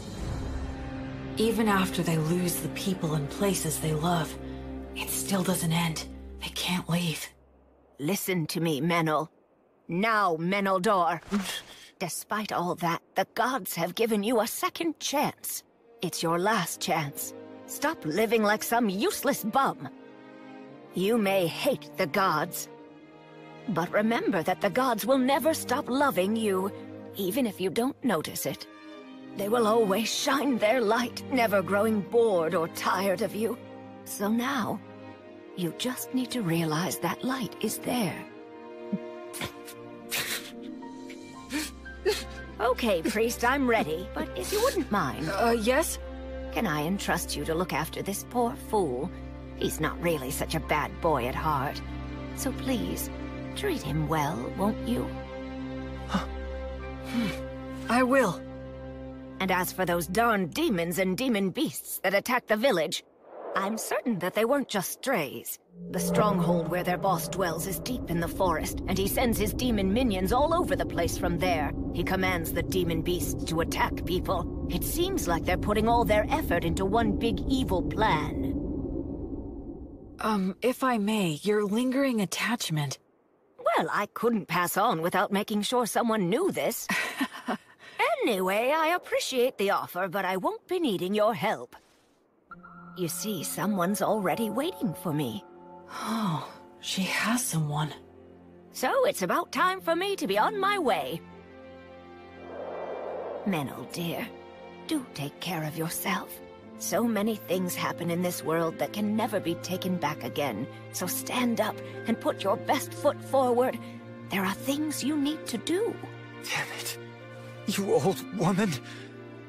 Even after they lose the people and places they love, it still doesn't end. They can't leave. Listen to me, Menel. Now, Meneldor. Despite all that, the gods have given you a second chance. It's your last chance. Stop living like some useless bum. You may hate the gods, but remember that the gods will never stop loving you, even if you don't notice it. They will always shine their light, never growing bored or tired of you. So now, you just need to realize that light is there. Okay, priest, I'm ready, but if you wouldn't mind... Yes? Can I entrust you to look after this poor fool? He's not really such a bad boy at heart. So please, treat him well, won't you? I will. And as for those darn demons and demon beasts that attacked the village, I'm certain that they weren't just strays. The stronghold where their boss dwells is deep in the forest, and he sends his demon minions all over the place from there. He commands the demon beasts to attack people. It seems like they're putting all their effort into one big evil plan. If I may, your lingering attachment... Well, I couldn't pass on without making sure someone knew this. Anyway, I appreciate the offer, but I won't be needing your help. You see, someone's already waiting for me. Oh, she has someone. So it's about time for me to be on my way. Menel, dear, do take care of yourself. So many things happen in this world that can never be taken back again. So stand up and put your best foot forward. There are things you need to do. Damn it. You old woman.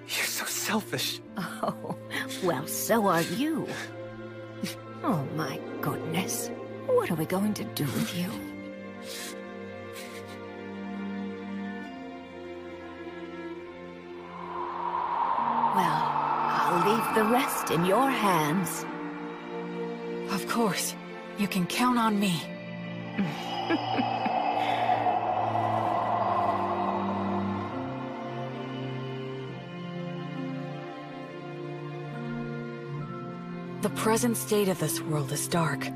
You're so selfish. Oh, well, so are you. Oh, my goodness. What are we going to do with you? Well, I'll leave the rest in your hands. Of course. You can count on me. The present state of this world is dark.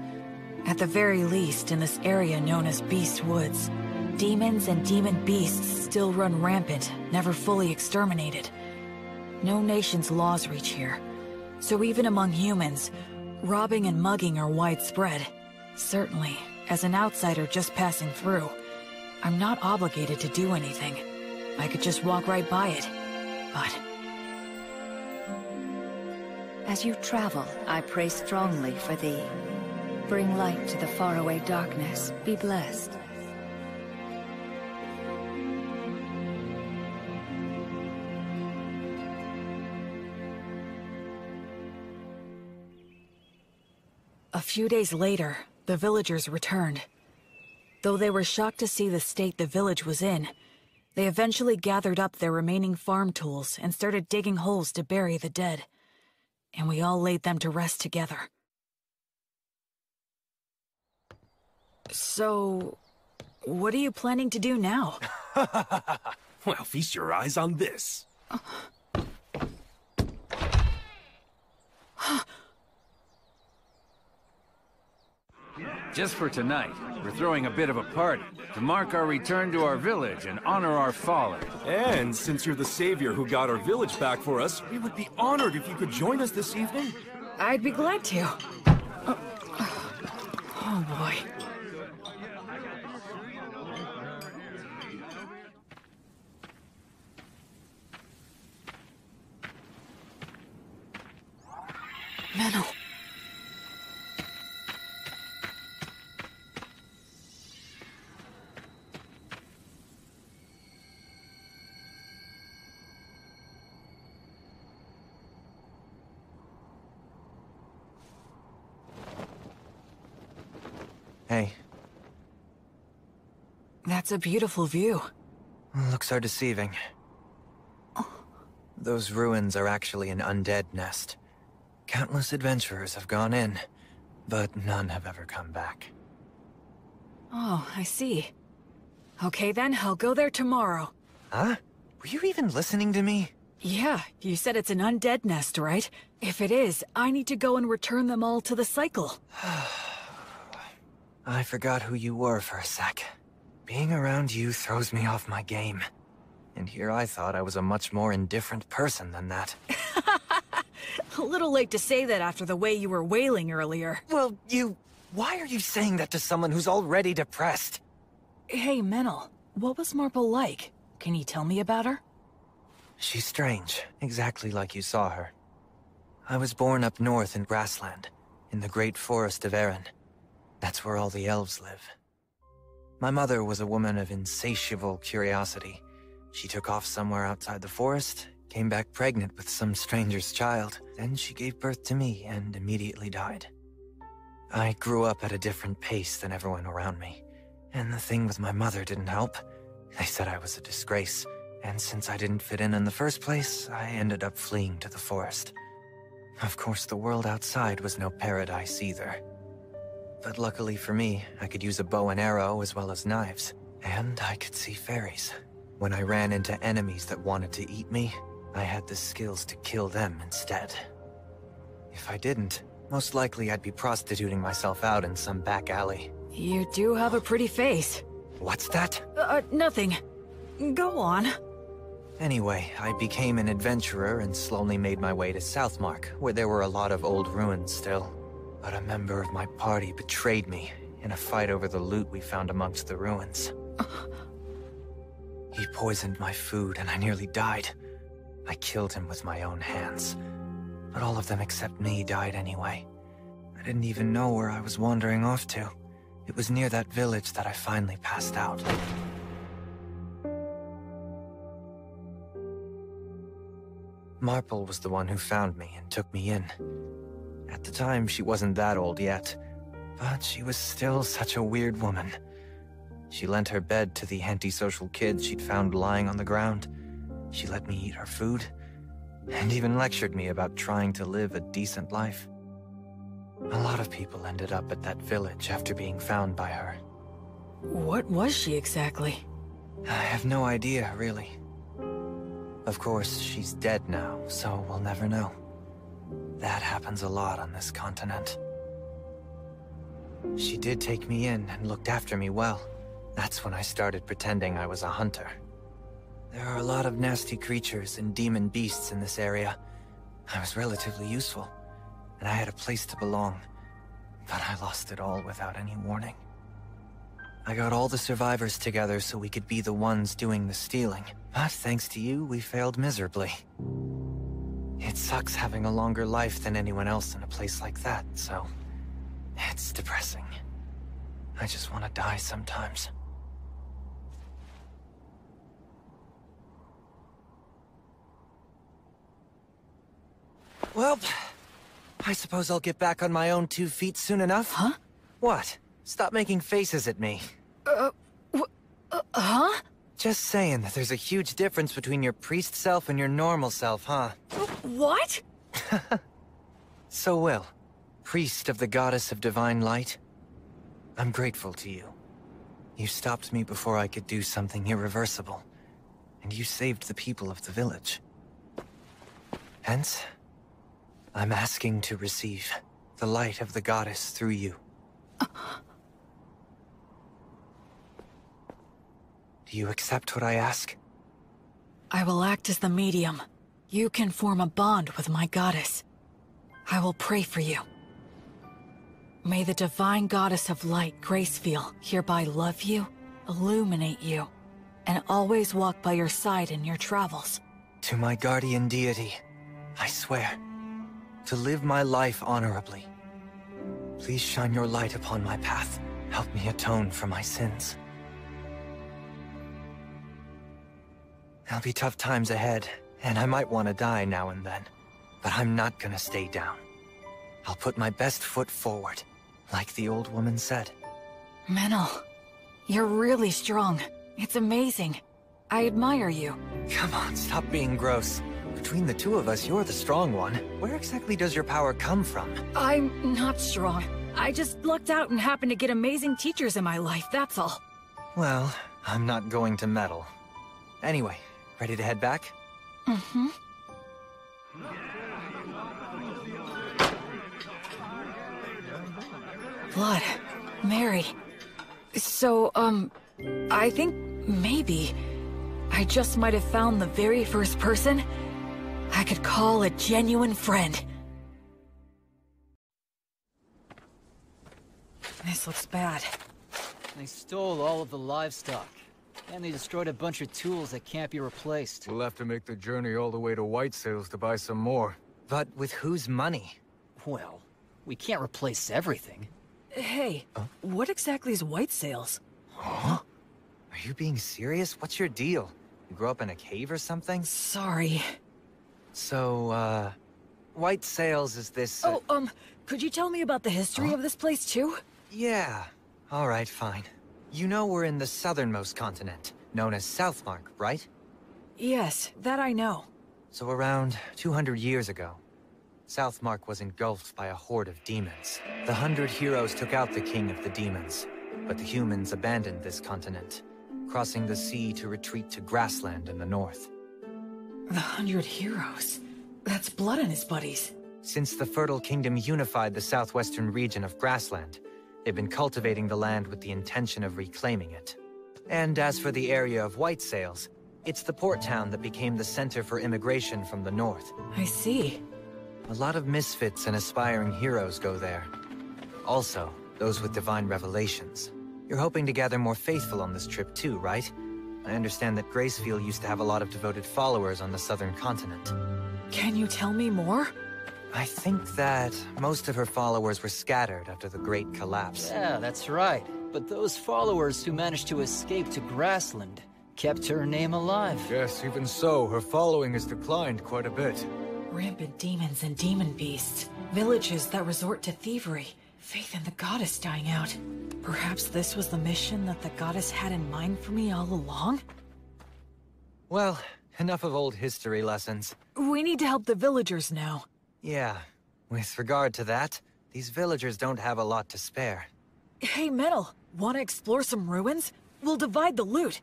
At the very least, in this area known as Beast Woods, demons and demon beasts still run rampant, never fully exterminated. No nation's laws reach here, so even among humans, robbing and mugging are widespread. Certainly, as an outsider just passing through, I'm not obligated to do anything. I could just walk right by it, but... As you travel, I pray strongly for thee. Bring light to the faraway darkness. Be blessed. A few days later, the villagers returned. Though they were shocked to see the state the village was in, they eventually gathered up their remaining farm tools and started digging holes to bury the dead. And we all laid them to rest together. So, what are you planning to do now? Well, feast your eyes on this. Just for tonight, we're throwing a bit of a party to mark our return to our village and honor our fallen. And since you're the savior who got our village back for us, we would be honored if you could join us this evening. I'd be glad to. Oh boy. Menel. Hey. That's a beautiful view. Looks are deceiving. Those ruins are actually an undead nest. Countless adventurers have gone in, but none have ever come back. Oh, I see. Okay then, I'll go there tomorrow. Huh? Were you even listening to me? Yeah, you said it's an undead nest, right? If it is, I need to go and return them all to the cycle. I forgot who you were for a sec. Being around you throws me off my game. And here I thought I was a much more indifferent person than that. A little late to say that after the way you were wailing earlier. Well, why are you saying that to someone who's already depressed? Hey, Menel, what was Marple like? Can you tell me about her? She's strange, exactly like you saw her. I was born up north in Grassland, in the great forest of Erin. That's where all the elves live. My mother was a woman of insatiable curiosity. She took off somewhere outside the forest, came back pregnant with some stranger's child. Then she gave birth to me and immediately died. I grew up at a different pace than everyone around me. And the thing with my mother didn't help. They said I was a disgrace, And since I didn't fit in the first place, I ended up fleeing to the forest. Of course, the world outside was no paradise either. But luckily for me, I could use a bow and arrow as well as knives. And I could see fairies. When I ran into enemies that wanted to eat me, I had the skills to kill them instead. If I didn't, most likely I'd be prostituting myself out in some back alley. You do have a pretty face. What's that? Nothing. Go on. Anyway, I became an adventurer and slowly made my way to Southmark, where there were a lot of old ruins still. But a member of my party betrayed me in a fight over the loot we found amongst the ruins. He poisoned my food and I nearly died. I killed him with my own hands. But all of them except me died anyway. I didn't even know where I was wandering off to. It was near that village that I finally passed out. Marple was the one who found me and took me in. At the time, she wasn't that old yet, but she was still such a weird woman. She lent her bed to the antisocial kids she'd found lying on the ground. She let me eat her food, and even lectured me about trying to live a decent life. A lot of people ended up at that village after being found by her. What was she exactly? I have no idea, really. Of course, she's dead now, so we'll never know. That happens a lot on this continent. She did take me in and looked after me well. That's when I started pretending I was a hunter. There are a lot of nasty creatures and demon beasts in this area. I was relatively useful, and I had a place to belong, but I lost it all without any warning. I got all the survivors together so we could be the ones doing the stealing, but thanks to you, we failed miserably. It sucks having a longer life than anyone else in a place like that, so it's depressing. I just want to die sometimes. Well, I suppose I'll get back on my own 2 feet soon enough. Huh? What? Stop making faces at me. Huh? Just saying that there's a huge difference between your priest self and your normal self, huh? What? So Will, priest of the goddess of divine light, I'm grateful to you. You stopped me before I could do something irreversible, and you saved the people of the village. Hence, I'm asking to receive the light of the goddess through you. Do you accept what I ask? I will act as the medium. You can form a bond with my goddess. I will pray for you. May the divine goddess of light, Gracefiel, hereby love you, illuminate you, and always walk by your side in your travels. To my guardian deity, I swear to live my life honorably. Please shine your light upon my path. Help me atone for my sins. There'll be tough times ahead, and I might want to die now and then. But I'm not gonna stay down. I'll put my best foot forward, like the old woman said. Menel, you're really strong. It's amazing. I admire you. Come on, stop being gross. Between the two of us, you're the strong one. Where exactly does your power come from? I'm not strong. I just lucked out and happened to get amazing teachers in my life, that's all. Well, I'm not going to meddle. Anyway, ready to head back? Mm-hmm. Blood. Mary. So, I think maybe I just might have found the very first person I could call a genuine friend. This looks bad. They stole all of the livestock, and they destroyed a bunch of tools that can't be replaced. We'll have to make the journey all the way to White Sails to buy some more. But with whose money? Well, we can't replace everything. Hey, what exactly is White Sails? Huh? Are you being serious? What's your deal? You grew up in a cave or something? Sorry. So, White Sails is this... could you tell me about the history of this place, too? Yeah. Alright, fine. You know we're in the southernmost continent, known as Southmark, right? Yes, that I know. So around 200 years ago, Southmark was engulfed by a horde of demons. The 100 heroes took out the king of the demons, but the humans abandoned this continent, crossing the sea to retreat to grassland in the north. The 100 heroes? That's Blood and his buddies. Since the Fertile Kingdom unified the southwestern region of grassland, they've been cultivating the land with the intention of reclaiming it. And as for the area of White Sails, it's the port town that became the center for immigration from the north. I see. A lot of misfits and aspiring heroes go there. Also, those with divine revelations. You're hoping to gather more faithful on this trip too, right? I understand that Gracefield used to have a lot of devoted followers on the southern continent. Can you tell me more? I think that most of her followers were scattered after the Great Collapse. Yeah, that's right. But those followers who managed to escape to Grassland kept her name alive. Yes, even so, her following has declined quite a bit. Rampant demons and demon beasts. Villages that resort to thievery. Faith in the goddess dying out. Perhaps this was the mission that the goddess had in mind for me all along? Well, enough of old history lessons. We need to help the villagers now. Yeah, with regard to that, these villagers don't have a lot to spare. Hey, Metal, wanna explore some ruins? We'll divide the loot.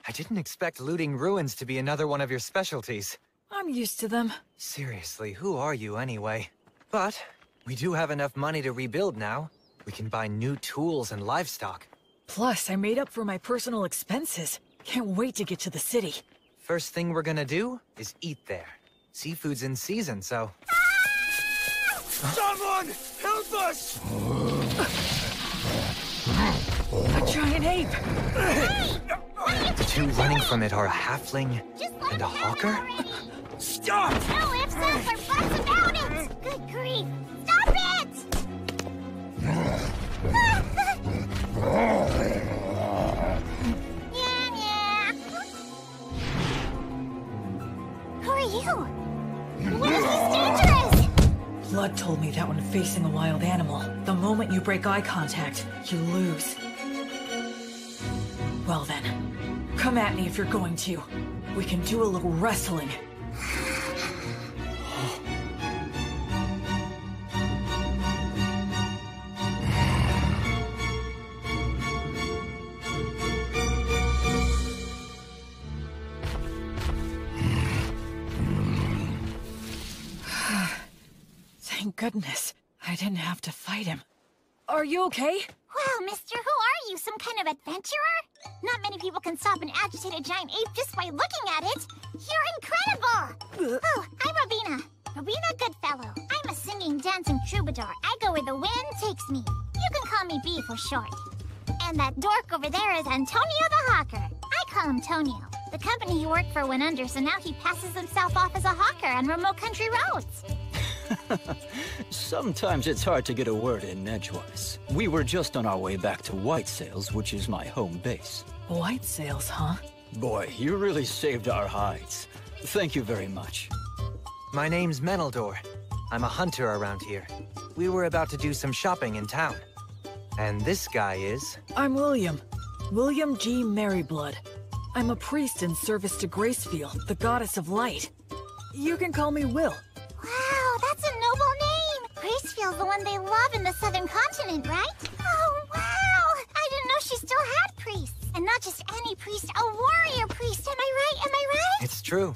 I didn't expect looting ruins to be another one of your specialties. I'm used to them. Seriously, who are you anyway? But we do have enough money to rebuild now. We can buy new tools and livestock. Plus, I made up for my personal expenses. Can't wait to get to the city. First thing we're gonna do is eat there. Seafood's in season, so... Someone! Help us! A giant ape! The two running from it are a halfling and a hawker? Stop! No ifs, ands, or buts about it! Good grief! Stop it! Yeah. Who are you? What is this dangerous? Blood told me that when facing a wild animal, the moment you break eye contact, you lose. Well then, come at me if you're going to. We can do a little wrestling. Thank goodness, I didn't have to fight him. Are you okay? Wow, mister, who are you? Some kind of adventurer? Not many people can stop an agitated giant ape just by looking at it. You're incredible! Oh, I'm Robina. Robina Goodfellow. I'm a singing, dancing troubadour. I go where the wind takes me. You can call me B for short. And that dork over there is Antonio the Hawker. I call him Tonio. The company he worked for went under, so now he passes himself off as a hawker on remote country roads. Sometimes it's hard to get a word in edgewise. We were just on our way back to White Sails, which is my home base. White Sails, huh? Boy, you really saved our hides. Thank you very much. My name's Meneldor. I'm a hunter around here. We were about to do some shopping in town. And this guy is... I'm William. William G. Merryblood. I'm a priest in service to Gracefield, the goddess of light. You can call me Will. Wow, that's a noble name! Gracefield's the one they love in the southern continent, right? Oh, wow! I didn't know she still had priests. And not just any priest, a warrior priest, am I right? Am I right? It's true.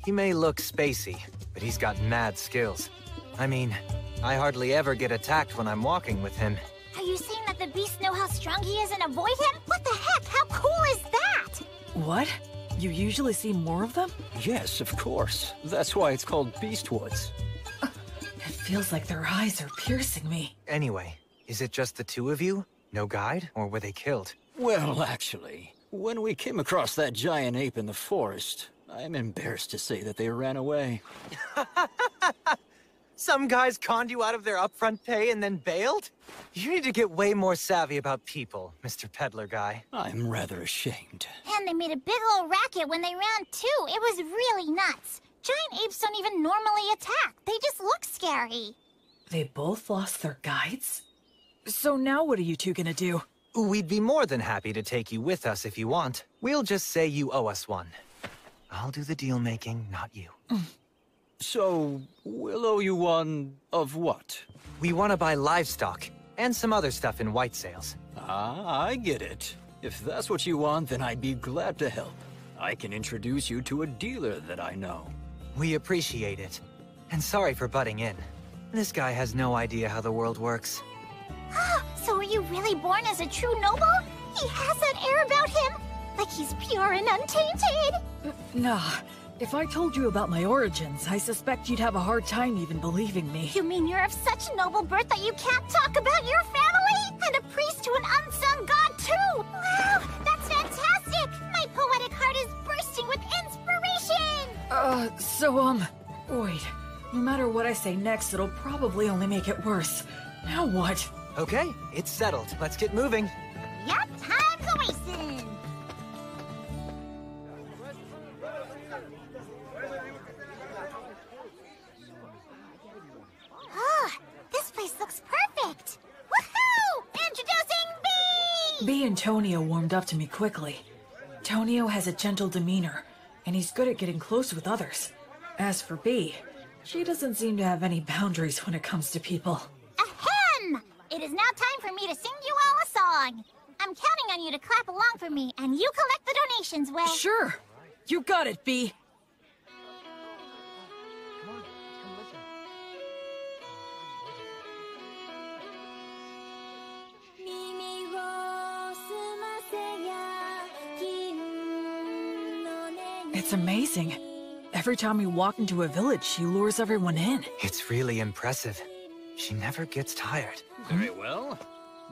He may look spacey, but he's got mad skills. I mean, I hardly ever get attacked when I'm walking with him. Are you saying that the beasts know how strong he is and avoid him? What the heck? How cool is that? What? You usually see more of them? Yes, of course. That's why it's called Beastwoods. It feels like their eyes are piercing me. Anyway, is it just the two of you? No guide? Or were they killed? Well, actually, when we came across that giant ape in the forest, I'm embarrassed to say that they ran away. Some guys conned you out of their upfront pay and then bailed? You need to get way more savvy about people, Mr. Peddler Guy. I'm rather ashamed. And they made a big old racket when they ran too. It was really nuts. Giant apes don't even normally attack. They just look scary. They both lost their guides? So now what are you two gonna do? We'd be more than happy to take you with us if you want. We'll just say you owe us one. I'll do the deal-making, not you. So, we'll owe you one of what? We want to buy livestock, and some other stuff in White Sails. Ah, I get it. If that's what you want, then I'd be glad to help. I can introduce you to a dealer that I know. We appreciate it. And sorry for butting in. This guy has no idea how the world works. So were you really born as a true noble? He has that air about him, like he's pure and untainted. Nah. If I told you about my origins, I suspect you'd have a hard time even believing me. You mean you're of such noble birth that you can't talk about your family? And a priest to an unsung god, too! Wow, that's fantastic! My poetic heart is bursting with inspiration! Wait. No matter what I say next, it'll probably only make it worse. Now what? Okay, it's settled. Let's get moving. Yup, time's a-wasting! This place looks perfect! Woohoo! Introducing B! B and Tonio warmed up to me quickly. Tonio has a gentle demeanor, and he's good at getting close with others. As for B, she doesn't seem to have any boundaries when it comes to people. Ahem! It is now time for me to sing you all a song. I'm counting on you to clap along for me, and you collect the donations, Will. Sure! You got it, B! It's amazing. Every time we walk into a village, she lures everyone in. It's really impressive. She never gets tired. Very well.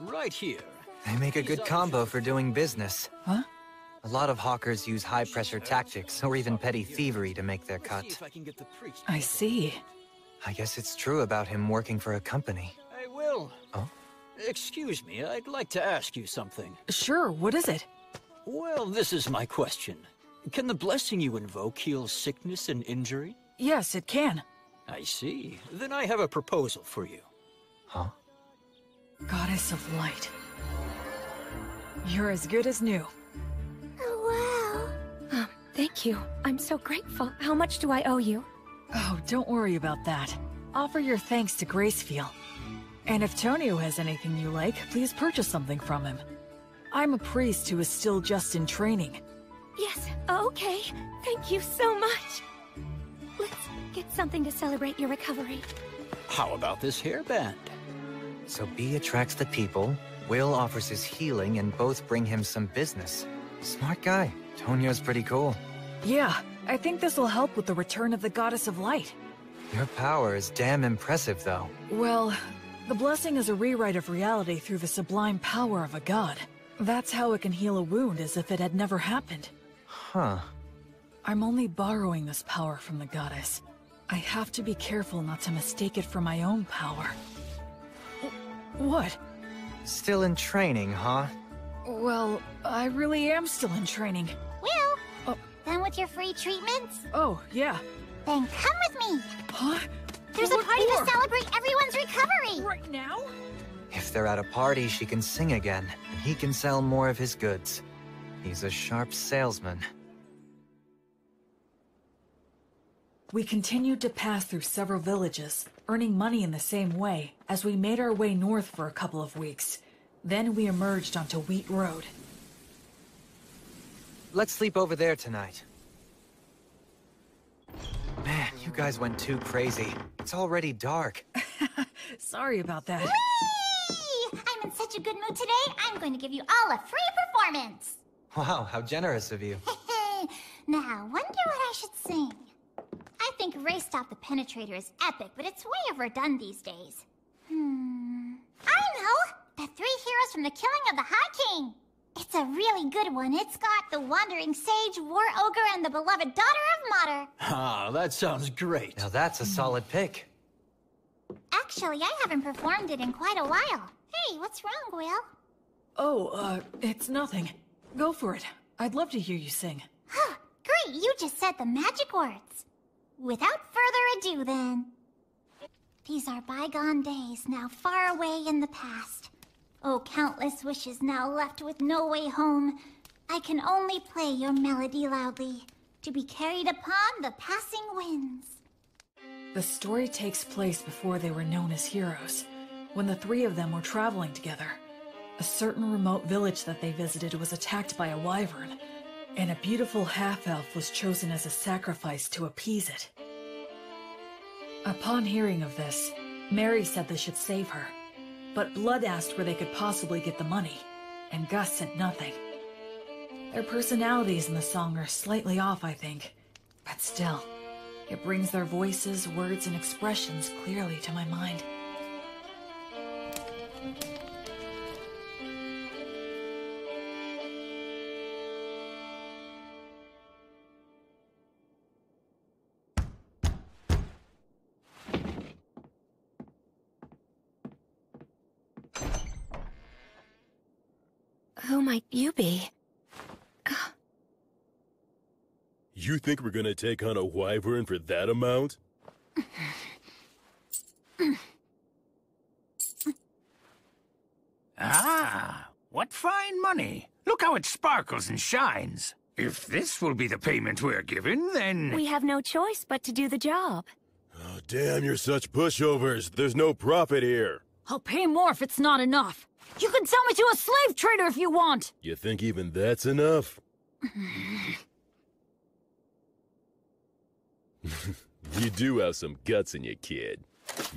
Right here. They make a good combo for doing business. Huh? A lot of hawkers use high-pressure tactics or even petty thievery to make their cut. I see. I guess it's true about him working for a company. Hey, Will. Oh? Excuse me, I'd like to ask you something. Sure, what is it? Well, this is my question. Can the blessing you invoke heal sickness and injury? Yes, it can. I see. Then I have a proposal for you. Huh? Goddess of Light. You're as good as new. Oh, wow. Thank you. I'm so grateful. How much do I owe you? Oh, don't worry about that. Offer your thanks to Gracefield. And if Tonio has anything you like, please purchase something from him. I'm a priest who is still just in training. Yes, okay. Thank you so much. Let's get something to celebrate your recovery. How about this hairband? So B attracts the people, Will offers his healing, and both bring him some business. Smart guy. Tonio's pretty cool. Yeah, I think this will help with the return of the Goddess of Light. Your power is damn impressive, though. Well, the blessing is a rewrite of reality through the sublime power of a god. That's how it can heal a wound as if it had never happened. Huh. I'm only borrowing this power from the goddess. I have to be careful not to mistake it for my own power. What? Still in training, huh? Well, I really am still in training. Will? Done with your free treatments? Oh, yeah. Then come with me. Huh? There's a party to celebrate everyone's recovery. Right now? If they're at a party, she can sing again, and he can sell more of his goods. He's a sharp salesman. We continued to pass through several villages, earning money in the same way, as we made our way north for a couple of weeks. Then we emerged onto Wheat Road. Let's sleep over there tonight. Man, you guys went too crazy. It's already dark. Sorry about that. Whee! I'm in such a good mood today, I'm going to give you all a free performance. Wow, how generous of you. Now, wonder what I should sing. I think Race Stop the Penetrator is epic, but it's way overdone these days. I know! The Three Heroes from the Killing of the High King. It's a really good one. It's got the Wandering Sage, War Ogre, and the beloved daughter of Mater. Ah, that sounds great. Now that's a solid pick. Actually, I haven't performed it in quite a while. Hey, what's wrong, Will? Oh, it's nothing. Go for it. I'd love to hear you sing. Great, you just said the magic words. Without further ado, then. These are bygone days, now far away in the past. Oh, countless wishes now left with no way home. I can only play your melody loudly. to be carried upon the passing winds. The story takes place before they were known as heroes, when the three of them were traveling together. A certain remote village that they visited was attacked by a wyvern, and a beautiful half-elf was chosen as a sacrifice to appease it. Upon hearing of this, Mary said they should save her, but Blood asked where they could possibly get the money, and Gus said nothing. Their personalities in the song are slightly off, I think, but still, it brings their voices, words, and expressions clearly to my mind. Who might you be? You think we're gonna take on a wyvern for that amount? Ah, what fine money. Look how it sparkles and shines. If this will be the payment we're given, then... We have no choice but to do the job. Oh, damn, you're such pushovers. There's no profit here. I'll pay more if it's not enough. You can sell me to a slave trader if you want! You think even that's enough? You do have some guts in you, kid.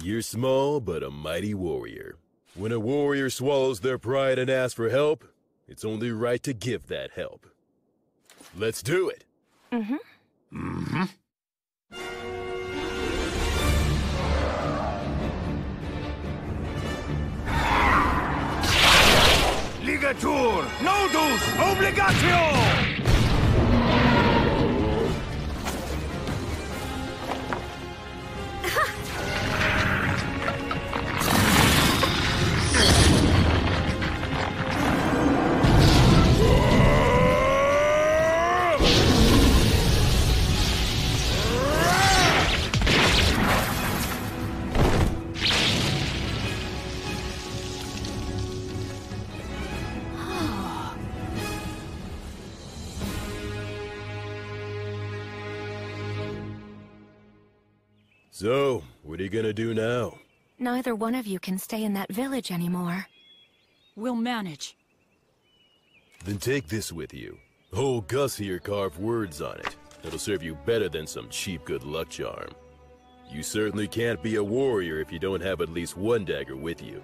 You're small, but a mighty warrior. When a warrior swallows their pride and asks for help, it's only right to give that help. Let's do it! Ligatur! Nodus! Obligatio! So, what are you gonna do now? Neither one of you can stay in that village anymore. We'll manage. Then take this with you. Old Gus here carved words on it. It'll serve you better than some cheap good luck charm. You certainly can't be a warrior if you don't have at least one dagger with you.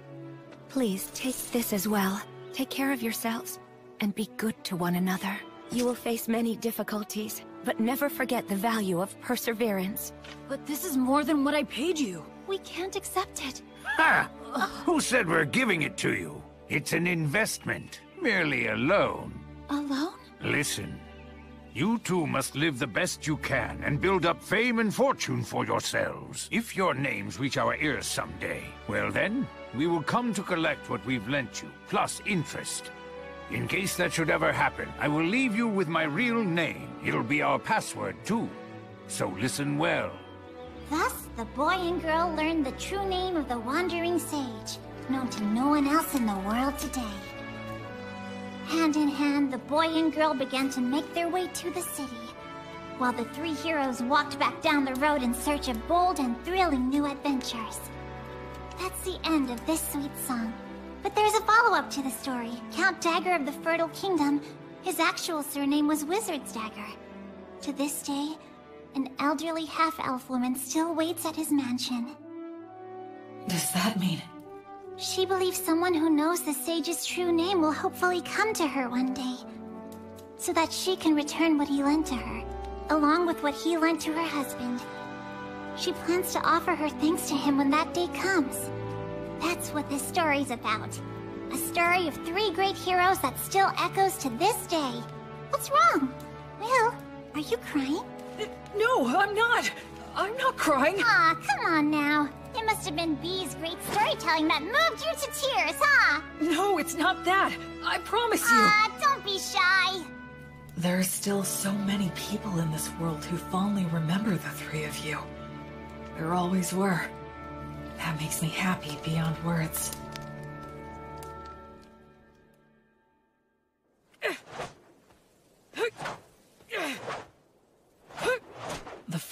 Please, take this as well. Take care of yourselves, and be good to one another. You will face many difficulties, but never forget the value of perseverance. But this is more than what I paid you. We can't accept it. Ha! Who said we're giving it to you? It's an investment, merely a loan. A loan? Listen, you two must live the best you can and build up fame and fortune for yourselves. If your names reach our ears someday, well then, we will come to collect what we've lent you, plus interest. In case that should ever happen, I will leave you with my real name. It'll be our password, too. So listen well. Thus, the boy and girl learned the true name of the Wandering Sage, known to no one else in the world today. Hand in hand, the boy and girl began to make their way to the city, while the three heroes walked back down the road in search of bold and thrilling new adventures. That's the end of this sweet song. But there's a follow-up to the story. Count Dagger of the Fertile Kingdom, his actual surname was Wizard's Dagger. To this day, an elderly half-elf woman still waits at his mansion. Does that mean... She believes someone who knows the sage's true name will hopefully come to her one day, so that she can return what he lent to her, along with what he lent to her husband. She plans to offer her thanks to him when that day comes. That's what this story's about. A story of three great heroes that still echoes to this day. What's wrong? Will, are you crying? No, I'm not. I'm not crying. Aw, come on now. It must have been Bee's great storytelling that moved you to tears, huh? No, it's not that. I promise you. Ah, don't be shy. There are still so many people in this world who fondly remember the three of you. There always were. That makes me happy beyond words.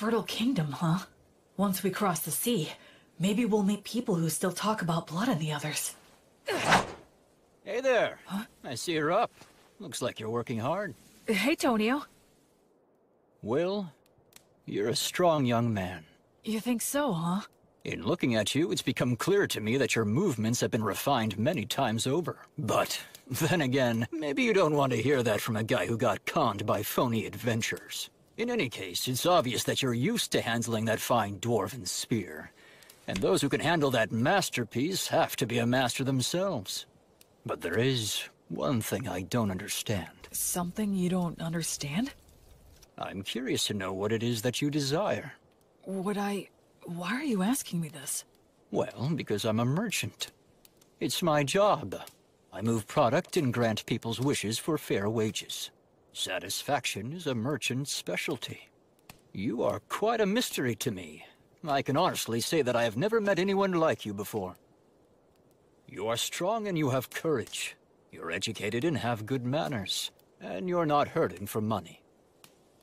fertile kingdom, huh? Once we cross the sea, maybe we'll meet people who still talk about blood and the others. Hey there. Huh? I see you're up. Looks like you're working hard. Hey, Tonio. Will, you're a strong young man. You think so, huh? In looking at you, it's become clear to me that your movements have been refined many times over. But, then again, maybe you don't want to hear that from a guy who got conned by phony adventurers. In any case, it's obvious that you're used to handling that fine dwarven spear. And those who can handle that masterpiece have to be a master themselves. But there is one thing I don't understand. Something you don't understand? I'm curious to know what it is that you desire. Why are you asking me this? Well, because I'm a merchant. It's my job. I move product and grant people's wishes for fair wages. Satisfaction is a merchant's specialty. You are quite a mystery to me. I can honestly say that I have never met anyone like you before. You are strong and you have courage. You're educated and have good manners. And you're not hurting for money.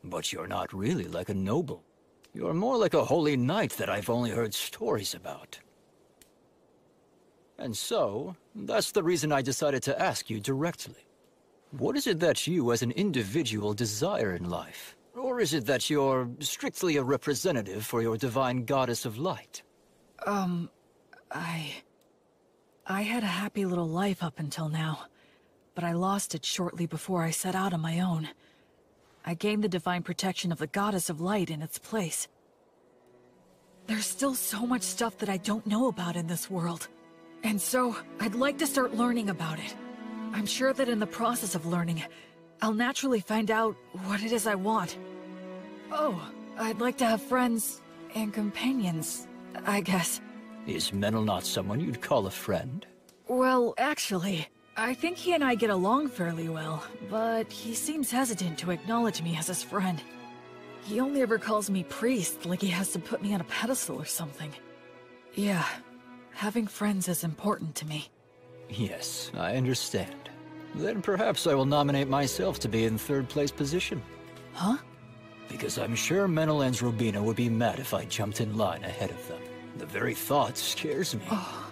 But you're not really like a noble. You're more like a holy knight that I've only heard stories about. And so, that's the reason I decided to ask you directly. What is it that you as an individual desire in life? Or is it that you're strictly a representative for your divine goddess of light? I had a happy little life up until now, but I lost it shortly before I set out on my own. I gained the divine protection of the goddess of light in its place. There's still so much stuff that I don't know about in this world. And so, I'd like to start learning about it. I'm sure that in the process of learning, I'll naturally find out what it is I want. Oh, I'd like to have friends and companions, I guess. Is Menel not someone you'd call a friend? Well, actually, I think he and I get along fairly well, but he seems hesitant to acknowledge me as his friend. He only ever calls me priest, like he has to put me on a pedestal or something. Yeah, having friends is important to me. Yes, I understand. Then perhaps I will nominate myself to be in third place position. Huh? Because I'm sure Menel and Robina would be mad if I jumped in line ahead of them. The very thought scares me. Oh.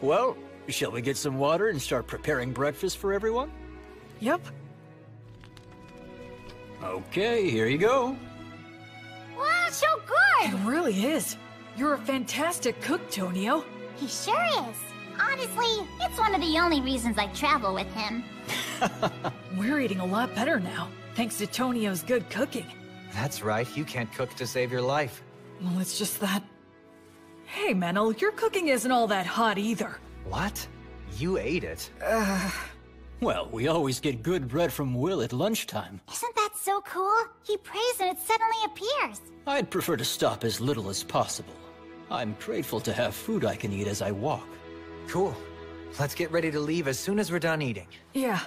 Well, shall we get some water and start preparing breakfast for everyone? Yep. Okay, here you go. Wow, so good! It really is. You're a fantastic cook, Tonio. He sure is. Honestly, it's one of the only reasons I travel with him. We're eating a lot better now, thanks to Tonio's good cooking. That's right, you can't cook to save your life. Well, it's just that... Hey, Menel, your cooking isn't all that hot either. What? You ate it. Well, we always get good bread from Will at lunchtime. Isn't that so cool? He prays and it suddenly appears. I'd prefer to stop as little as possible. I'm grateful to have food I can eat as I walk. Cool. Let's get ready to leave as soon as we're done eating. Yeah.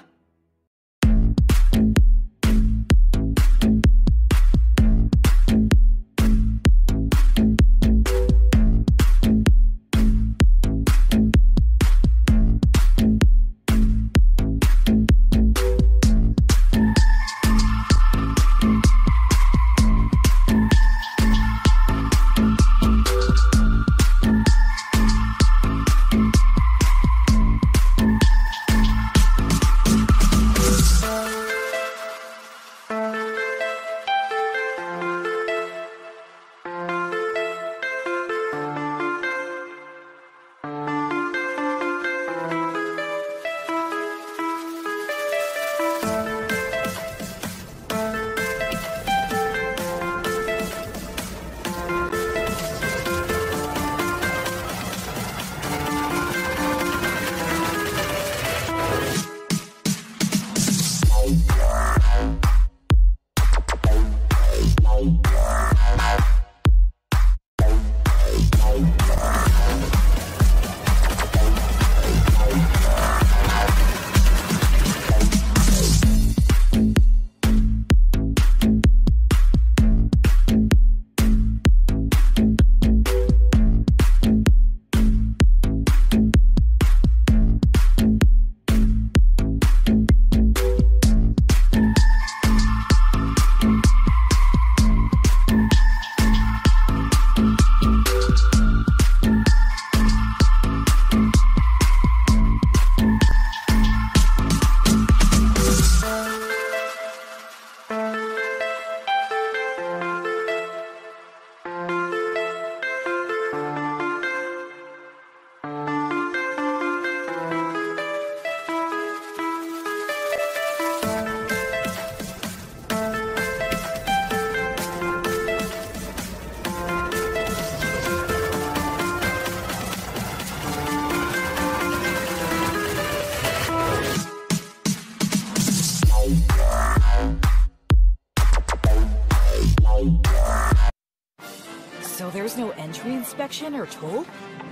There's no entry inspection or toll?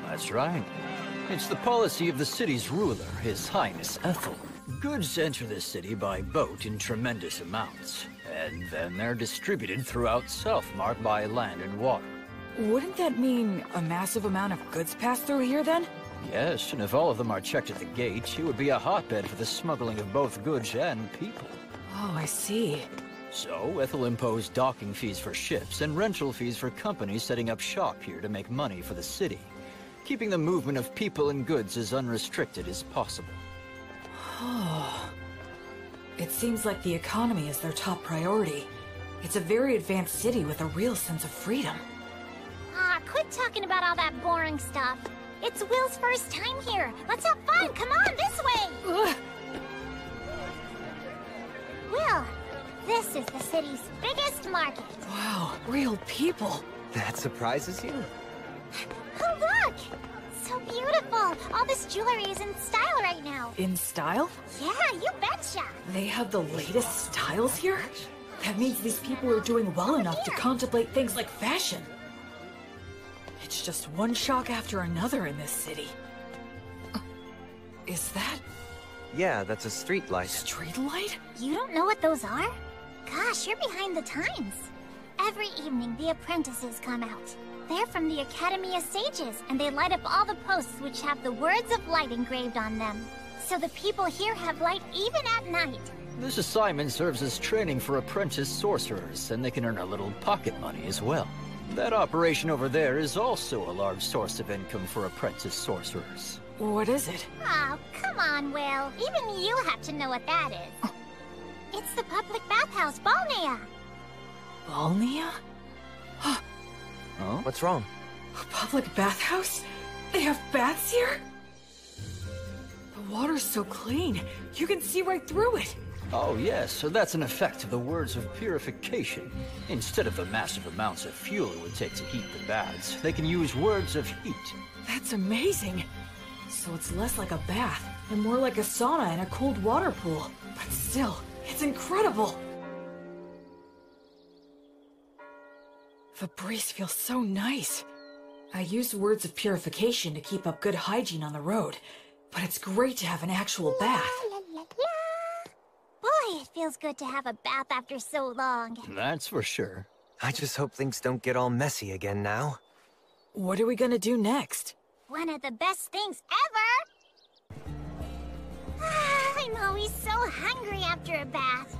That's right. It's the policy of the city's ruler, His Highness Ethel. Goods enter the city by boat in tremendous amounts, and then they're distributed throughout Southmark by land and water. Wouldn't that mean a massive amount of goods pass through here then? Yes, and if all of them are checked at the gate, it would be a hotbed for the smuggling of both goods and people. Oh, I see. So, Ethel imposed docking fees for ships and rental fees for companies setting up shop here to make money for the city, keeping the movement of people and goods as unrestricted as possible. Oh. It seems like the economy is their top priority. It's a very advanced city with a real sense of freedom. Quit talking about all that boring stuff. It's Will's first time here. Let's have fun. Come on, this way. Ugh. Will, this is the city's biggest market. Wow, real people. That surprises you? Oh, look! So beautiful. All this jewelry is in style right now. In style? Yeah, you betcha. They have the latest styles here? That means these people are doing well enough to contemplate things like fashion. It's just one shock after another in this city. Is that... Yeah, that's a street light. Street light? You don't know what those are? Gosh, you're behind the times. Every evening, the apprentices come out. They're from the Academy of Sages, and they light up all the posts which have the words of light engraved on them. So the people here have light even at night. This assignment serves as training for apprentice sorcerers, and they can earn a little pocket money as well. That operation over there is also a large source of income for apprentice sorcerers. What is it? Oh, come on, Will. Even you have to know what that is. It's the public bathhouse, Balnea. Balnea? Huh? What's wrong? A public bathhouse? They have baths here? The water's so clean, you can see right through it. Oh yes, so that's an effect of the words of purification. Instead of the massive amounts of fuel it would take to heat the baths, they can use words of heat. That's amazing. So it's less like a bath, and more like a sauna and a cold water pool. But still, it's incredible. The breeze feels so nice. I use words of purification to keep up good hygiene on the road, but it's great to have an actual bath. Boy, it feels good to have a bath after so long. That's for sure. I just hope things don't get all messy again now. What are we gonna do next? One of the best things ever! I'm always so hungry after a bath.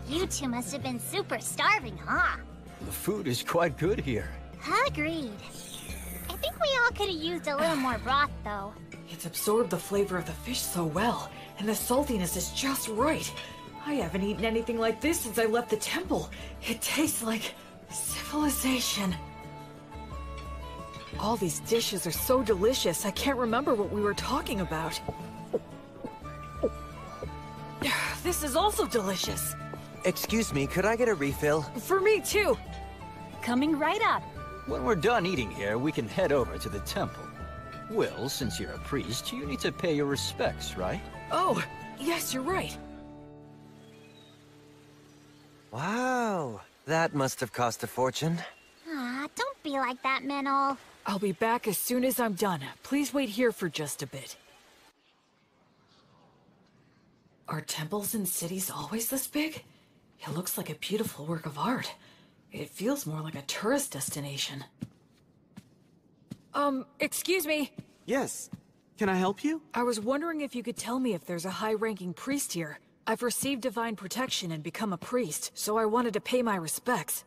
You two must have been super starving, huh? The food is quite good here. Agreed. I think we all could have used a little more broth, though. It's absorbed the flavor of the fish so well, and the saltiness is just right. I haven't eaten anything like this since I left the temple. It tastes like civilization. All these dishes are so delicious, I can't remember what we were talking about. This is also delicious. Excuse me, could I get a refill? For me too. Coming right up. When we're done eating here, we can head over to the temple. Will, since you're a priest, you need to pay your respects, right? Oh, yes, you're right. Wow, that must have cost a fortune. Don't be like that, Menel. I'll be back as soon as I'm done. Please wait here for just a bit. Are temples in cities always this big? It looks like a beautiful work of art. It feels more like a tourist destination. Excuse me. Yes. Can I help you? I was wondering if you could tell me if there's a high-ranking priest here. I've received divine protection and become a priest, so I wanted to pay my respects.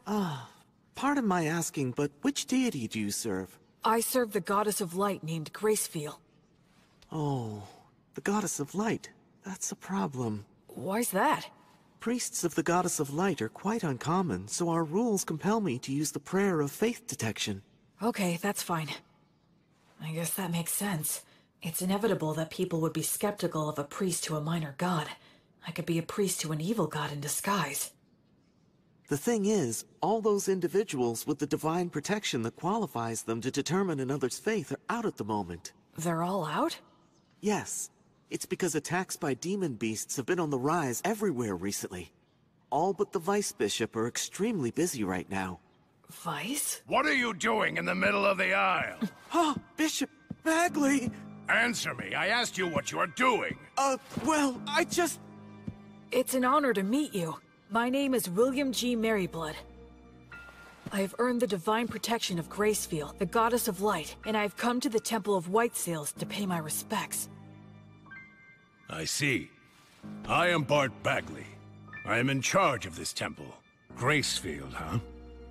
Pardon my asking, but which deity do you serve? I serve the goddess of light named Gracefeel. Oh, the goddess of light. That's a problem. Why's that? Priests of the goddess of light are quite uncommon, so our rules compel me to use the prayer of faith detection. Okay, that's fine. I guess that makes sense. It's inevitable that people would be skeptical of a priest to a minor god. I could be a priest to an evil god in disguise. The thing is, all those individuals with the divine protection that qualifies them to determine another's faith are out at the moment. They're all out? Yes. It's because attacks by demon beasts have been on the rise everywhere recently. All but the vice bishop are extremely busy right now. Vice? What are you doing in the middle of the aisle? Huh, Bishop Bagley! Answer me. I asked you what you're doing. Well, I just... It's an honor to meet you. My name is William G. Merryblood. I have earned the divine protection of Gracefield, the goddess of light, and I have come to the Temple of Whitesails to pay my respects. I see. I am Bart Bagley. I am in charge of this temple. Gracefield, huh?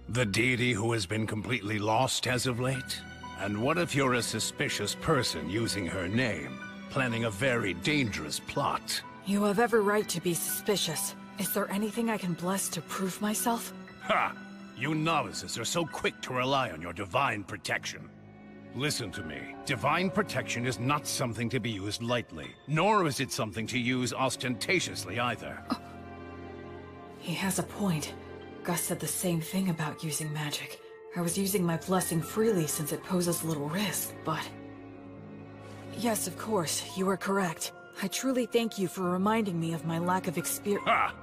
The deity who has been completely lost as of late? And what if you're a suspicious person using her name, planning a very dangerous plot? You have every right to be suspicious. Is there anything I can bless to prove myself? Ha! You novices are so quick to rely on your divine protection. Listen to me. Divine protection is not something to be used lightly, nor is it something to use ostentatiously either. He has a point. Gus said the same thing about using magic. I was using my blessing freely since it poses little risk, but... Yes, of course, you are correct. I truly thank you for reminding me of my lack of experience. Ha!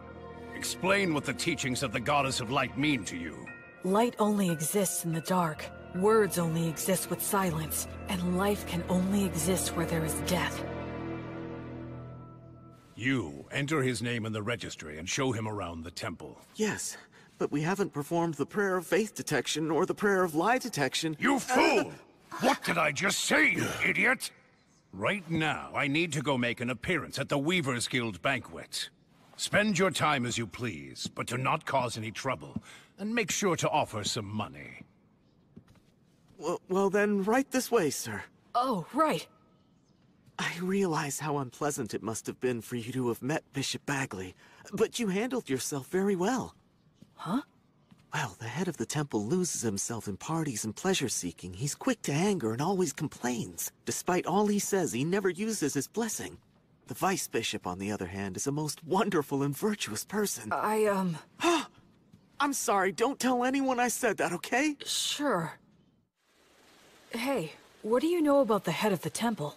Explain what the teachings of the Goddess of Light mean to you. Light only exists in the dark. Words only exist with silence. And life can only exist where there is death. You enter his name in the registry and show him around the temple. Yes, but we haven't performed the prayer of faith detection or the prayer of lie detection. You fool! What did I just say, you idiot? Right now, I need to go make an appearance at the Weavers Guild banquet. Spend your time as you please, but do not cause any trouble, and make sure to offer some money. Well then, right this way, sir. Oh, right. I realize how unpleasant it must have been for you to have met Bishop Bagley, but you handled yourself very well. Huh? Well, the head of the temple loses himself in parties and pleasure-seeking. He's quick to anger and always complains. Despite all he says, he never uses his blessing. The vice bishop, on the other hand, is a most wonderful and virtuous person. I'm sorry, don't tell anyone I said that, okay? Sure. Hey, what do you know about the head of the temple?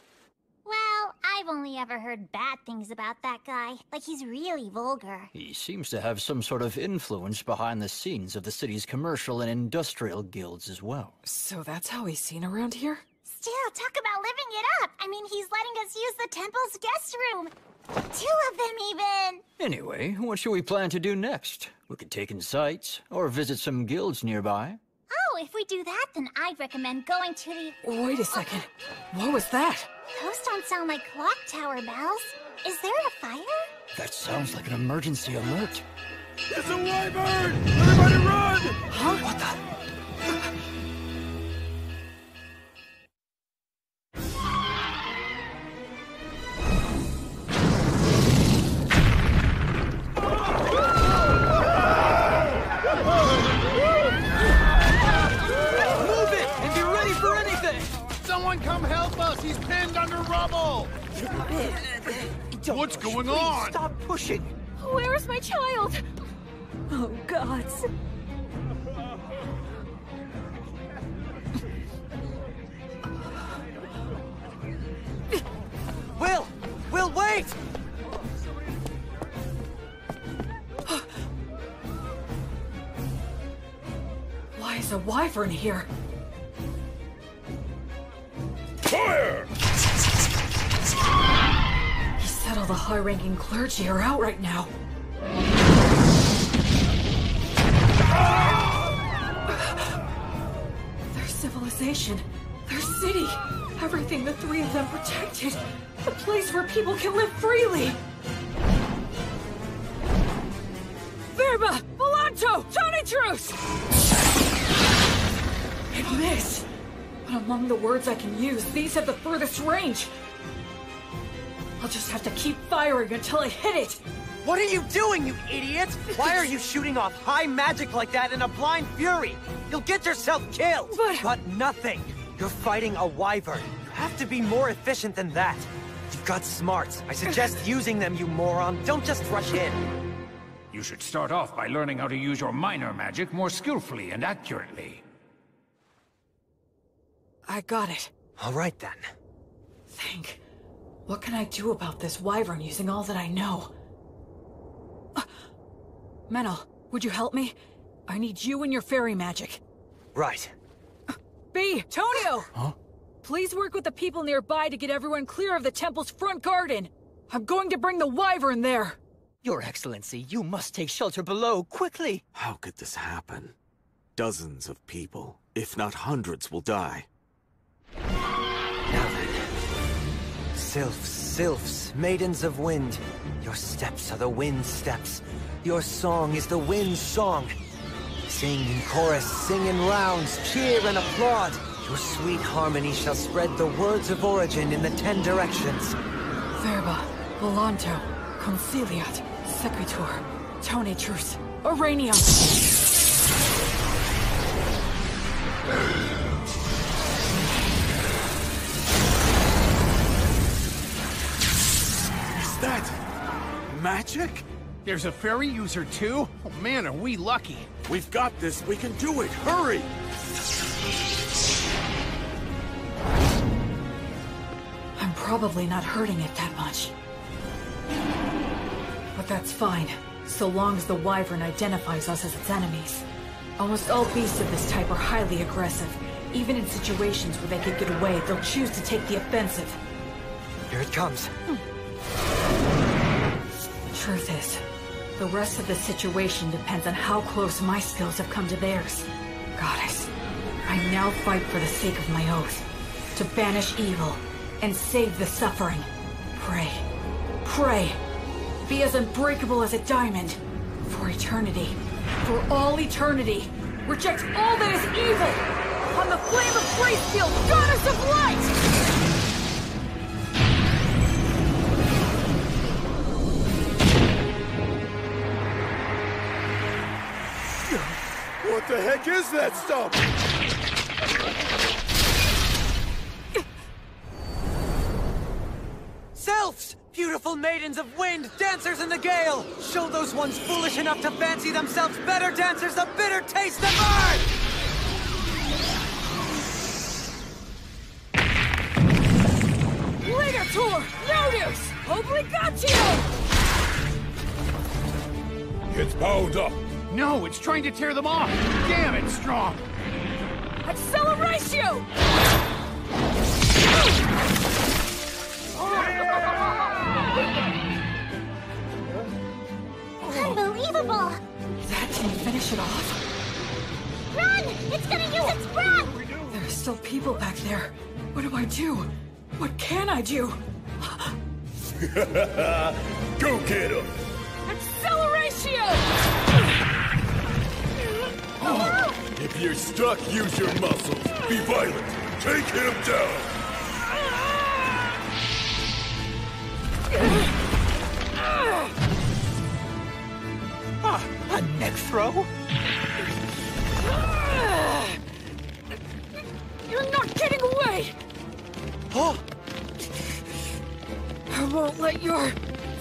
Well, I've only ever heard bad things about that guy. Like, he's really vulgar. He seems to have some sort of influence behind the scenes of the city's commercial and industrial guilds as well. So that's how he's seen around here? Still, talk about living it up. I mean, he's letting us use the temple's guest room. 2 of them, even. Anyway, what should we plan to do next? We could take in sights, or visit some guilds nearby. Oh, if we do that, then I'd recommend going to the... Wait a second. What was that? Those don't sound like clock tower bells. Is there a fire? That sounds like an emergency alert. It's a wyvern! Everybody run! Huh? What the... Come help us! He's pinned under rubble! What's going on? Stop pushing! Where is my child? Oh, gods. Will, wait! Why is a wyvern here? Fire! He said all the high-ranking clergy are out right now. Their civilization, their city, everything the 3 of them protected. The place where people can live freely. Verba! Volanto! Tony Truce! It missed! But among the words I can use, these have the furthest range. I'll just have to keep firing until I hit it. What are you doing, you idiot? Why are you shooting off high magic like that in a blind fury? You'll get yourself killed! But nothing! You're fighting a wyvern. You have to be more efficient than that. You've got smarts. I suggest using them, you moron. Don't just rush in. You should start off by learning how to use your minor magic more skillfully and accurately. I got it. All right, then. Think. What can I do about this wyvern using all that I know? Menel, would you help me? I need you and your fairy magic. Right. B, Tonio! Huh? Please work with the people nearby to get everyone clear of the temple's front garden. I'm going to bring the wyvern there. Your Excellency, you must take shelter below, quickly! How could this happen? Dozens of people, if not hundreds, will die. Now then. Sylphs, sylphs, maidens of wind. Your steps are the wind's steps. Your song is the wind's song. Sing in chorus, sing in rounds, cheer and applaud. Your sweet harmony shall spread the words of origin in the 10 directions. Verba, Volanto, Conciliat, Sequitur, Tonetrus, Oranium. Is that magic? There's a fairy user too? Oh man, are we lucky. We've got this. We can do it. Hurry! I'm probably not hurting it that much. But that's fine, so long as the wyvern identifies us as its enemies. Almost all beasts of this type are highly aggressive. Even in situations where they could get away, they'll choose to take the offensive. Here it comes. Truth is, the rest of the situation depends on how close my skills have come to theirs. Goddess, I now fight for the sake of my oath. To banish evil and save the suffering. Pray. Pray. Be as unbreakable as a diamond. For eternity. For all eternity. Reject all that is evil. On the flame of Gracefield, goddess of light! What the heck is that stuff? Sylphs! Beautiful maidens of wind, dancers in the gale! Show those ones foolish enough to fancy themselves better dancers the bitter taste of earth! Ligator! Notice! Obligatio! It's bound up. No, it's trying to tear them off. Damn it, Strong. Acceleratio! Unbelievable! That didn't finish it off. Run! It's gonna use its breath! There are still people back there. What do I do? What can I do? Go get him! Acceleratio! If you're stuck, use your muscles. Be violent. Take him down. A neck throw? You're not getting away! Oh! I won't let your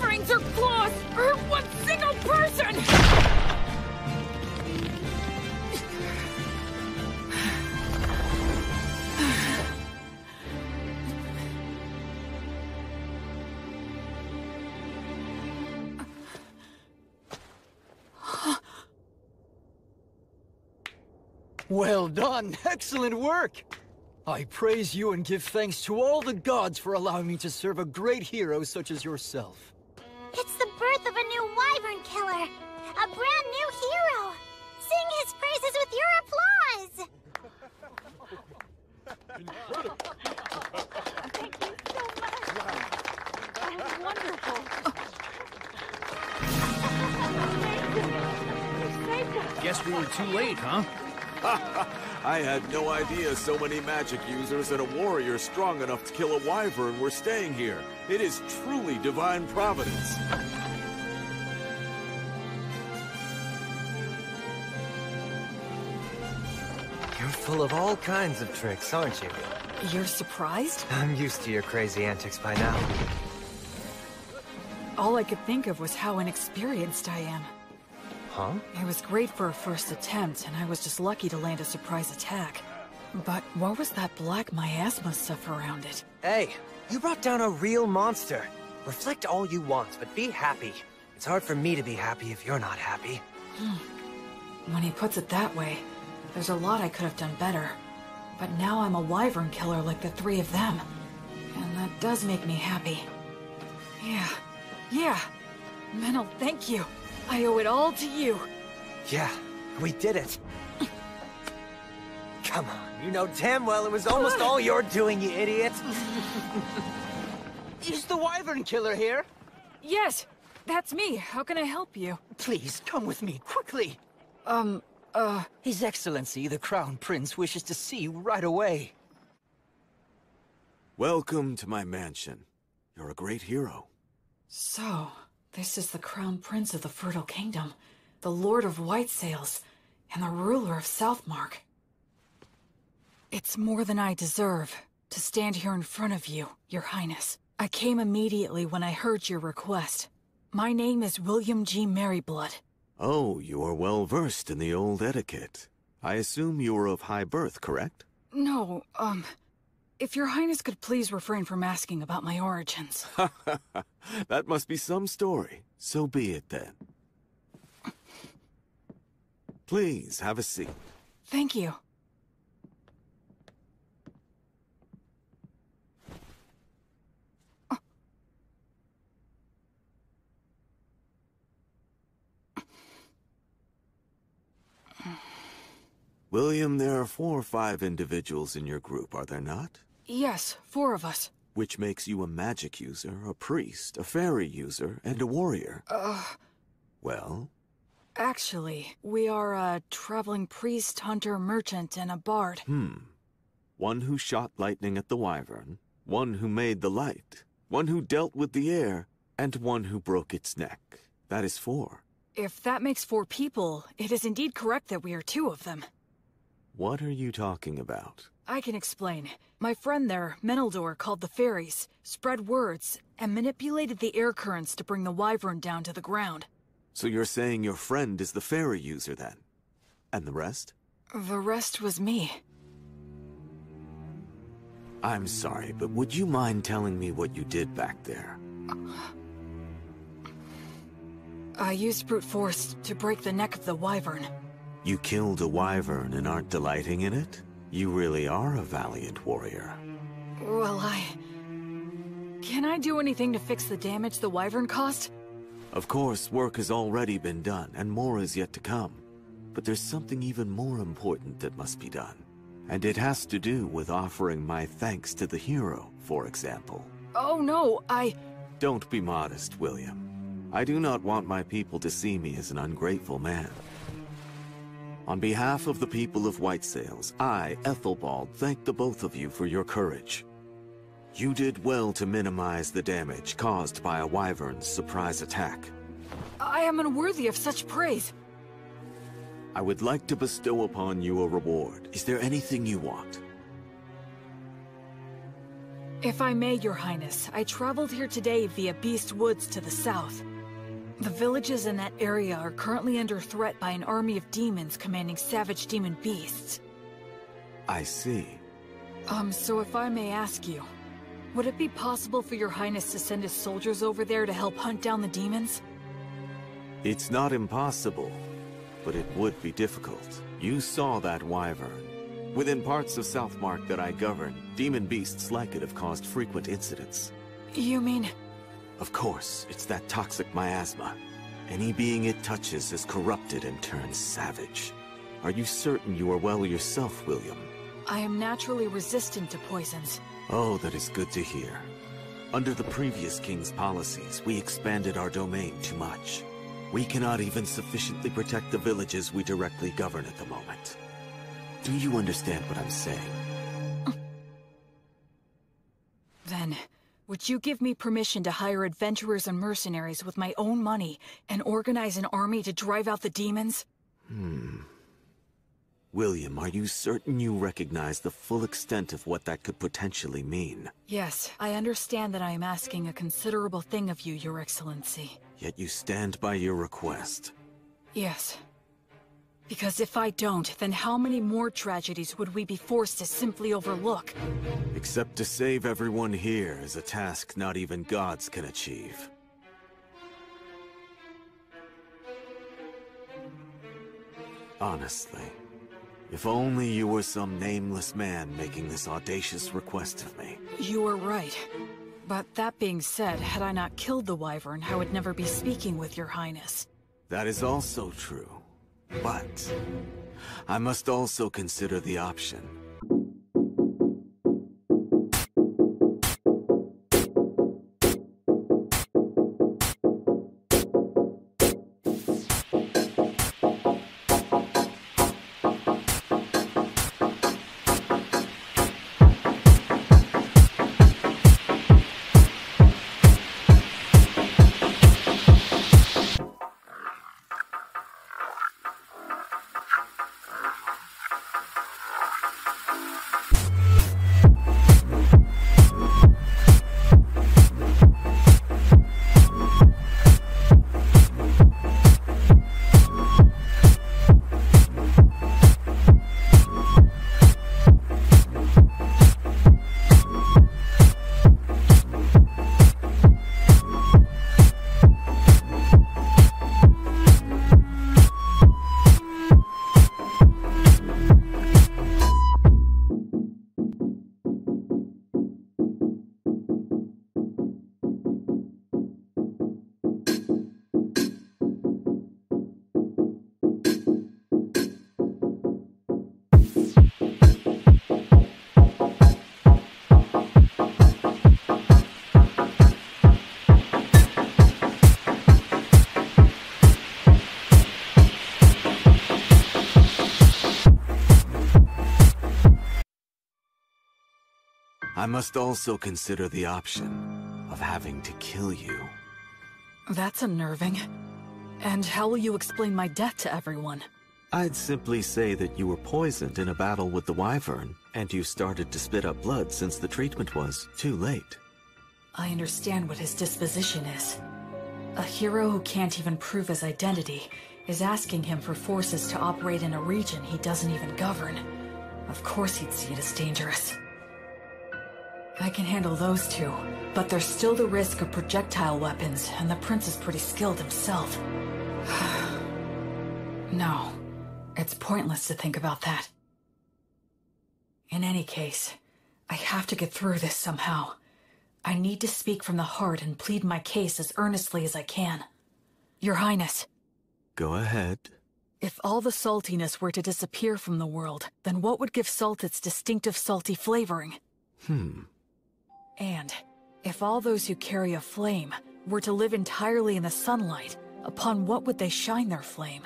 fangs or claws hurt one single person! Well done! Excellent work! I praise you and give thanks to all the gods for allowing me to serve a great hero such as yourself. It's the birth of a new wyvern killer! A brand new hero! Sing his praises with your applause! Thank you so much! That was wonderful! You saved us! Guess we were too late, huh? I had no idea so many magic users and a warrior strong enough to kill a wyvern were staying here. It is truly divine providence. You're full of all kinds of tricks, aren't you? You're surprised? I'm used to your crazy antics by now. All I could think of was how inexperienced I am. Huh? It was great for a first attempt, and I was just lucky to land a surprise attack. But what was that black miasma stuff around it? Hey, you brought down a real monster. Reflect all you want, but be happy. It's hard for me to be happy if you're not happy. When he puts it that way, There's a lot I could have done better. But now I'm a wyvern killer like the three of them. And that does make me happy. Yeah. Menel, thank you. I owe it all to you. Yeah, we did it. Come on, you know damn well it was almost all your doing, you idiot. Is the wyvern killer here? Yes, that's me. How can I help you? Please, come with me, quickly. His Excellency, the Crown Prince, wishes to see you right away. Welcome to my mansion. You're a great hero. So, this is the Crown Prince of the Fertile Kingdom, the Lord of White Sails, and the ruler of Southmark. It's more than I deserve to stand here in front of you, Your Highness. I came immediately when I heard your request. My name is William G. Merryblood. Oh, you are well versed in the old etiquette. I assume you are of high birth, correct? No, if Your Highness could please refrain from asking about my origins. That must be some story. So be it then. Please, have a seat. Thank you. William, there are 4 or 5 individuals in your group, are there not? Yes, 4 of us. Which makes you a magic user, a priest, a fairy user, and a warrior. Well? Actually, we are a traveling priest, hunter, merchant, and a bard. One who shot lightning at the wyvern, one who made the light, one who dealt with the air, and one who broke its neck. That is 4. If that makes 4 people, it is indeed correct that we are 2 of them. What are you talking about? I can explain. My friend there, Meneldor, called the fairies, spread words, and manipulated the air currents to bring the wyvern down to the ground. So you're saying your friend is the fairy user then? And the rest? The rest was me. I'm sorry, but would you mind telling me what you did back there? I used brute force to break the neck of the wyvern. You killed a wyvern and aren't delighting in it? You really are a valiant warrior. Well, Can I do anything to fix the damage the wyvern caused? Of course, work has already been done, and more is yet to come. But there's something even more important that must be done. And it has to do with offering my thanks to the hero, for example. Oh no, Don't be modest, William. I do not want my people to see me as an ungrateful man. On behalf of the people of White Sails, I, Ethelbald, thank the both of you for your courage. You did well to minimize the damage caused by a wyvern's surprise attack. I am unworthy of such praise. I would like to bestow upon you a reward. Is there anything you want? If I may, Your Highness, I traveled here today via Beast Woods to the south. The villages in that area are currently under threat by an army of demons commanding savage demon beasts. I see. So if I may ask you, would it be possible for Your Highness to send his soldiers over there to help hunt down the demons? It's not impossible, but it would be difficult. You saw that wyvern. Within parts of Southmark that I govern, demon beasts like it have caused frequent incidents. You mean... Of course, it's that toxic miasma. Any being it touches is corrupted and turns savage. Are you certain you are well yourself, William? I am naturally resistant to poisons. Oh, that is good to hear. Under the previous king's policies, we expanded our domain too much. We cannot even sufficiently protect the villages we directly govern at the moment. Do you understand what I'm saying? Then, would you give me permission to hire adventurers and mercenaries with my own money and organize an army to drive out the demons? William, are you certain you recognize the full extent of what that could potentially mean? Yes, I understand that I am asking a considerable thing of you, Your Excellency. Yet you stand by your request. Yes. Because if I don't, then how many more tragedies would we be forced to simply overlook? Except to save everyone here is a task not even gods can achieve. Honestly, If only you were some nameless man making this audacious request of me. You are right. But that being said, had I not killed the Wyvern, I would never be speaking with your highness. That is also true. But I must also consider the option. I must also consider the option of having to kill you. That's unnerving. And how will you explain my death to everyone? I'd simply say that you were poisoned in a battle with the Wyvern, and you started to spit up blood since the treatment was too late. I understand what his disposition is. A hero who can't even prove his identity is asking him for forces to operate in a region he doesn't even govern. Of course he'd see it as dangerous. I can handle those two, but there's still the risk of projectile weapons, and the prince is pretty skilled himself. No, it's pointless to think about that. In any case, I have to get through this somehow. I need to speak from the heart and plead my case as earnestly as I can. Your Highness. Go ahead. If all the saltiness were to disappear from the world, then what would give salt its distinctive salty flavoring? And if all those who carry a flame were to live entirely in the sunlight, upon what would they shine their flame?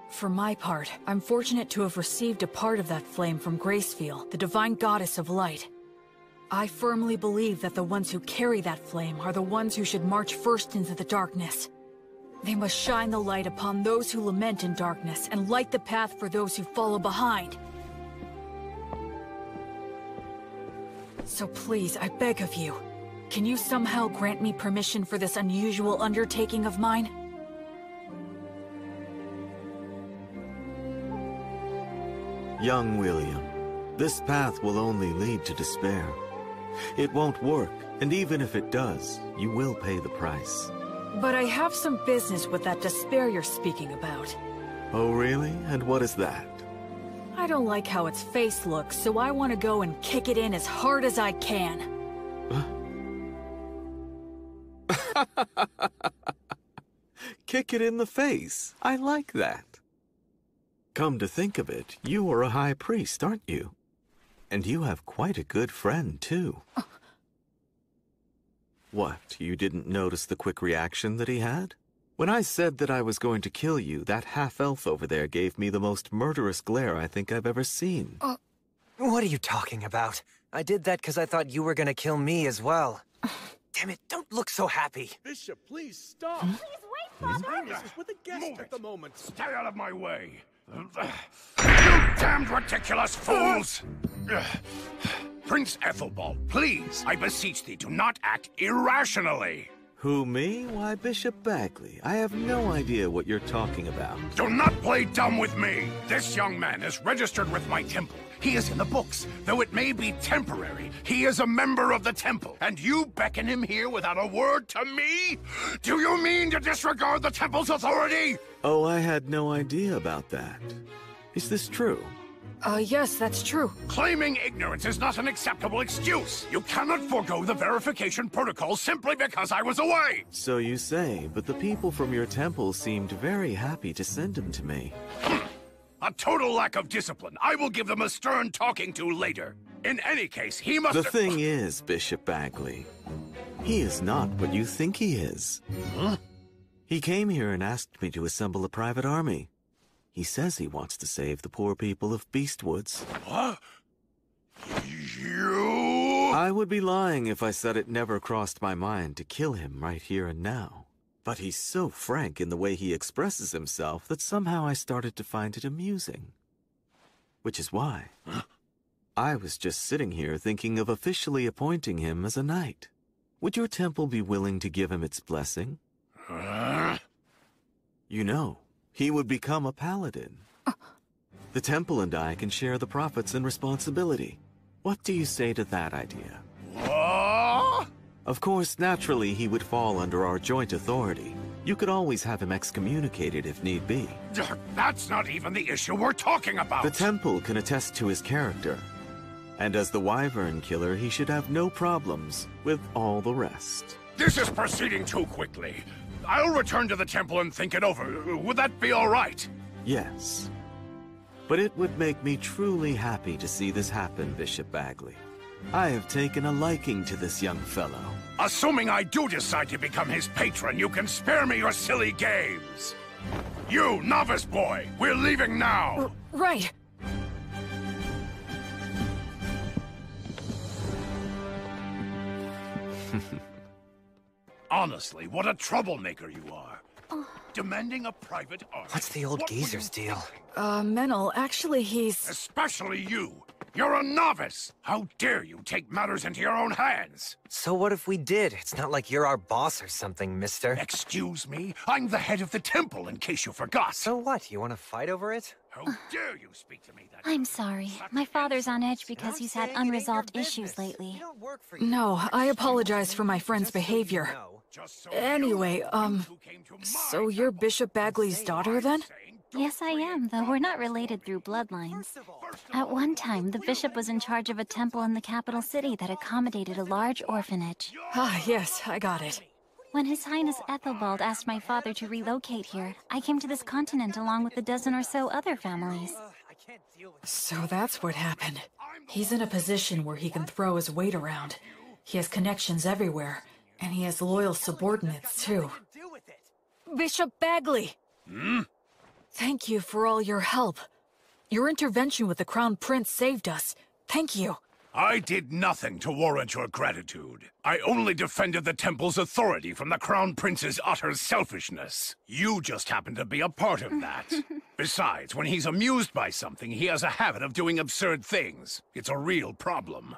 For my part, I'm fortunate to have received a part of that flame from Gracefiel, the divine goddess of light. I firmly believe that the ones who carry that flame are the ones who should march first into the darkness. They must shine the light upon those who lament in darkness and light the path for those who follow behind. So please, I beg of you, can you somehow grant me permission for this unusual undertaking of mine? Young William, this path will only lead to despair. It won't work, and even if it does, you will pay the price. But I have some business with that despair you're speaking about. Oh, really? And what is that? I don't like how its face looks, so I want to go and kick it in as hard as I can. Kick it in the face. I like that. Come to think of it, you are a high priest, aren't you? And you have quite a good friend, too. What, you didn't notice the quick reaction that he had? When I said that I was going to kill you, that half-elf over there gave me the most murderous glare I think I've ever seen. What are you talking about? I did that because I thought you were gonna kill me as well. Damn it, don't look so happy. Bishop, please stop. Please wait, Father. This is with a guest at the moment. Stay out of my way. You damned ridiculous fools! Prince Ethelbald, please, I beseech thee, do not act irrationally. Who, me? Why, Bishop Bagley. I have no idea what you're talking about. Do not play dumb with me. This young man is registered with my temple. He is in the books. Though it may be temporary, he is a member of the temple. And you beckon him here without a word to me? Do you mean to disregard the temple's authority? Oh, I had no idea about that. Is this true? Yes, that's true. Claiming ignorance is not an acceptable excuse. You cannot forego the verification protocol simply because I was away. So you say, but the people from your temple seemed very happy to send him to me. A total lack of discipline. I will give them a stern talking to later. In any case, he must... The thing is, Bishop Bagley, he is not what you think he is. Huh? He came here and asked me to assemble a private army. He says he wants to save the poor people of Beastwoods. What? You... I would be lying if I said it never crossed my mind to kill him right here and now. But he's so frank in the way he expresses himself that somehow I started to find it amusing. Which is why I was just sitting here thinking of officially appointing him as a knight. Would your temple be willing to give him its blessing? You know, he would become a paladin. The temple and I can share the profits and responsibility. What do you say to that idea? What? Of course, naturally, he would fall under our joint authority. You could always have him excommunicated if need be. That's not even the issue we're talking about. The temple can attest to his character. And as the Wyvern Killer, he should have no problems with all the rest. This is proceeding too quickly. I'll return to the temple and think it over. Would that be all right? Yes. But it would make me truly happy to see this happen, Bishop Bagley. I have taken a liking to this young fellow. Assuming I do decide to become his patron, you can spare me your silly games. You, novice boy, we're leaving now. Right. Honestly, what a troublemaker you are. Demanding a private army. What's the old geezer's deal? Menel, actually he's... Especially you. You're a novice. How dare you take matters into your own hands? So what if we did? It's not like you're our boss or something, mister. Excuse me? I'm the head of the temple, in case you forgot. So what? You want to fight over it? How dare you speak to me that I'm sorry. My father's on edge because he's had unresolved issues lately. No, I apologize for my friend's behavior. Anyway, so you're Bishop Bagley's daughter, then? Yes, I am, though we're not related through bloodlines. At one time, the bishop was in charge of a temple in the capital city that accommodated a large orphanage. Ah, yes, I got it. When His Highness Ethelbald asked my father to relocate here, I came to this continent along with a dozen or so other families. So that's what happened. He's in a position where he can throw his weight around. He has connections everywhere, and he has loyal subordinates, too. Bishop Bagley! Thank you for all your help. Your intervention with the Crown Prince saved us. Thank you. I did nothing to warrant your gratitude. I only defended the temple's authority from the Crown Prince's utter selfishness. You just happened to be a part of that. Besides, when he's amused by something, he has a habit of doing absurd things. It's a real problem.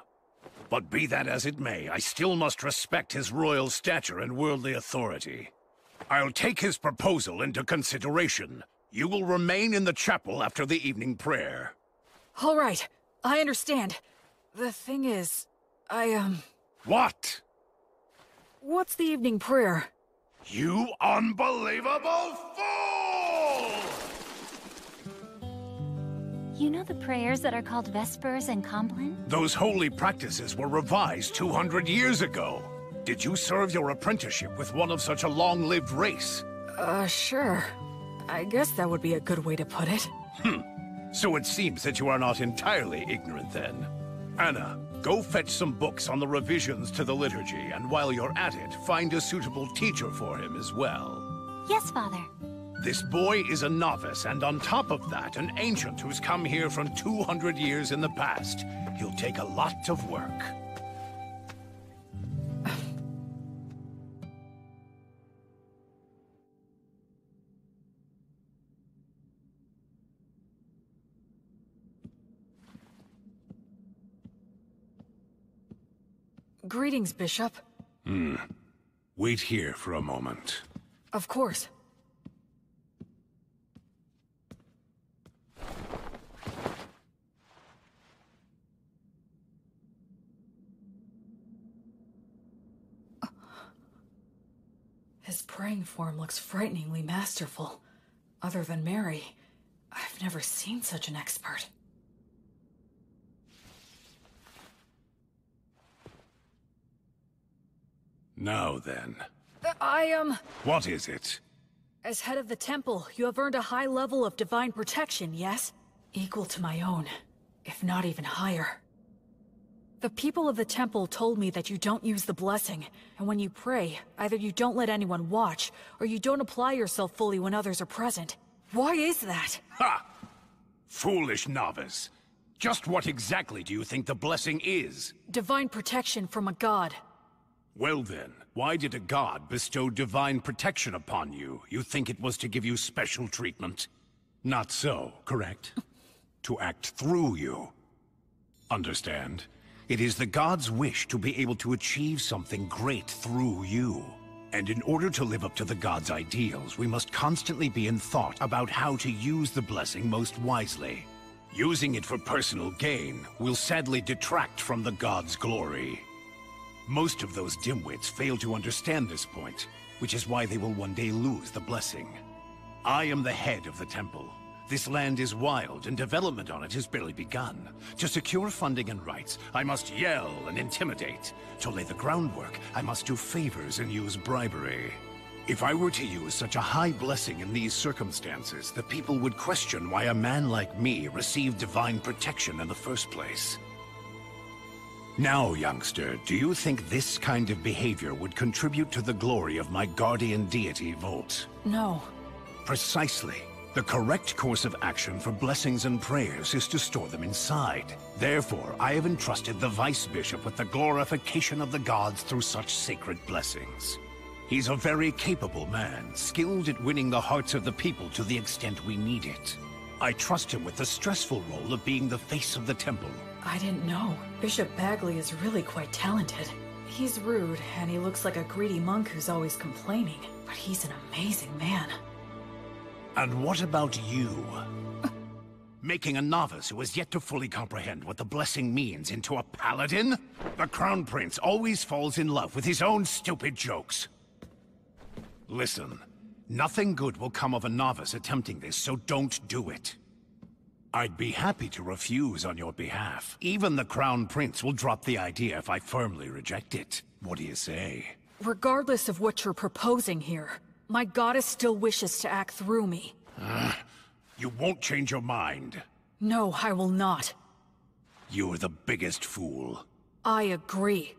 But be that as it may, I still must respect his royal stature and worldly authority. I'll take his proposal into consideration. You will remain in the chapel after the evening prayer. All right, I understand. The thing is, What? What's the evening prayer? You unbelievable fool! You know the prayers that are called Vespers and Compline? Those holy practices were revised 200 years ago. Did you serve your apprenticeship with one of such a long-lived race? Sure. I guess that would be a good way to put it. So it seems that you are not entirely ignorant then. Anna, go fetch some books on the revisions to the liturgy, and while you're at it, find a suitable teacher for him as well. Yes, Father. This boy is a novice, and on top of that, an ancient who's come here from 200 years in the past. He'll take a lot of work. Greetings, Bishop. Wait here for a moment. Of course. His praying form looks frighteningly masterful. Other than Mary, I've never seen such an expert. Now then. What is it? As head of the temple, you have earned a high level of divine protection, yes? Equal to my own, if not even higher. The people of the temple told me that you don't use the blessing, and when you pray, either you don't let anyone watch, or you don't apply yourself fully when others are present. Why is that? Ha! Foolish novice. Just what exactly do you think the blessing is? Divine protection from a god. Well then, why did a god bestow divine protection upon you? You think it was to give you special treatment? Not so, correct? To act through you. Understand? It is the god's wish to be able to achieve something great through you. And in order to live up to the god's ideals, we must constantly be in thought about how to use the blessing most wisely. Using it for personal gain will sadly detract from the god's glory. Most of those dimwits fail to understand this point, which is why they will one day lose the blessing. I am the head of the temple. This land is wild, and development on it has barely begun. To secure funding and rights, I must yell and intimidate. To lay the groundwork, I must do favors and use bribery. If I were to use such a high blessing in these circumstances, the people would question why a man like me received divine protection in the first place. Now, youngster, do you think this kind of behavior would contribute to the glory of my guardian deity, Volt? No. Precisely. The correct course of action for blessings and prayers is to store them inside. Therefore, I have entrusted the Vice Bishop with the glorification of the gods through such sacred blessings. He's a very capable man, skilled at winning the hearts of the people to the extent we need it. I trust him with the stressful role of being the face of the temple. I didn't know. Bishop Bagley is really quite talented. He's rude, and he looks like a greedy monk who's always complaining. But he's an amazing man. And what about you? Making a novice who has yet to fully comprehend what the blessing means into a paladin? The Crown Prince always falls in love with his own stupid jokes. Listen, nothing good will come of a novice attempting this, so don't do it. I'd be happy to refuse on your behalf. Even the Crown Prince will drop the idea if I firmly reject it. What do you say? Regardless of what you're proposing here, my goddess still wishes to act through me. You won't change your mind. No, I will not. You're the biggest fool. I agree.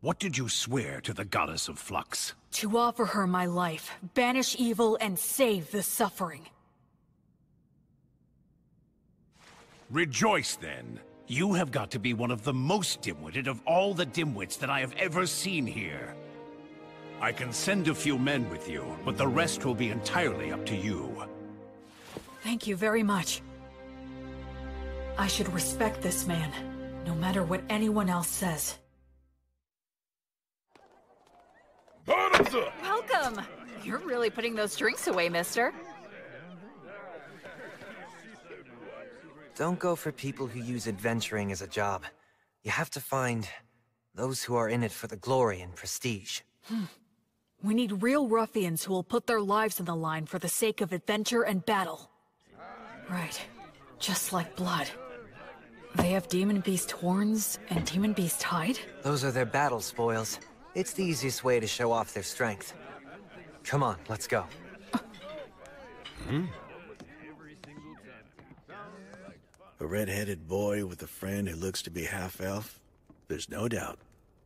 What did you swear to the goddess of Flux? To offer her my life, banish evil, and save the suffering. Rejoice, then. You have got to be one of the most dim-witted of all the dimwits that I have ever seen here. I can send a few men with you, but the rest will be entirely up to you. Thank you very much. I should respect this man, no matter what anyone else says. Welcome! You're really putting those drinks away, mister. Don't go for people who use adventuring as a job. You have to find those who are in it for the glory and prestige. We need real ruffians who will put their lives on the line for the sake of adventure and battle. Right. Just like blood. They have Demon Beast horns and Demon Beast hide? Those are their battle spoils. It's the easiest way to show off their strength. Come on, let's go. A red-headed boy with a friend who looks to be half-elf? There's no doubt.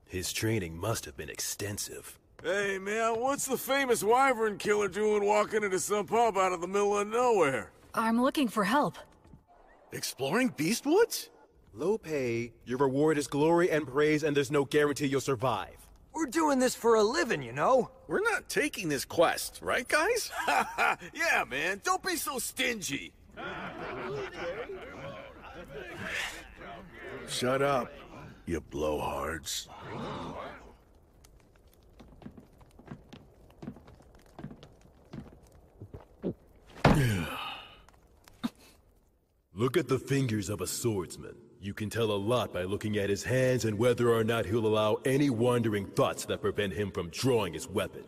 His training must have been extensive. Hey, man, what's the famous wyvern killer doing walking into some pub out of the middle of nowhere? I'm looking for help. Exploring Beastwoods? Low pay, your reward is glory and praise, and there's no guarantee you'll survive. We're doing this for a living, you know? We're not taking this quest, right, guys? Yeah, man, don't be so stingy. Shut up, you blowhards. Look at the fingers of a swordsman. You can tell a lot by looking at his hands and whether or not he'll allow any wandering thoughts that prevent him from drawing his weapon.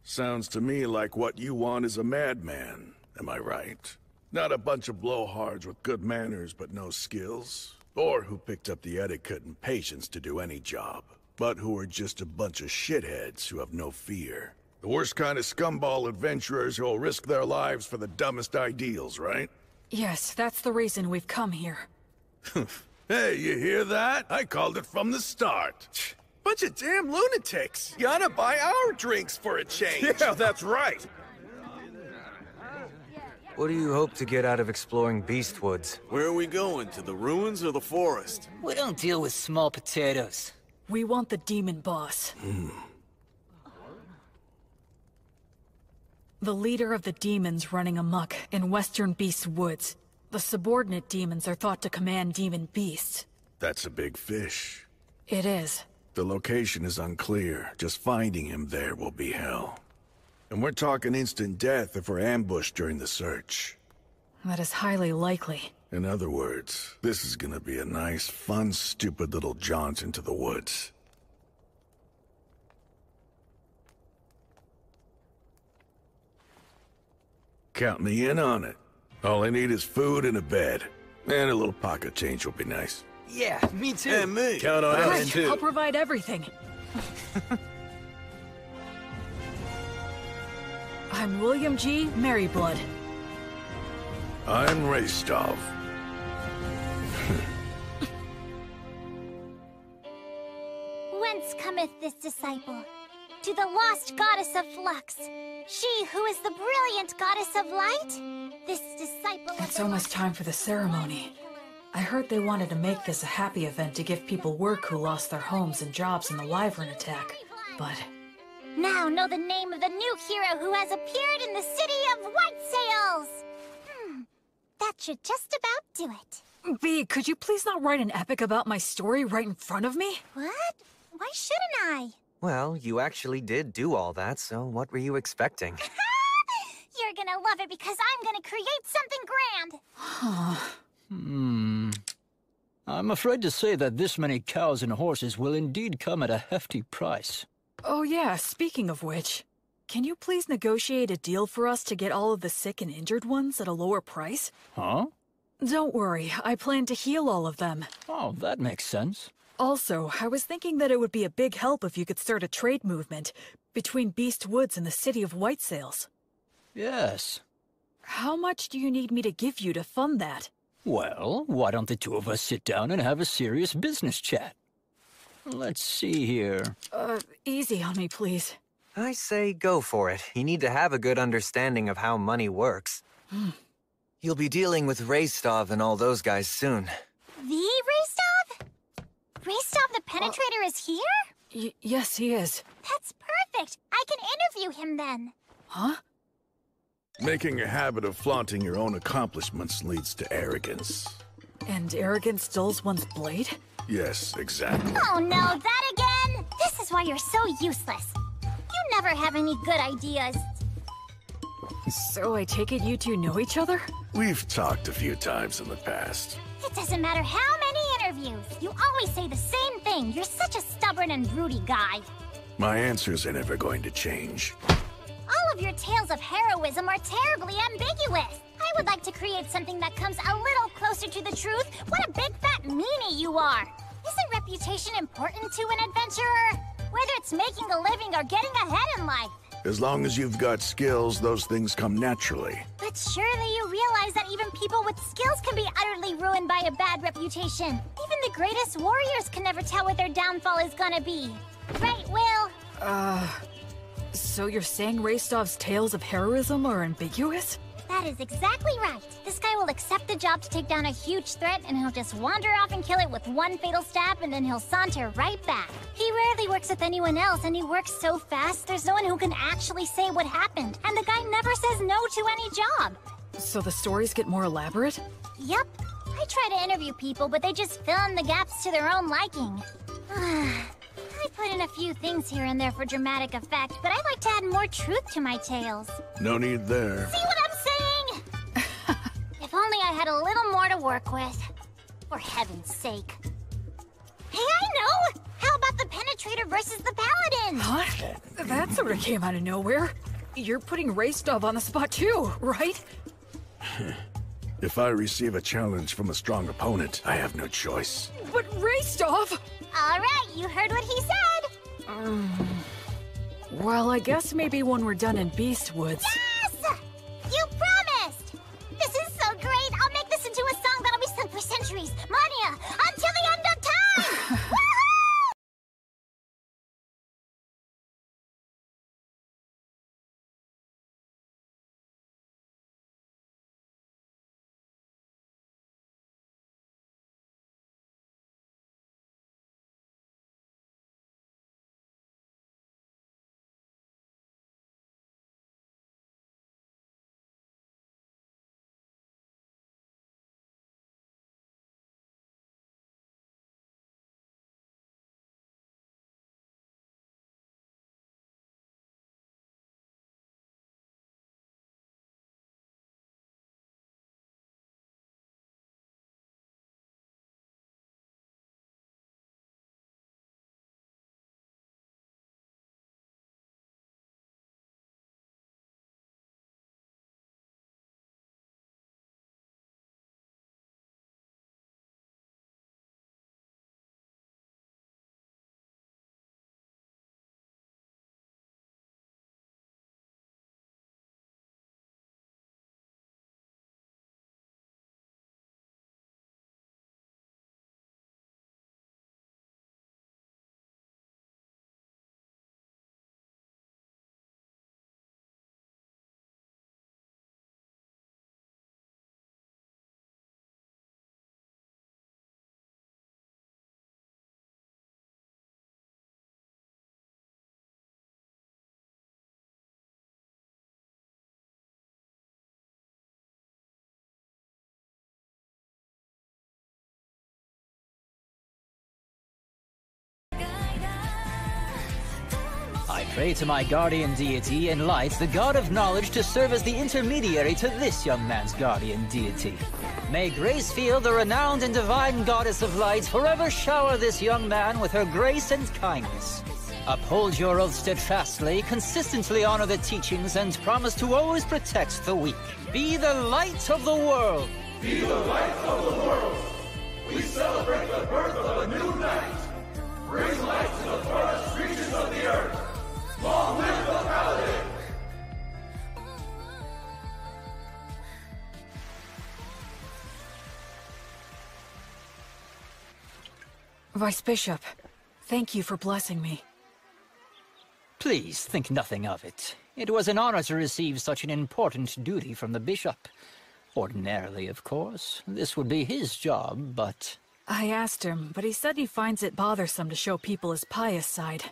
Sounds to me like what you want is a madman. am I right? Not a bunch of blowhards with good manners but no skills, or who picked up the etiquette and patience to do any job, but who are just a bunch of shitheads who have no fear. The worst kind of scumball adventurers who'll risk their lives for the dumbest ideals, right? Yes, that's the reason we've come here. Hey, you hear that? I called it from the start. Bunch of damn lunatics! You ought to buy our drinks for a change! Yeah, that's right! What do you hope to get out of exploring Beastwoods? Where are we going? To the ruins or the forest? We don't deal with small potatoes. We want the demon boss. The leader of the demons running amok in Western Beast Woods. The subordinate demons are thought to command demon beasts. That's a big fish. It is. The location is unclear. Just finding him there will be hell. And we're talking instant death if we're ambushed during the search. That is highly likely. In other words, this is gonna be a nice, fun, stupid little jaunt into the woods. Count me in on it. All I need is food and a bed. And a little pocket change will be nice. Yeah, me too. And me. Count on us, Great, too. I'll provide everything. I'm William G. Merryblood. I'm Raystov. Whence cometh this disciple? To the lost goddess of flux. She who is the brilliant goddess of light? This disciple of It's almost time for the ceremony. I heard they wanted to make this a happy event to give people work who lost their homes and jobs in the Wyvern attack. But Now know the name of the new hero who has appeared in the city of White Sails! That should just about do it. B, could you please not write an epic about my story right in front of me? What? Why shouldn't I? Well, you actually did do all that, so what were you expecting? You're gonna love it because I'm gonna create something grand! I'm afraid to say that this many cows and horses will indeed come at a hefty price. Oh yeah, speaking of which, can you please negotiate a deal for us to get all of the sick and injured ones at a lower price? Huh? Don't worry, I plan to heal all of them. Oh, that makes sense. Also, I was thinking that it would be a big help if you could start a trade movement between Beast Woods and the city of White Sails. Yes. How much do you need me to give you to fund that? Well, why don't the two of us sit down and have a serious business chat? Let's see here. Easy on me, please. I say go for it. You need to have a good understanding of how money works. You'll be dealing with Raystov and all those guys soon. The Raystov? Raystov the Penetrator is here? Yes, he is. That's perfect! I can interview him then. Huh? Making a habit of flaunting your own accomplishments leads to arrogance. And arrogance dulls one's blade? Yes, exactly. Oh no, that again? This is why you're so useless. You never have any good ideas. So I take it you two know each other? We've talked a few times in the past. It doesn't matter how many interviews. You always say the same thing. You're such a stubborn and broody guy. My answers are never going to change. All of your tales of heroism are terribly ambiguous. I would like to create something that comes a little closer to the truth. What a big fat meanie you are! Isn't reputation important to an adventurer? Whether it's making a living or getting ahead in life. As long as you've got skills, those things come naturally. But surely you realize that even people with skills can be utterly ruined by a bad reputation. Even the greatest warriors can never tell what their downfall is gonna be. Right, Will? So you're saying Raystov's tales of heroism are ambiguous? That is exactly right. This guy will accept the job to take down a huge threat, and he'll just wander off and kill it with one fatal stab, and then he'll saunter right back. He rarely works with anyone else, and he works so fast, there's no one who can actually say what happened. And the guy never says no to any job. So the stories get more elaborate? Yep. I try to interview people, but they just fill in the gaps to their own liking. I put in a few things here and there for dramatic effect, but I like to add more truth to my tales. No need there. See what I'm saying? If only I had a little more to work with. For heaven's sake. Hey, I know! How about the Penetrator versus the Paladin? Huh? That sort of came out of nowhere. You're putting Raystov on the spot too, right? If I receive a challenge from a strong opponent, I have no choice. But Rastov! All right, you heard what he said. Well, I guess maybe when we're done in Beastwoods. Yes! You promised! This is so great! I'll make this into a song that'll be sung for centuries, millennia, until the end of time! Woohoo! I pray to my guardian deity and light, the god of knowledge, to serve as the intermediary to this young man's guardian deity. May Gracefield, the renowned and divine goddess of light, forever shower this young man with her grace and kindness. Uphold your oath steadfastly, consistently honor the teachings, and promise to always protect the weak. Be the light of the world. Be the light of the world. We celebrate the birth of a new night. Bring light to the farthest reaches of the earth. Long live the Paladin! Vice Bishop, thank you for blessing me. Please think nothing of it. It was an honor to receive such an important duty from the bishop. Ordinarily, of course, this would be his job, but... I asked him, but he said he finds it bothersome to show people his pious side.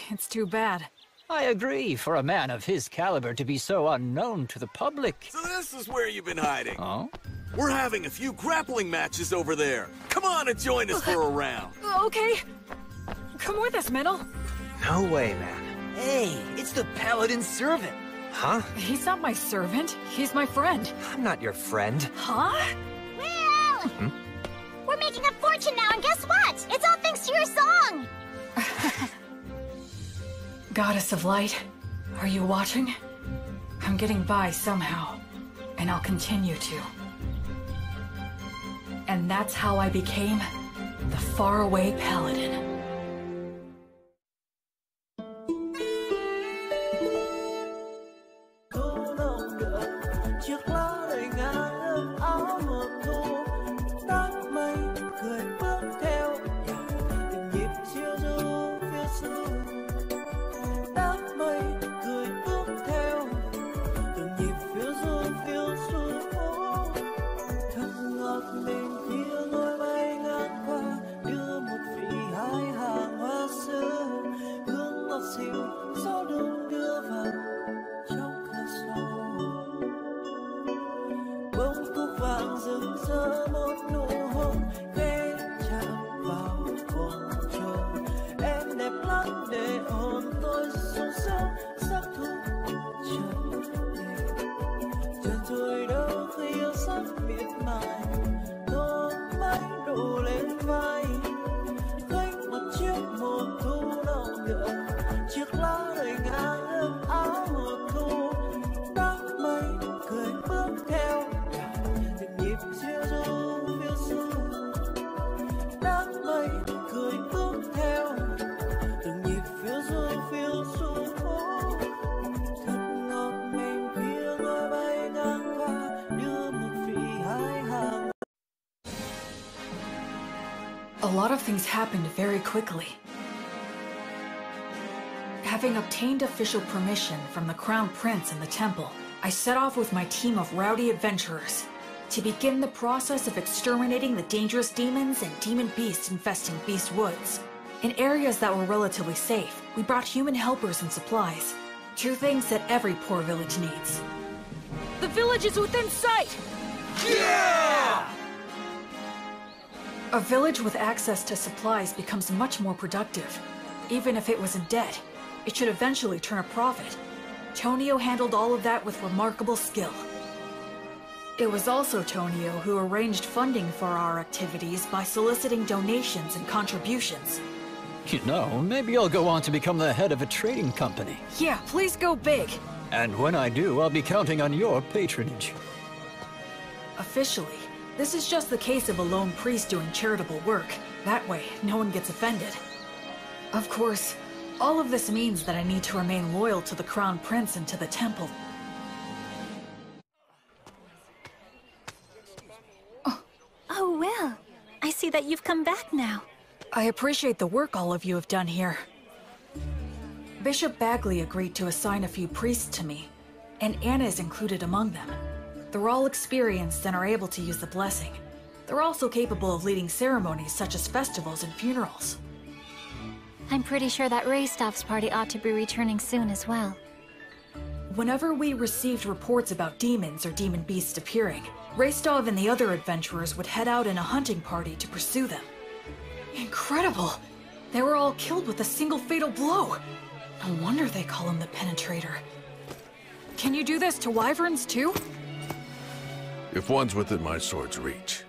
It's too bad. I agree, for a man of his caliber to be so unknown to the public. So this is where you've been hiding. Oh? We're having a few grappling matches over there. Come on and join us for a round. Okay. Come with us, Metal. No way, man. Hey, it's the Paladin's servant. Huh? He's not my servant. He's my friend. I'm not your friend. Huh? Will! We're making a fortune now, and guess what? It's all thanks to your song! Goddess of Light, are you watching? I'm getting by somehow, and I'll continue to. And that's how I became the faraway Paladin. Chiếc lá A lot of things happened very quickly. Having obtained official permission from the Crown Prince and the temple, I set off with my team of rowdy adventurers to begin the process of exterminating the dangerous demons and demon beasts infesting Beast Woods. In areas that were relatively safe, we brought human helpers and supplies. Two things that every poor village needs. The village is within sight! Yeah! A village with access to supplies becomes much more productive. Even if it was in debt, it should eventually turn a profit. Tonio handled all of that with remarkable skill. It was also Tonio who arranged funding for our activities by soliciting donations and contributions. You know, maybe I'll go on to become the head of a trading company. Yeah, please go big. And when I do, I'll be counting on your patronage. Officially, this is just the case of a lone priest doing charitable work. That way, no one gets offended. Of course, all of this means that I need to remain loyal to the Crown Prince and to the temple. Oh, Will. I see that you've come back now. I appreciate the work all of you have done here. Bishop Bagley agreed to assign a few priests to me, and Anna is included among them. They're all experienced and are able to use the blessing. They're also capable of leading ceremonies such as festivals and funerals. I'm pretty sure that Raystoff's party ought to be returning soon as well. Whenever we received reports about demons or demon beasts appearing, Raystov and the other adventurers would head out in a hunting party to pursue them. Incredible! They were all killed with a single fatal blow. No wonder they call him the Penetrator. Can you do this to wyverns too? If one's within my sword's reach.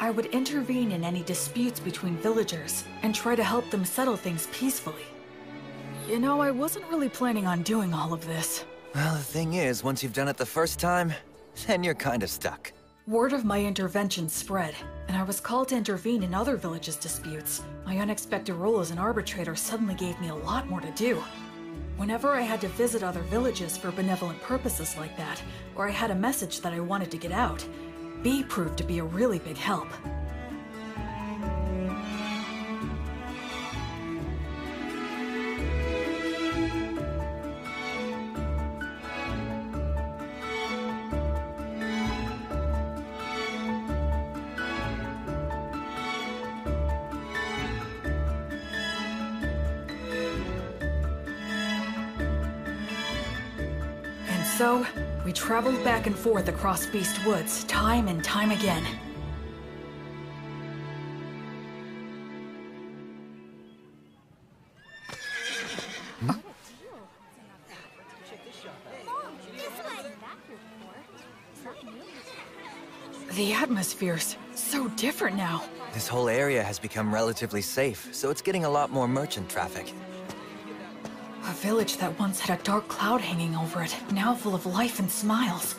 I would intervene in any disputes between villagers and try to help them settle things peacefully. You know, I wasn't really planning on doing all of this. Well, the thing is, once you've done it the first time, then you're kinda stuck. Word of my intervention spread, and I was called to intervene in other villages' disputes. My unexpected role as an arbitrator suddenly gave me a lot more to do. Whenever I had to visit other villages for benevolent purposes like that, or I had a message that I wanted to get out, B proved to be a really big help. So, we traveled back and forth across Beast Woods, time and time again. The atmosphere's so different now. This whole area has become relatively safe, so it's getting a lot more merchant traffic. A village that once had a dark cloud hanging over it, now full of life and smiles.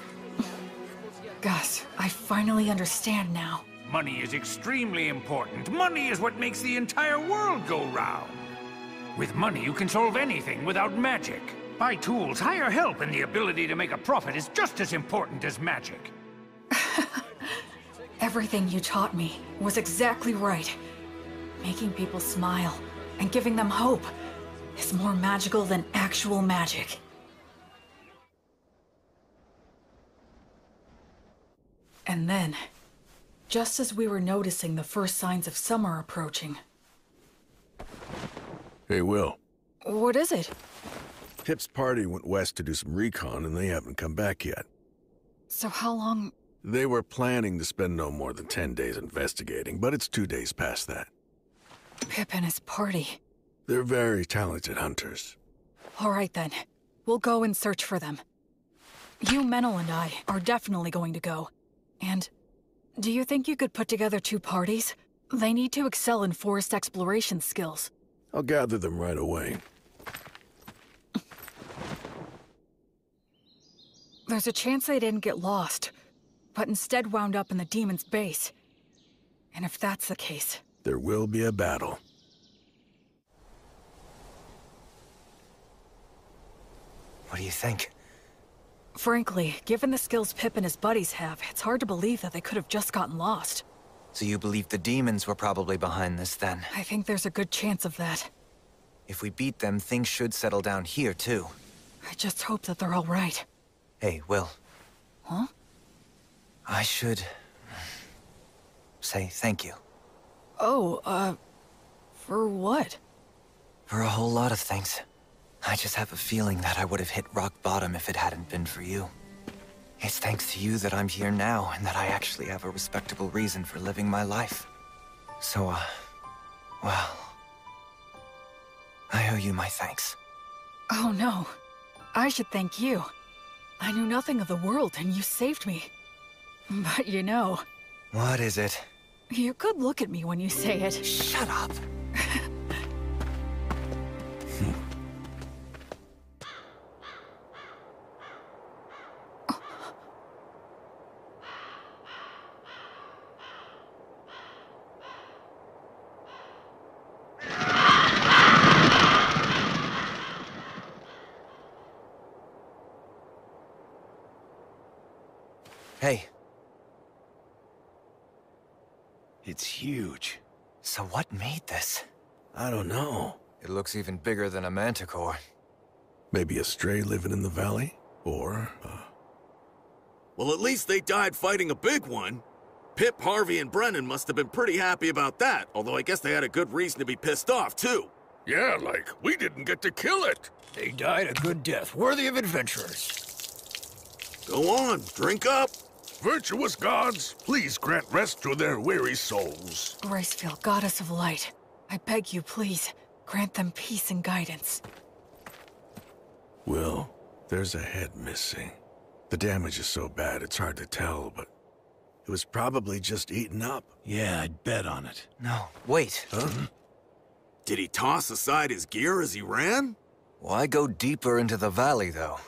Gus, I finally understand now. Money is extremely important. Money is what makes the entire world go round. With money, you can solve anything without magic. Buy tools, hire help, and the ability to make a profit is just as important as magic. Everything you taught me was exactly right. Making people smile and giving them hope is more magical than actual magic. And then, just as we were noticing the first signs of summer approaching... Hey, Will. What is it? Pip's party went west to do some recon, and they haven't come back yet. So how long... They were planning to spend no more than 10 days investigating, but it's 2 days past that. Pip and his party. They're very talented hunters. All right then. We'll go and search for them. You, Menel, and I are definitely going to go. And do you think you could put together 2 parties? They need to excel in forest exploration skills. I'll gather them right away. There's a chance they didn't get lost, but instead wound up in the demon's base. And if that's the case... There will be a battle. What do you think? Frankly, given the skills Pip and his buddies have, it's hard to believe that they could have just gotten lost. So you believe the demons were probably behind this, then? I think there's a good chance of that. If we beat them, things should settle down here, too. I just hope that they're all right. Hey, Will. Huh? I should... say thank you. Oh, for what? For a whole lot of things. I just have a feeling that I would have hit rock bottom if it hadn't been for you. It's thanks to you that I'm here now, and that I actually have a respectable reason for living my life. So, well... I owe you my thanks. Oh no. I should thank you. I knew nothing of the world, and you saved me. But you know... What is it? You could look at me when you say it. Shut up! Hey. It's huge. So what made this? I don't know. It looks even bigger than a manticore. Maybe a stray living in the valley? Or, Well, at least they died fighting a big one. Pip, Harvey, and Brennan must have been pretty happy about that, although I guess they had a good reason to be pissed off, too. Yeah, like, we didn't get to kill it. They died a good death, worthy of adventurers. Go on, drink up. Virtuous gods, please grant rest to their weary souls. Gracefield, goddess of light, I beg you, please, grant them peace and guidance. Will, there's a head missing. The damage is so bad it's hard to tell, but it was probably just eaten up. Yeah, I'd bet on it. No, wait. Huh? Did he toss aside his gear as he ran? Why go deeper into the valley, though?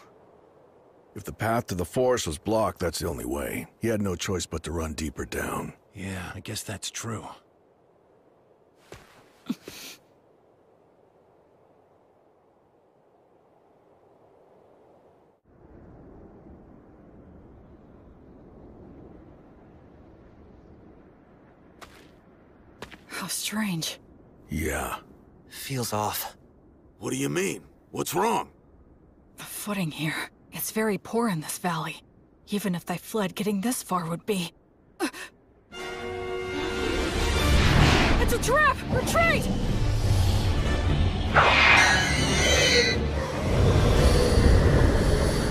If the path to the forest was blocked, that's the only way. He had no choice but to run deeper down. Yeah, I guess that's true. How strange. Yeah. Feels off. What do you mean? What's wrong? The footing here. It's very poor in this valley. Even if they fled, getting this far would be... It's a trap! Retreat!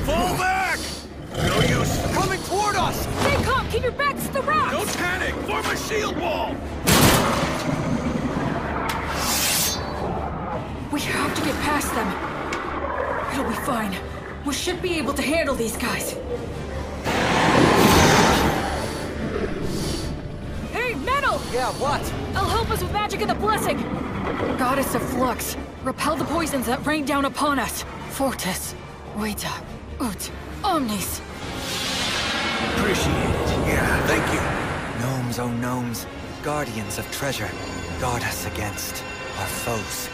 Fall back! No use! Coming toward us! Stay calm! Keep your backs to the rocks! Don't panic! Form a shield wall! We have to get past them. It'll be fine. We should be able to handle these guys. Hey, Metal! Yeah, what? I'll help us with magic and the blessing. Goddess of Flux, repel the poisons that rain down upon us. Fortis, Vita, Ut, Omnis. Appreciate it. Yeah, thank you. Gnomes, oh gnomes, guardians of treasure, guard us against our foes.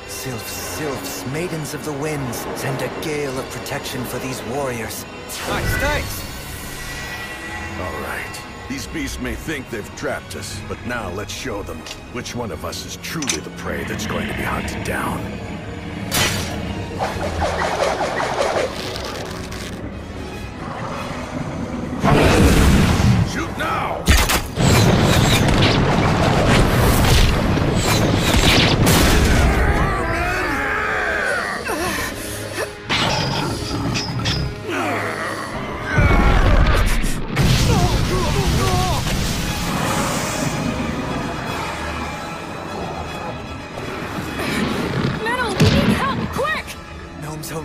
Sylphs, sylphs, maidens of the winds, send a gale of protection for these warriors. Nice, thanks! All right. These beasts may think they've trapped us, but now let's show them which one of us is truly the prey that's going to be hunted down. Shoot now!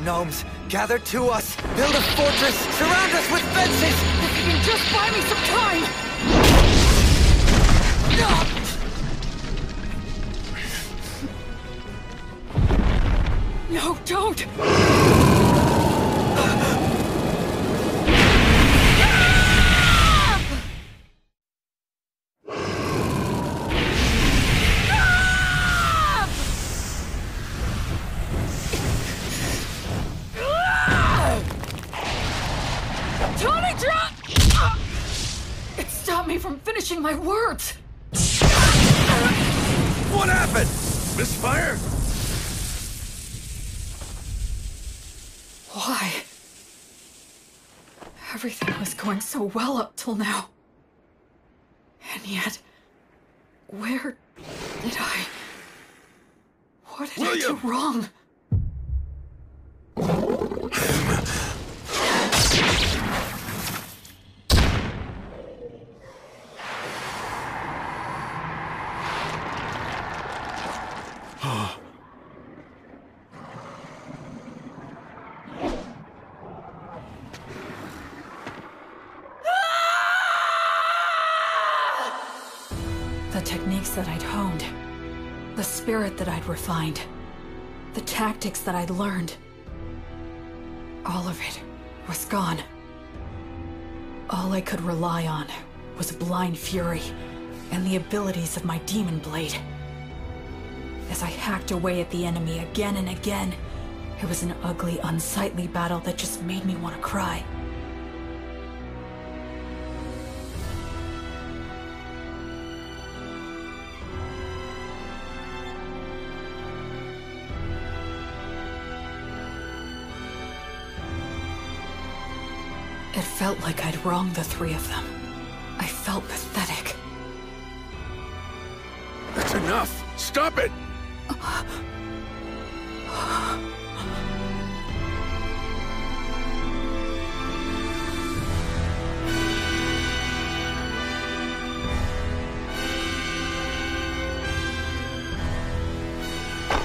Gnomes, gather to us, build a fortress, surround us with fences! If you can just buy me some time! No, don't! It stopped me from finishing my words! What happened? Misfire? Why? Everything was going so well up till now. And yet, where did I... What did I do wrong? The techniques that I'd honed, the spirit that I'd refined, the tactics that I'd learned, all of it was gone. All I could rely on was blind fury and the abilities of my demon blade. As I hacked away at the enemy again and again, it was an ugly, unsightly battle that just made me want to cry. It felt like I'd wronged the three of them. I felt pathetic. That's enough! Stop it!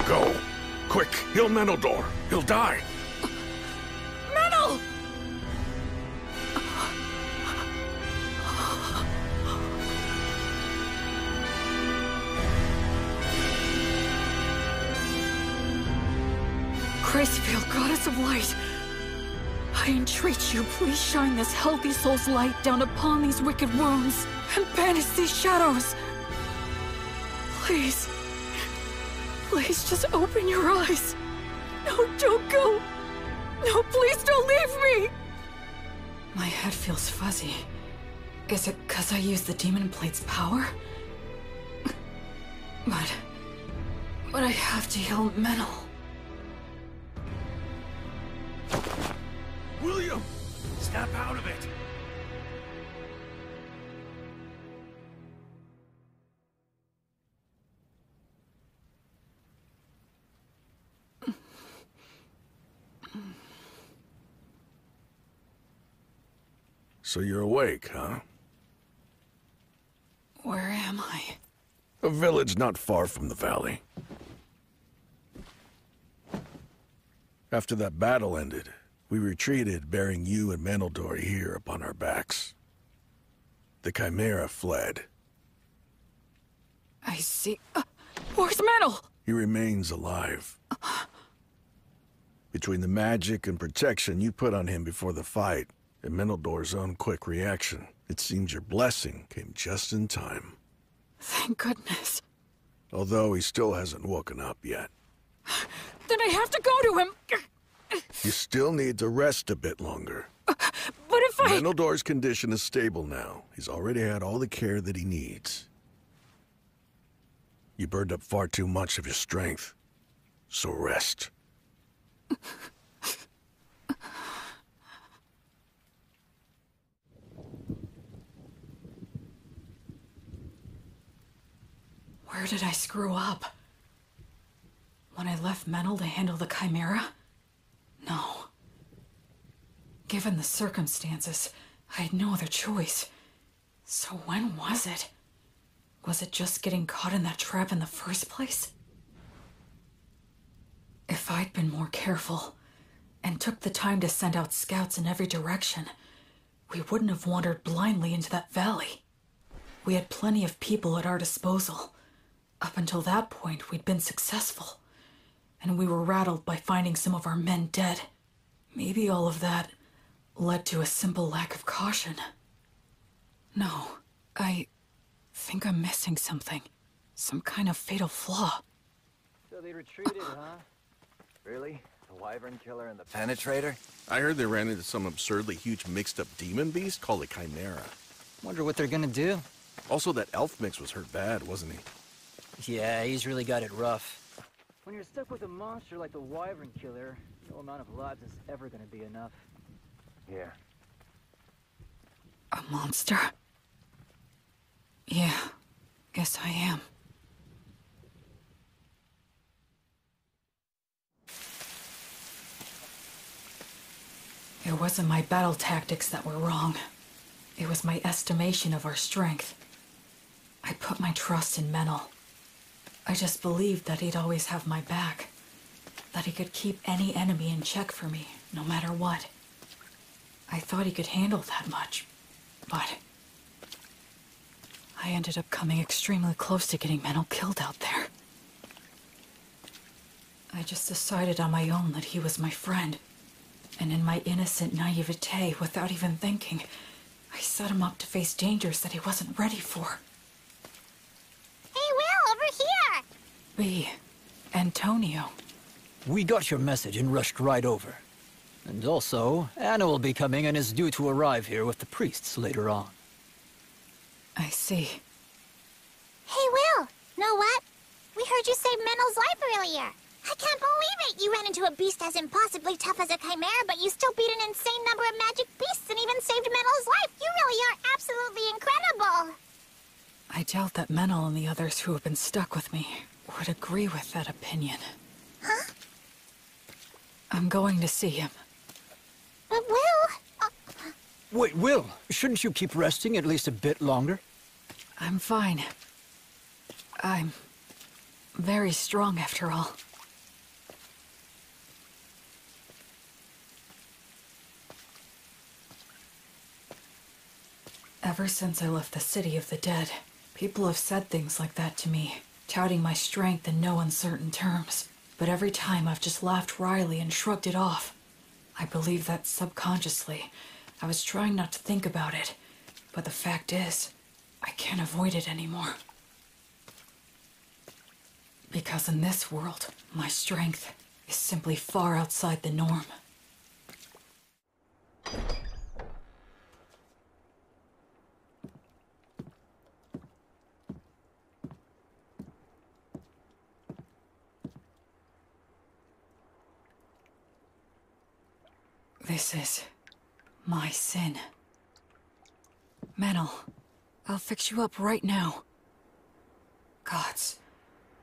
Go! Quick! He'll Menildor! He'll die! Menel! Gracefield, goddess of light, I entreat you, please shine this healthy soul's light down upon these wicked wounds and banish these shadows. Please, please just open your eyes. No, don't go. No, please don't leave me. My head feels fuzzy. Is it 'cause I used the demon blade's power? But I have to heal Menel. William! Snap out of it! So you're awake, huh? Where am I? A village not far from the valley. After that battle ended, we retreated, bearing you and Menildor here upon our backs. The Chimera fled. I see. Where's Menel? He remains alive. Between the magic and protection you put on him before the fight, and Menildor's own quick reaction, it seems your blessing came just in time. Thank goodness. Although he still hasn't woken up yet. Then I have to go to him. You still need to rest a bit longer. But if I... Menildor's condition is stable now. He's already had all the care that he needs. You burned up far too much of your strength. So rest. Where did I screw up? When I left Menel to handle the Chimera? No. Given the circumstances, I had no other choice. So when was it? Was it just getting caught in that trap in the first place? If I'd been more careful, and took the time to send out scouts in every direction, we wouldn't have wandered blindly into that valley. We had plenty of people at our disposal. Up until that point, we'd been successful. And we were rattled by finding some of our men dead. Maybe all of that led to a simple lack of caution. No, I think I'm missing something. Some kind of fatal flaw. So they retreated, huh? Really? The Wyvern Killer and the Penetrator? I heard they ran into some absurdly huge mixed-up demon beast called a Chimera. Wonder what they're gonna do. Also, that elf mix was hurt bad, wasn't he? Yeah, he's really got it rough. When you're stuck with a monster like the Wyvern Killer, no amount of lives is ever gonna be enough. Yeah. A monster? Yeah, guess I am. It wasn't my battle tactics that were wrong. It was my estimation of our strength. I put my trust in Menel. I just believed that he'd always have my back. That he could keep any enemy in check for me, no matter what. I thought he could handle that much, but I ended up coming extremely close to getting Menel killed out there. I just decided on my own that he was my friend. And in my innocent naivete, without even thinking, I set him up to face dangers that he wasn't ready for. Hey, Will, over here! B. Antonio. We got your message and rushed right over. And also, Anna will be coming and is due to arrive here with the priests later on. I see. Hey, Will, know what? We heard you save Menel's life earlier. I can't believe it! You ran into a beast as impossibly tough as a chimera, but you still beat an insane number of magic beasts and even saved Menel's life! You really are absolutely incredible! I doubt that Menel and the others who have been stuck with me would agree with that opinion. Huh? I'm going to see him. But Will... Wait, Will, shouldn't you keep resting at least a bit longer? I'm fine. I'm very strong after all. Ever since I left the City of the Dead, people have said things like that to me, touting my strength in no uncertain terms. But every time I've just laughed wryly and shrugged it off. I believe that subconsciously, I was trying not to think about it. But the fact is, I can't avoid it anymore. Because in this world, my strength is simply far outside the norm. This is my sin. Menel, I'll fix you up right now. Gods,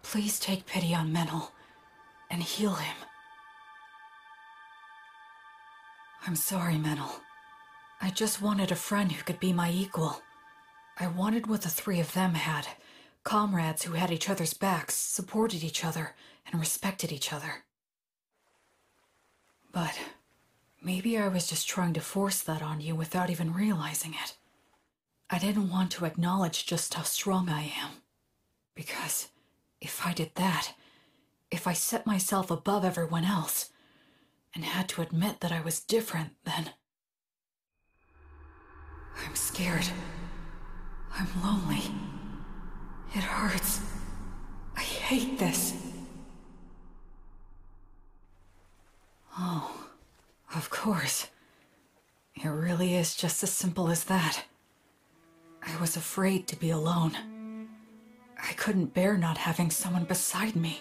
please take pity on Menel and heal him. I'm sorry, Menel. I just wanted a friend who could be my equal. I wanted what the three of them had. Comrades who had each other's backs, supported each other, and respected each other. But maybe I was just trying to force that on you without even realizing it. I didn't want to acknowledge just how strong I am. Because if I did that, if I set myself above everyone else, and had to admit that I was different, then I'm scared. I'm lonely. It hurts. I hate this. Oh, of course. It really is just as simple as that. I was afraid to be alone. I couldn't bear not having someone beside me.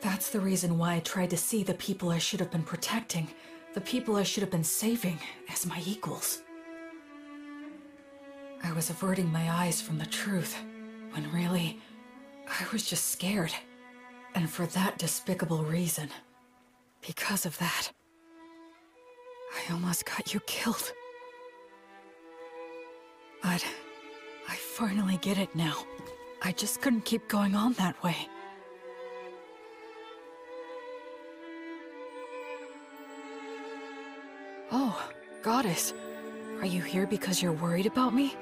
That's the reason why I tried to see the people I should have been protecting, the people I should have been saving, as my equals. I was averting my eyes from the truth, when really, I was just scared. And for that despicable reason. Because of that, I almost got you killed. But I finally get it now. I just couldn't keep going on that way. Oh, Goddess. Are you here because you're worried about me?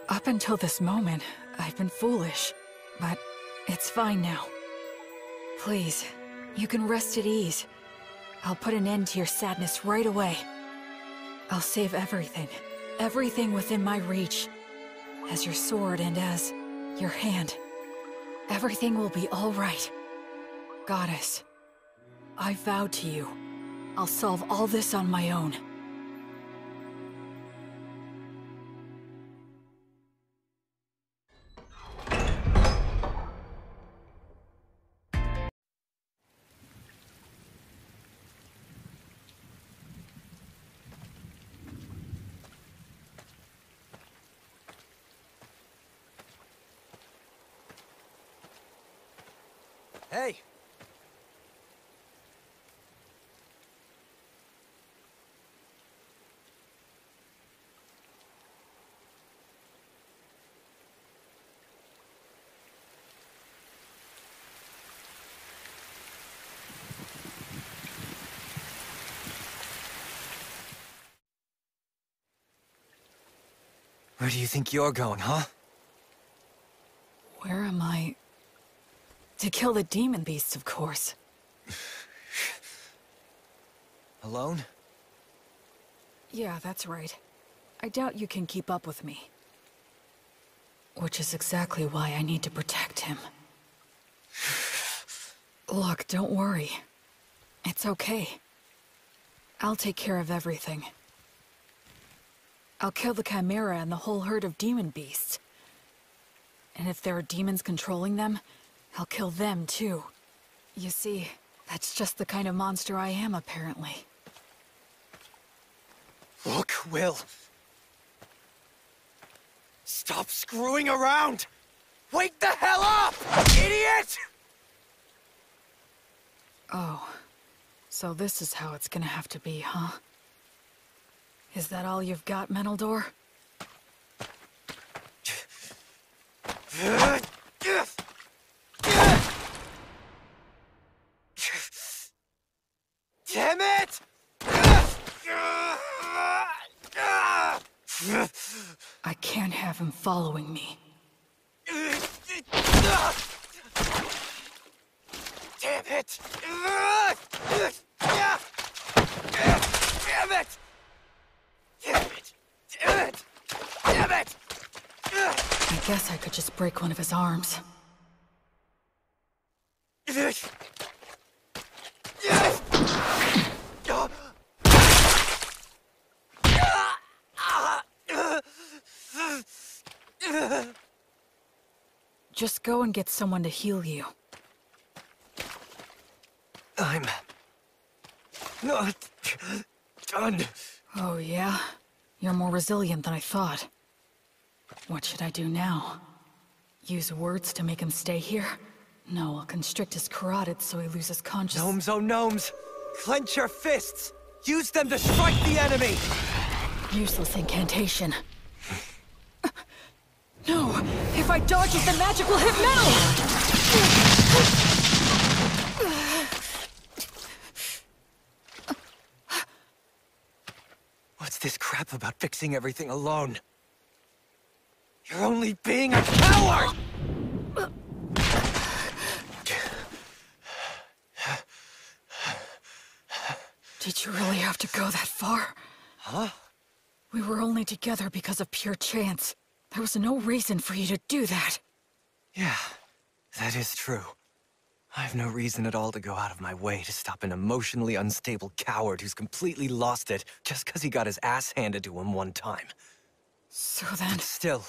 Up until this moment, I've been foolish. But it's fine now. Please, you can rest at ease. I'll put an end to your sadness right away. I'll save everything. Everything within my reach. As your sword and as your hand. Everything will be all right. Goddess, I vow to you, I'll solve all this on my own. Hey! Where do you think you're going, huh? Where am I? To kill the demon beasts, of course. Alone? Yeah, that's right. I doubt you can keep up with me. Which is exactly why I need to protect him. Look, don't worry. It's okay. I'll take care of everything. I'll kill the Chimera and the whole herd of demon beasts. And if there are demons controlling them, I'll kill them too. You see, that's just the kind of monster I am, apparently. Look, Will. Stop screwing around! Wake the hell up, idiot! Oh, so this is how it's gonna have to be, huh? Is that all you've got, Menaldor? Damn it! I can't have him following me. Damn it! Damn it! Damn it! Damn it! Damn it! I guess I could just break one of his arms. Just go and get someone to heal you. I'm not done. Oh, yeah? You're more resilient than I thought. What should I do now? Use words to make him stay here? No, I'll constrict his carotid so he loses consciousness. Gnomes, oh gnomes! Clench your fists! Use them to strike the enemy! Useless incantation. No! If I dodge it, the magic will hit metal! What's this crap about fixing everything alone? You're only being a coward! Did you really have to go that far? Huh? We were only together because of pure chance. There was no reason for you to do that. Yeah, that is true. I have no reason at all to go out of my way to stop an emotionally unstable coward who's completely lost it just because he got his ass handed to him one time. So then... But still,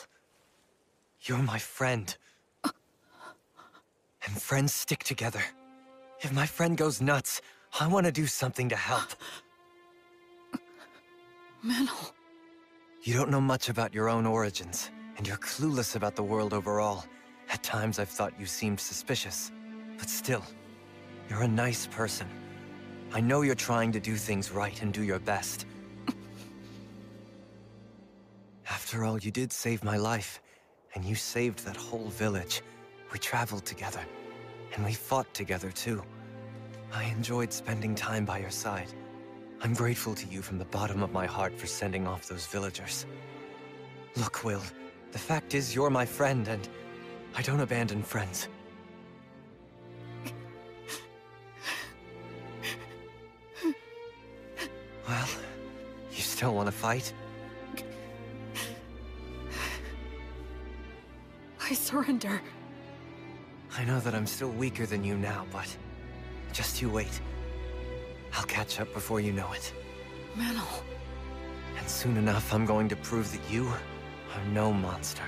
you're my friend. And friends stick together. If my friend goes nuts, I want to do something to help. Menel... You don't know much about your own origins, and you're clueless about the world overall. At times I've thought you seemed suspicious. But still, you're a nice person. I know you're trying to do things right and do your best. After all, you did save my life, and you saved that whole village. We traveled together, and we fought together too. I enjoyed spending time by your side. I'm grateful to you from the bottom of my heart for sending off those villagers. Look, Will, the fact is you're my friend, and I don't abandon friends. Well, you still want to fight? I surrender. I know that I'm still weaker than you now, but just you wait. I'll catch up before you know it. Menel. And soon enough, I'm going to prove that you are no monster.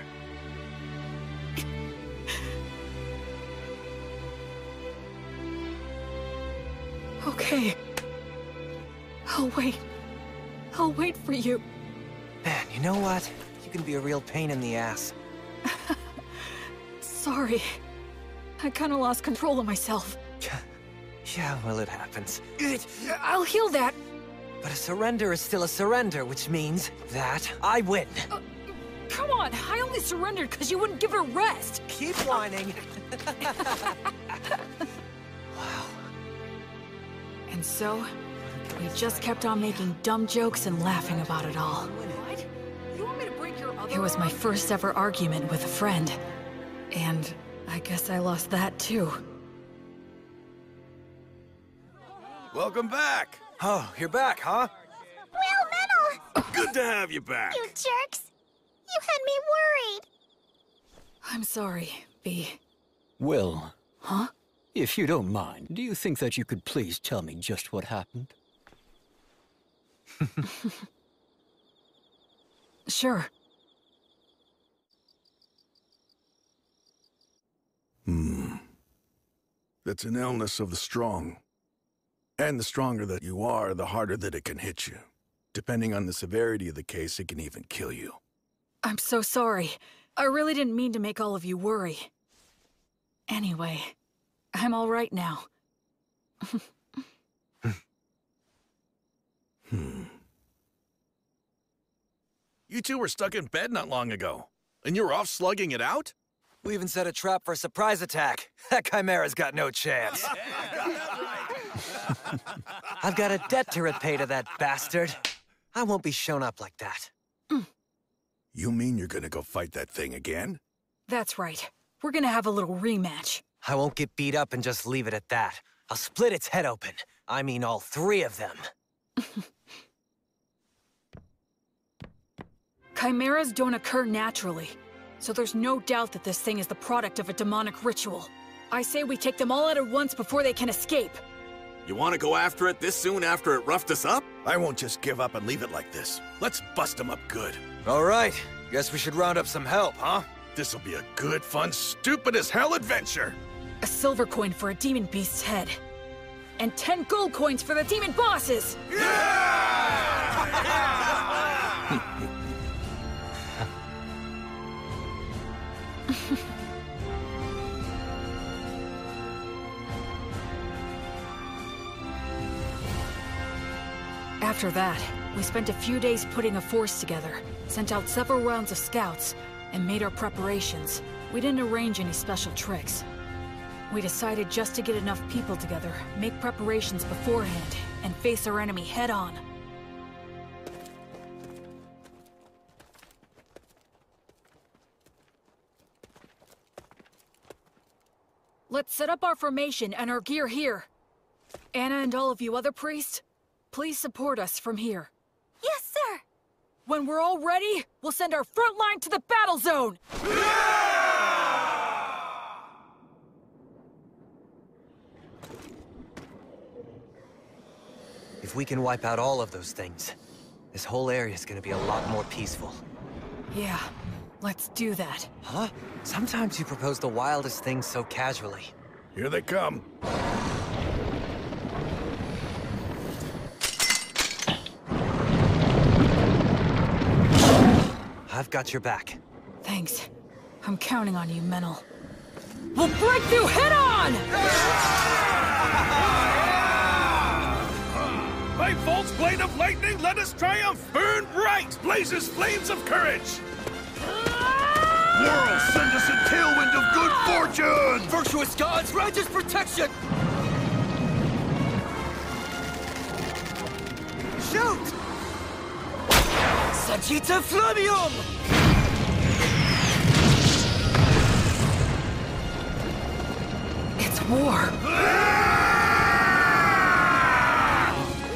Okay. I'll wait. I'll wait for you. Man, you know what? You can be a real pain in the ass. Sorry. I kinda lost control of myself. Yeah, well, it happens. I'll heal that. But a surrender is still a surrender, which means that I win. Come on, I only surrendered because you wouldn't give it a rest. Keep whining. And so, we just kept on making dumb jokes and laughing about it all. What? You want me to break your other It was my first ever argument with a friend. And I guess I lost that too. Welcome back! Oh, you're back, huh? Will Metal! Good to have you back. You jerks! You had me worried! I'm sorry, B. Will. Huh? If you don't mind, do you think that you could please tell me just what happened? Sure. That's an illness of the strong. And the stronger that you are, the harder that it can hit you. Depending on the severity of the case, it can even kill you. I'm so sorry. I really didn't mean to make all of you worry. Anyway, I'm all right now. You two were stuck in bed not long ago, and you were off slugging it out? We even set a trap for a surprise attack. That Chimera's got no chance. I've got a debt to repay to that bastard. I won't be shown up like that. You mean you're gonna go fight that thing again? That's right. We're gonna have a little rematch. I won't get beat up and just leave it at that. I'll split its head open. I mean all three of them. Chimeras don't occur naturally, so there's no doubt that this thing is the product of a demonic ritual. I say we take them all out at once before they can escape. You want to go after it this soon after it roughed us up? I won't just give up and leave it like this. Let's bust them up good. All right. Guess we should round up some help, huh? This'll be a good, fun, stupid-as-hell adventure. A silver coin for a demon beast's head. And 10 gold coins for the demon bosses! After that, we spent a few days putting a force together, sent out several rounds of scouts, and made our preparations. We didn't arrange any special tricks. We decided just to get enough people together, make preparations beforehand, and face our enemy head-on. Let's set up our formation and our gear here. Anna and all of you other priests, please support us from here. Yes, sir! When we're all ready, we'll send our front line to the battle zone! If we can wipe out all of those things, this whole area's gonna be a lot more peaceful. Yeah, let's do that. Huh? Sometimes you propose the wildest things so casually. Here they come. I've got your back. Thanks. I'm counting on you, Menel. We'll break through head-on! By Volt's blade of lightning, let us triumph! Burn bright! Blazes flames of courage! World, send us a tailwind of good fortune! Virtuous gods, righteous protection! Shoot! Sagita Flamium! It's war!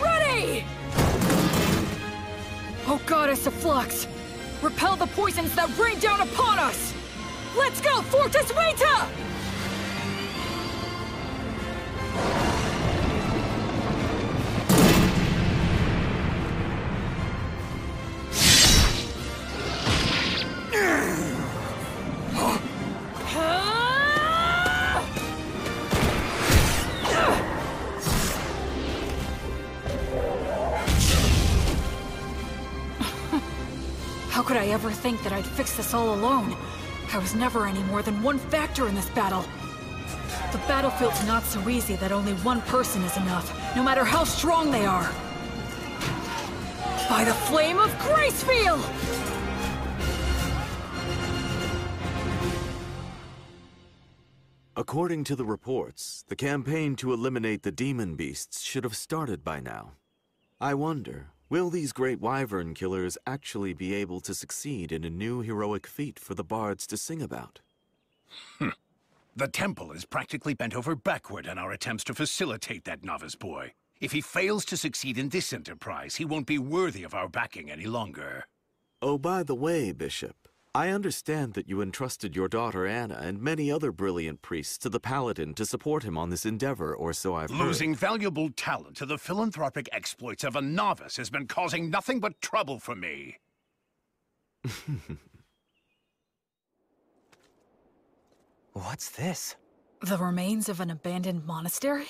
Ready! Oh goddess of flux! Repel the poisons that rain down upon us! Let's go, Fortis Vita! How could I ever think that I'd fix this all alone? I was never any more than one factor in this battle. The battlefield's not so easy that only one person is enough, no matter how strong they are. By the flame of Gracefield! According to the reports, the campaign to eliminate the demon beasts should have started by now. I wonder, will these great wyvern killers actually be able to succeed in a new heroic feat for the bards to sing about? The temple is practically bent over backward in our attempts to facilitate that novice boy. If he fails to succeed in this enterprise, he won't be worthy of our backing any longer. Oh, by the way, Bishop, I understand that you entrusted your daughter Anna and many other brilliant priests to the Paladin to support him on this endeavor, or so I've heard. Losing valuable talent to the philanthropic exploits of a novice has been causing nothing but trouble for me. What's this? The remains of an abandoned monastery?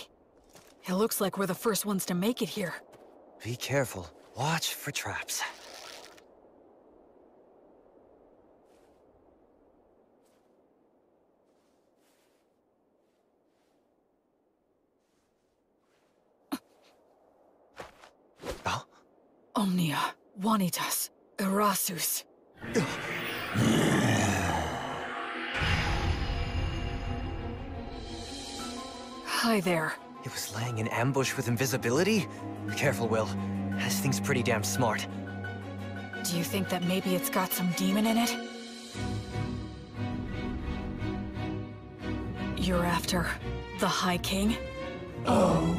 It looks like we're the first ones to make it here. Be careful. Watch for traps. Omnia, Vanitas, Erasus. Hi there. It was laying in ambush with invisibility? Be careful, Will. This thing's pretty damn smart. Do you think that maybe it's got some demon in it? You're after the High King? Oh?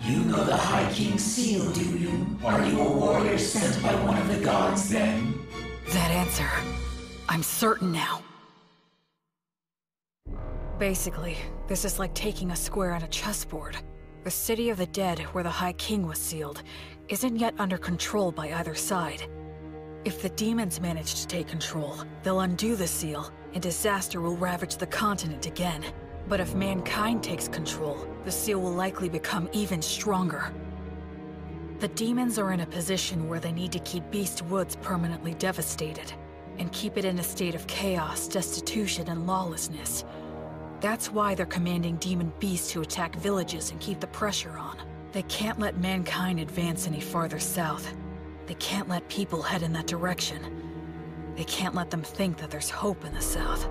You know the High King's seal, do you? Are you a warrior sent by one of the gods, then? That answer, I'm certain now. Basically, this is like taking a square on a chessboard. The city of the dead, where the High King was sealed, isn't yet under control by either side. If the demons manage to take control, they'll undo the seal, and disaster will ravage the continent again. But if mankind takes control, the seal will likely become even stronger. The demons are in a position where they need to keep Beast Woods permanently devastated, and keep it in a state of chaos, destitution, and lawlessness. That's why they're commanding demon beasts to attack villages and keep the pressure on. They can't let mankind advance any farther south. They can't let people head in that direction. They can't let them think that there's hope in the south.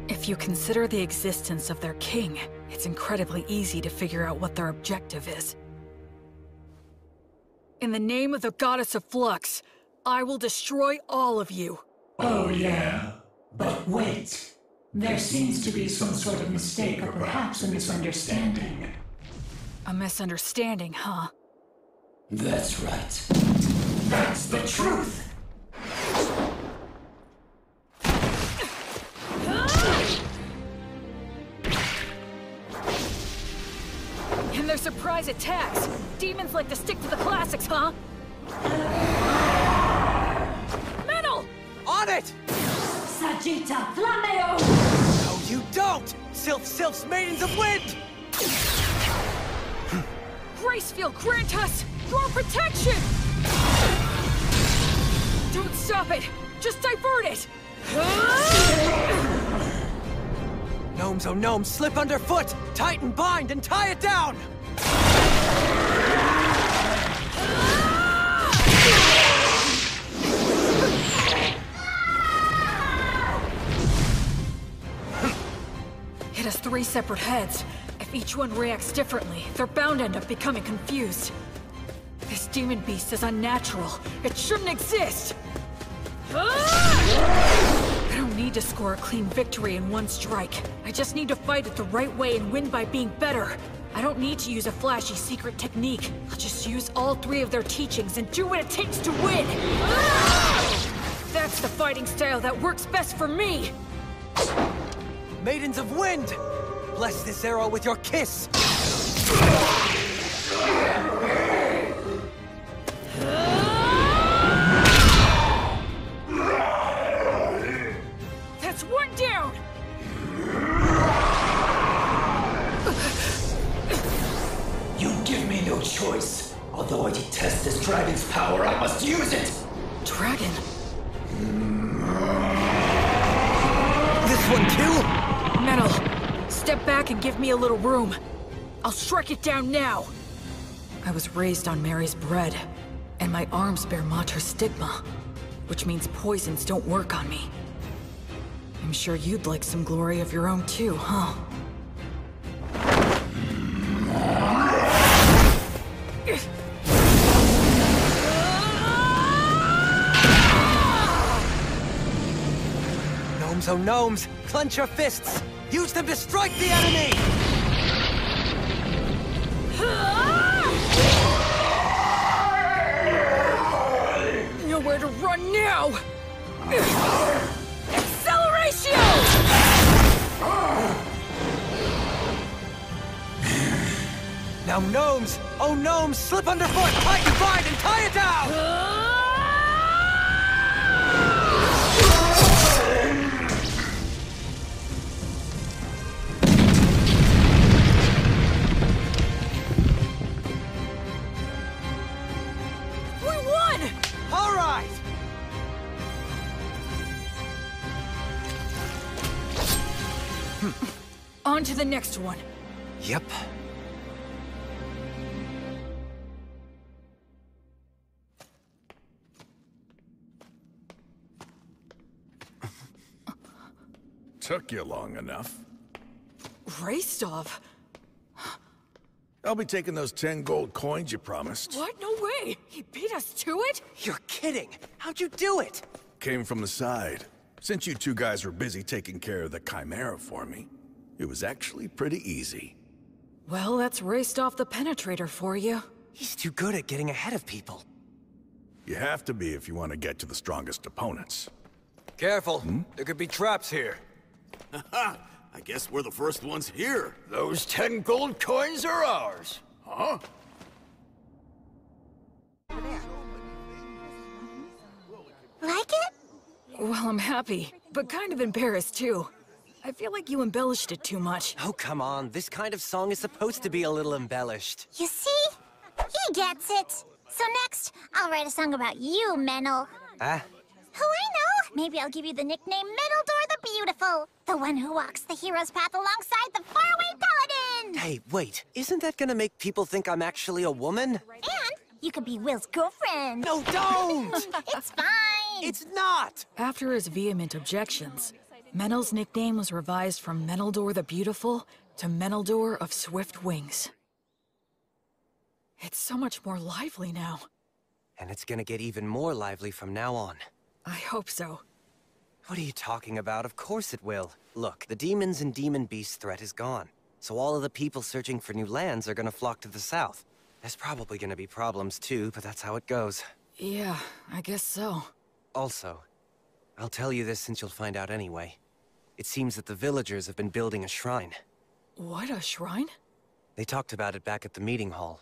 If you consider the existence of their king, it's incredibly easy to figure out what their objective is. In the name of the goddess of flux, I will destroy all of you. Oh yeah, but wait. There seems to be some sort of mistake or perhaps a misunderstanding. A misunderstanding, huh? That's right. That's the truth. And their surprise attacks! Demons like to stick to the classics, huh? Metal! On it! Sagitta Flameo! No, you don't! Sylph's Maidens of Wind! Gracefield, grant us your protection! Don't stop it! Just divert it! Gnomes, oh gnomes, slip underfoot! Tighten, bind, and tie it down! It has 3 separate heads. If each one reacts differently, they're bound to end up becoming confused. This demon beast is unnatural. It shouldn't exist! I don't need to score a clean victory in one strike. I just need to fight it the right way and win by being better. I don't need to use a flashy secret technique. I'll just use all 3 of their teachings and do what it takes to win! That's the fighting style that works best for me! Maidens of Wind! Bless this arrow with your kiss! That's 1 down! You give me no choice. Although I detest this dragon's power, I must use it! Dragon? This one too? Metal, step back and give me a little room. I'll strike it down now. I was raised on Mary's bread, and my arms bear Mater's stigma, which means poisons don't work on me. I'm sure you'd like some glory of your own too, huh? Gnomes, oh gnomes! Clench your fists! Use them to strike the enemy! Nowhere to run now! Acceleration! Now gnomes! Oh gnomes! Slip underfoot! Tight and bind and tie it down! All right! On to the next one. Yep. Took you long enough. Rastov? I'll be taking those 10 gold coins you promised. What? No way! He beat us to it? You're kidding! How'd you do it? Came from the side. Since you two guys were busy taking care of the Chimera for me, it was actually pretty easy. Well, that's Rastov the Penetrator for you. He's too good at getting ahead of people. You have to be if you want to get to the strongest opponents. Careful. There could be traps here. Haha! I guess we're the first ones here. Those 10 gold coins are ours. Huh? Like it? Well, I'm happy, but kind of embarrassed too. I feel like you embellished it too much. Oh, come on. This kind of song is supposed to be a little embellished. You see? He gets it. So next, I'll write a song about you, Menel. Ah? Who I know? Maybe I'll give you the nickname Meneldor the Beautiful. The one who walks the hero's path alongside the faraway paladin. Hey, wait. Isn't that gonna make people think I'm actually a woman? And you could be Will's girlfriend. No, don't! It's fine. It's not! After his vehement objections, Menel's nickname was revised from Meneldor the Beautiful to Meneldor of Swift Wings. It's so much more lively now. And it's gonna get even more lively from now on. I hope so. What are you talking about? Of course it will. Look, the demons and demon beast threat is gone. So all of the people searching for new lands are gonna flock to the south. There's probably gonna be problems too, but that's how it goes. Yeah, I guess so. Also, I'll tell you this since you'll find out anyway. It seems that the villagers have been building a shrine. What, a shrine? They talked about it back at the meeting hall.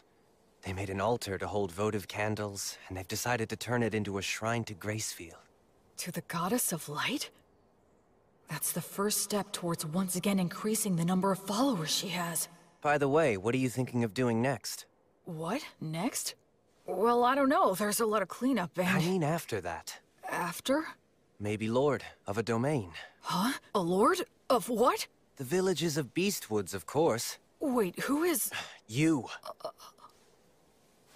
They made an altar to hold votive candles, and they've decided to turn it into a shrine to Gracefield. To the Goddess of Light? That's the first step towards once again increasing the number of followers she has. By the way, what are you thinking of doing next? What? Next? Well, I don't know. There's a lot of cleanup and... I mean after that. After? Maybe Lord of a domain. Huh? A lord? Of what? The villages of Beastwoods, of course. Wait, who is... You.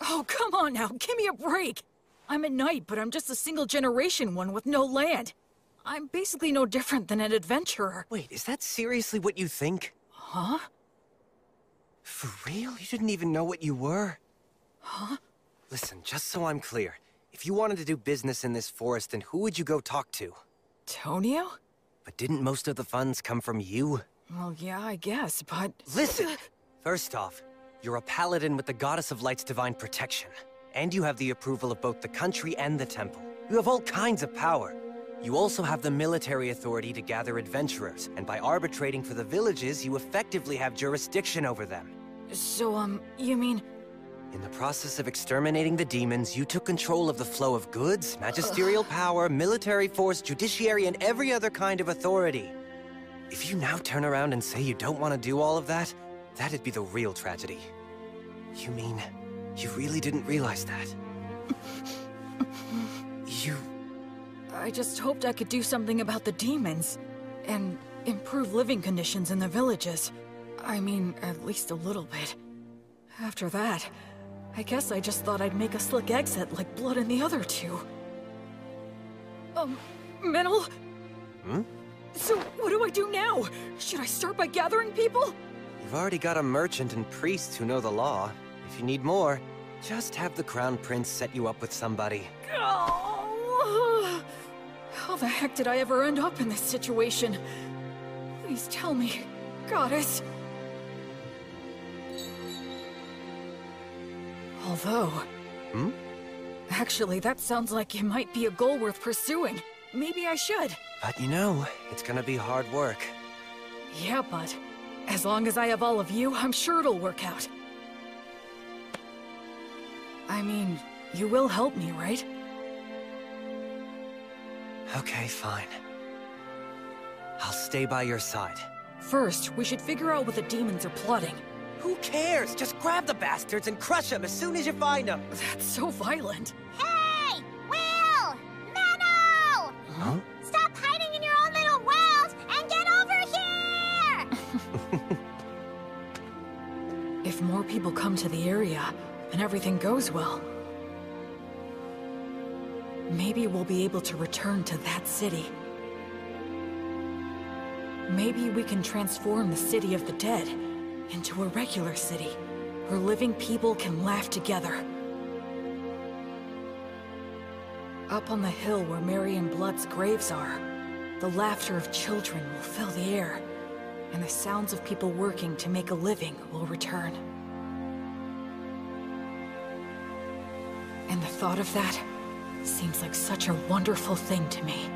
Oh, come on now. Give me a break. I'm a knight, but I'm just a single-generation one with no land. I'm basically no different than an adventurer. Wait, is that seriously what you think? Huh? For real? You didn't even know what you were? Huh? Listen, just so I'm clear. If you wanted to do business in this forest, then who would you go talk to? Tonio? But didn't most of the funds come from you? Well, yeah, I guess, but... Listen! First off, you're a paladin with the Goddess of Light's divine protection. And you have the approval of both the country and the temple. You have all kinds of power. You also have the military authority to gather adventurers, and by arbitrating for the villages, you effectively have jurisdiction over them. So, you mean... In the process of exterminating the demons, you took control of the flow of goods, magisterial power, military force, judiciary, and every other kind of authority. If you now turn around and say you don't want to do all of that, that'd be the real tragedy. You mean, you really didn't realize that? I just hoped I could do something about the demons. And improve living conditions in the villages. I mean, at least a little bit. After that, I guess I just thought I'd make a slick exit like Blood and the other two. Menel? Hmm? So, what do I do now? Should I start by gathering people? You've already got a merchant and priests who know the law. If you need more, just have the Crown Prince set you up with somebody. Oh. How the heck did I ever end up in this situation? Please tell me, Goddess. Although... Hmm? Actually, that sounds like it might be a goal worth pursuing. Maybe I should. But you know, it's gonna be hard work. Yeah, but as long as I have all of you, I'm sure it'll work out. I mean, you will help me, right? Okay, fine. I'll stay by your side. First, we should figure out what the demons are plotting. Who cares? Just grab the bastards and crush them as soon as you find them. That's so violent. Hey! Will! Menno! Huh? Stop hiding in your own little world and get over here! If more people come to the area, and everything goes well, maybe we'll be able to return to that city. Maybe we can transform the city of the dead into a regular city, where living people can laugh together. Up on the hill where Mary and Blood's graves are, the laughter of children will fill the air, and the sounds of people working to make a living will return. And the thought of that seems like such a wonderful thing to me.